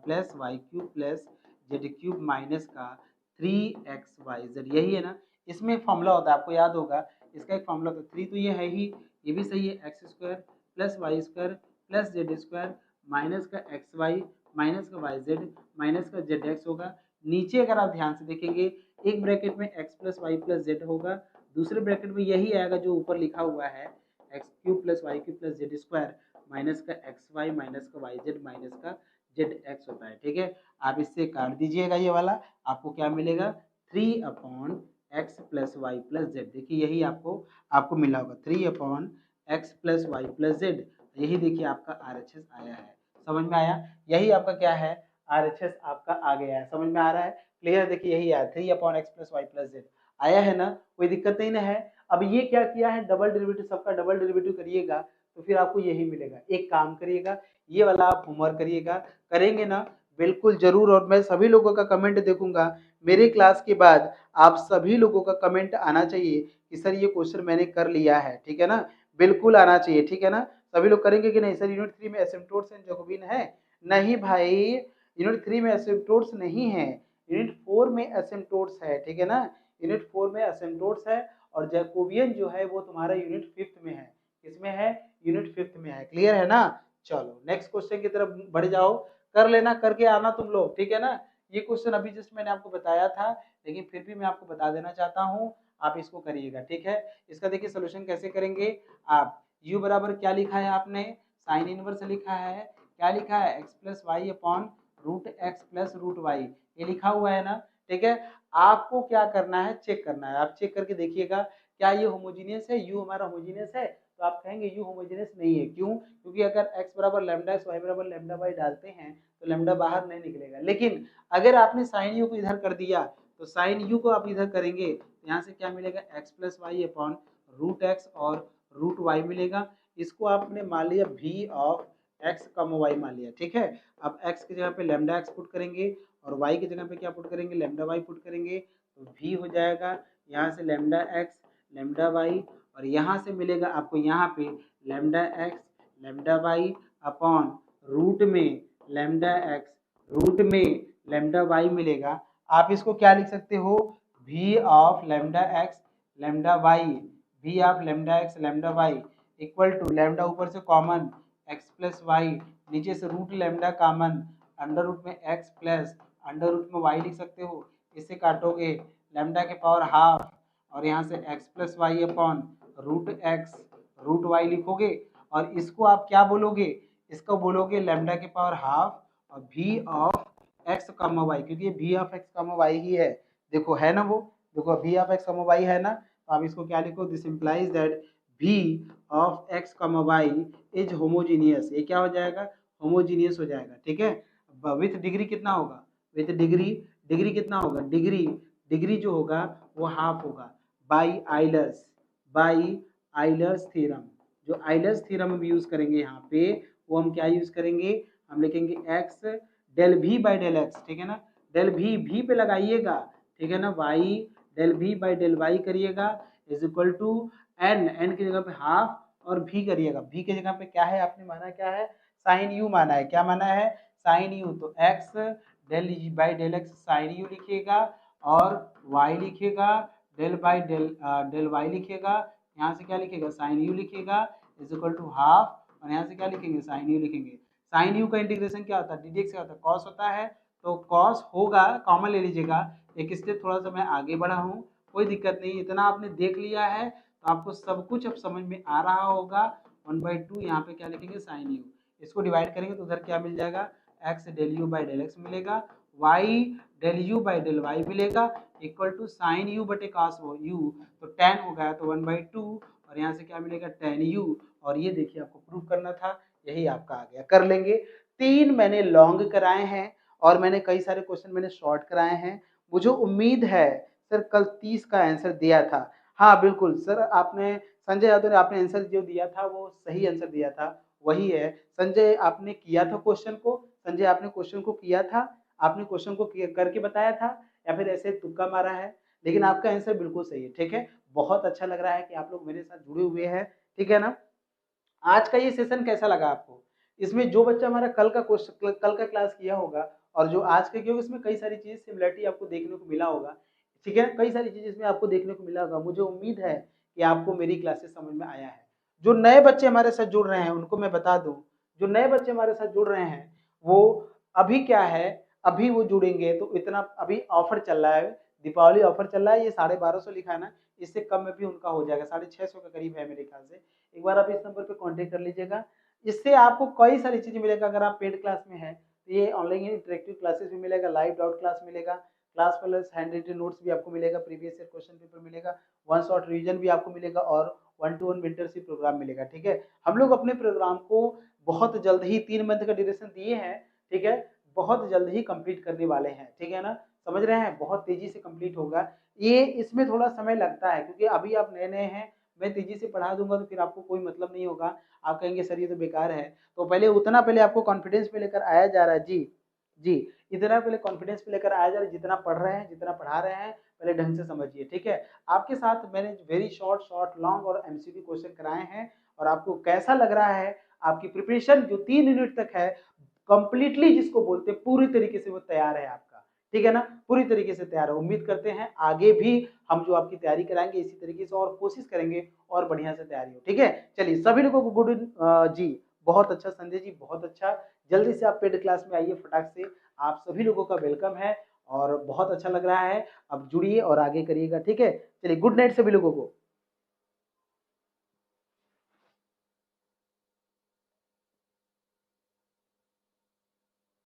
plus y³ plus z³ minus का 3xyz, यही है ना। इसमें फॉर्मूला होता है, आपको याद होगा, इसका एक फॉर्मूला होता है 3, तो ये है ही, ये भी सही है, x² plus y² plus z² minus का xy माइनस का yz माइनस का zx होगा। नीचे अगर आप ध्यान से देखेंगे एक ब्रैकेट में x plus y plus z होगा, दूसरे ब्रैकेट में यही आएगा जो ऊपर लिखा हुआ है x³ plus y³ plus z² minus का xy माइनस का yz माइनस का zx होता है, ठीक है। आप इससे काट दीजिएगा ये वाला, आपको क्या मिलेगा 3/x plus y plus Z, देखिए यही आपको मिला होगा 3/x plus y plus Z, यही देखिए आपका RHS आया है। समझ में आया, यही आपका क्या है RHS आपका आ गया है, समझ में आ रहा है, क्लियर, देखिए यही आया 3/x plus y plus Z आया है ना, कोई दिक्कत नहीं ना है। अब ये क्या किया है, डबल डेरिवेटिव, सबका डबल डेरिवेटिव करिएगा तो फिर आपको यही मिलेगा। एक काम करिएगा, ये वाला आप होमवर्क करिएगा, करेंगे ना बिल्कुल जरूर, और मैं सभी लोगों का कमेंट देखूंगा मेरे क्लास के बाद, आप सभी लोगों का कमेंट आना चाहिए कि सर ये क्वेश्चन मैंने कर लिया है, ठीक है ना, बिल्कुल आना चाहिए, ठीक है ना। सभी लोग करेंगे कि नहीं, सर यूनिट 3 में एसिम्प्टोट्स एंड जैकोबियन है, नहीं भाई, यूनिट 3 में एसिम्प्टोट्स नहीं है, यूनिट 4 में एसिम्प्टोट्स है, ठीक है ना, यूनिट 4 में एसिम्प्टोट्स है, और जैकोबियन जो है वो तुम्हारा यूनिट 5 में है, किसमें है, यूनिट 5 में है, क्लियर है ना। चलो नेक्स्ट क्वेश्चन की तरफ बढ़ जाओ, कर लेना, करके आना तुम लोग, ठीक है ना। ये क्वेश्चन अभी जस्ट मैंने आपको बताया था, लेकिन फिर भी मैं आपको बता देना चाहता हूँ, आप इसको करिएगा, ठीक है। इसका देखिए सोल्यूशन कैसे करेंगे आप, u बराबर क्या लिखा है आपने, साइन इनवर्स लिखा है, क्या लिखा है x plus y upon root x plus root y, ये लिखा हुआ है ना, ठीक है। आपको क्या करना है, चेक करना है, आप चेक करके देखिएगा क्या ये होमोजीनियस है, u हमारा होमोजीनियस है, तो आप कहेंगे u होमोजीनियस नहीं है, क्यों, क्योंकि अगर x बराबर लैम्डा एक्स, वाई बराबर लैम्डा वाई डालते हैं तो लैम्डा बाहर नहीं निकलेगा, लेकिन अगर आपने साइन u को इधर कर दिया तो साइन u को आप इधर करेंगे तो यहाँ से क्या मिलेगा x plus y upon root x और रूट वाई मिलेगा। इसको आपने मान लिया v of x comma y मान लिया, ठीक है। अब x की जगह पे लैम्डा एक्स पुट करेंगे और y की जगह पे क्या पुट करेंगे, लैम्डा वाई पुट करेंगे, तो v हो जाएगा यहाँ से लैम्डा एक्स लैम्डा वाई, और यहाँ से मिलेगा आपको यहाँ पे lambda x lambda y upon root में लैम्डा एक्स रूट में लैम्डा वाई मिलेगा। आप इसको क्या लिख सकते हो, v of lambda x lambda y, v of lambda x lambda y equal to lambda ऊपर से कॉमन एक्स प्लस वाई, नीचे से root lambda common, under root में एक्स प्लस अंडर रूट में वाई लिख सकते हो, इससे काटोगे लैम्डा के पावर हाफ और यहाँ से x plus y upon root x root y लिखोगे और इसको आप क्या बोलोगे, इसको बोलोगे लैम्डा के पावर हाफ और v of x comma y, क्योंकि ये v of x comma y ही है। देखो है ना, वो देखो v of x comma y है ना, तो आप इसको क्या लिखो, this implies that v of x comma y is homogeneous. ये क्या हो जाएगा, होमोजीनियस हो जाएगा। ठीक है, विथ डिग्री कितना होगा, विथ डिग्री, डिग्री कितना होगा, डिग्री, डिग्री जो होगा वो हाफ होगा by Euler's, by Euler's theorem. जो आइलर्स थ्योरम हम यूज करेंगे यहाँ पे, वो हम क्या यूज करेंगे, हम लिखेंगे x del v by del x. ठीक है ना, डेल वी पे लगाइएगा, ठीक है ना, y del v by del y करिएगा इज इक्वल टू एन की जगह पे हाफ और भी करिएगा, भी की जगह पे क्या है आपने माना, क्या है, साइन यू माना है, क्या माना है, साइन यू। तो x del by del x sine u लिखिएगा और वाई लिखिएगा डेल बाई डेल वाई लिखिएगा, यहाँ से क्या लिखिएगा, साइन यू लिखिएगा इज इक्वल टू हाफ और यहाँ से क्या लिखेंगे, साइन यू लिखेंगे। साइन यू का इंटीग्रेशन क्या होता है, डी डी एक्स क्या होता है, कॉस होता है, तो कॉस होगा, कॉमन ले लीजिएगा। एक स्टेप थोड़ा सा मैं आगे बढ़ा हूँ, कोई दिक्कत नहीं, इतना आपने देख लिया है तो आपको सब कुछ अब समझ में आ रहा होगा। 1/2 यहाँ पे क्या लिखेंगे, साइन यू, इसको डिवाइड करेंगे तो उधर क्या मिल जाएगा, x del u by del x मिलेगा, y del u by del y मिलेगा इक्वल टू साइन यू बटे कॉस यू, तो टेन हो गया तो 1/2 और यहाँ से क्या मिलेगा, टेन यू। और ये देखिए आपको प्रूव करना था, यही आपका आ गया, कर लेंगे। 3 मैंने लॉन्ग कराए हैं और मैंने कई सारे क्वेश्चन मैंने शॉर्ट कराए हैं। मुझे उम्मीद है सर कल 30 का आंसर दिया था, हाँ बिल्कुल सर, आपने संजय यादव ने आपने आंसर जो दिया था वो सही आंसर दिया था, वही है। संजय आपने किया था क्वेश्चन को, संजय आपने क्वेश्चन को किया था, आपने क्वेश्चन को करके बताया था या फिर ऐसे तुक्का मारा है, लेकिन आपका आंसर बिल्कुल सही है। ठीक है, बहुत अच्छा लग रहा है कि आप लोग मेरे साथ जुड़े हुए हैं। ठीक है ना, आज का ये सेशन कैसा लगा आपको, इसमें जो बच्चा हमारा कल का क्वेश्चन कल का क्लास किया होगा और जो आज का किया होगा, इसमें कई सारी चीज सिमिलरिटी आपको देखने को मिला होगा। ठीक है, कई सारी चीज इसमें आपको देखने को मिला होगा। मुझे उम्मीद है कि आपको मेरी क्लासेस समझ में आया है। जो नए बच्चे हमारे साथ जुड़ रहे हैं उनको मैं बता दूं, जो नए बच्चे हमारे साथ जुड़ रहे हैं वो अभी क्या है, अभी वो जुड़ेंगे तो इतना, अभी ऑफर चल रहा है, दीपावली ऑफर चल रहा है, ये 1250 लिखा है ना, इससे कम में भी उनका हो जाएगा, 650 के करीब है मेरे ख्याल से। एक बार आप इस नंबर पे कांटेक्ट कर लीजिएगा, इससे आपको कई सारी चीजें मिलेगा। अगर आप पेड क्लास में हैं तो ये ऑनलाइन इंटरेक्टिव क्लासेस भी मिलेगा, लाइव डाउट क्लास मिलेगा, class plus handwritten notes भी आपको मिलेगा, प्रीवियस ईयर क्वेश्चन पेपर मिलेगा, वन शॉट रिवीजन भी आपको मिलेगा और 1-to-1 मेंटरशिप प्रोग्राम मिलेगा। ठीक है, हम लोग अपने प्रोग्राम को बहुत जल्द ही 3 मंथ का ड्यूरेशन दिए हैं। ठीक है, बहुत जल्द ही कंप्लीट करने वाले हैं। ठीक है ना, समझ रहे हैं, बहुत तेजी से कंप्लीट होगा। ये इसमें थोड़ा समय लगता है क्योंकि अभी आप नए नए हैं, मैं तेजी से पढ़ा दूंगा तो फिर आपको कोई मतलब नहीं होगा, आप कहेंगे सर ये तो बेकार है। तो पहले उतना पहले आपको कॉन्फिडेंस पे लेकर आया जा रहा है जी, जी इतना पहले कॉन्फिडेंस पे लेकर आया जा रहा है, जितना पढ़ रहे हैं जितना पढ़ा रहे हैं पहले ढंग से समझिए। ठीक है, आपके साथ मैंने वेरी शॉर्ट शॉर्ट लॉन्ग और एमसीक्यू क्वेश्चन कराए हैं और आपको कैसा लग रहा है, आपकी प्रिपरेशन जो 3 यूनिट तक है कंप्लीटली जिसको बोलते हैं पूरी तरीके से वो तैयार है आपका। ठीक है ना, पूरी तरीके से तैयार है। उम्मीद करते हैं आगे भी हम जो आपकी तैयारी कराएंगे इसी तरीके से और कोशिश करेंगे और बढ़िया से तैयारी हो। ठीक है, चलिए सभी लोगों को गुड जी, बहुत अच्छा संजय जी, बहुत अच्छा। जल्दी से आप पेड क्लास में आइए फटाक से, आप सभी लोगों का वेलकम है और बहुत अच्छा लग रहा है। अब जुड़िए और आगे करिएगा। ठीक है, चलिए गुड नाइट सभी लोगों को।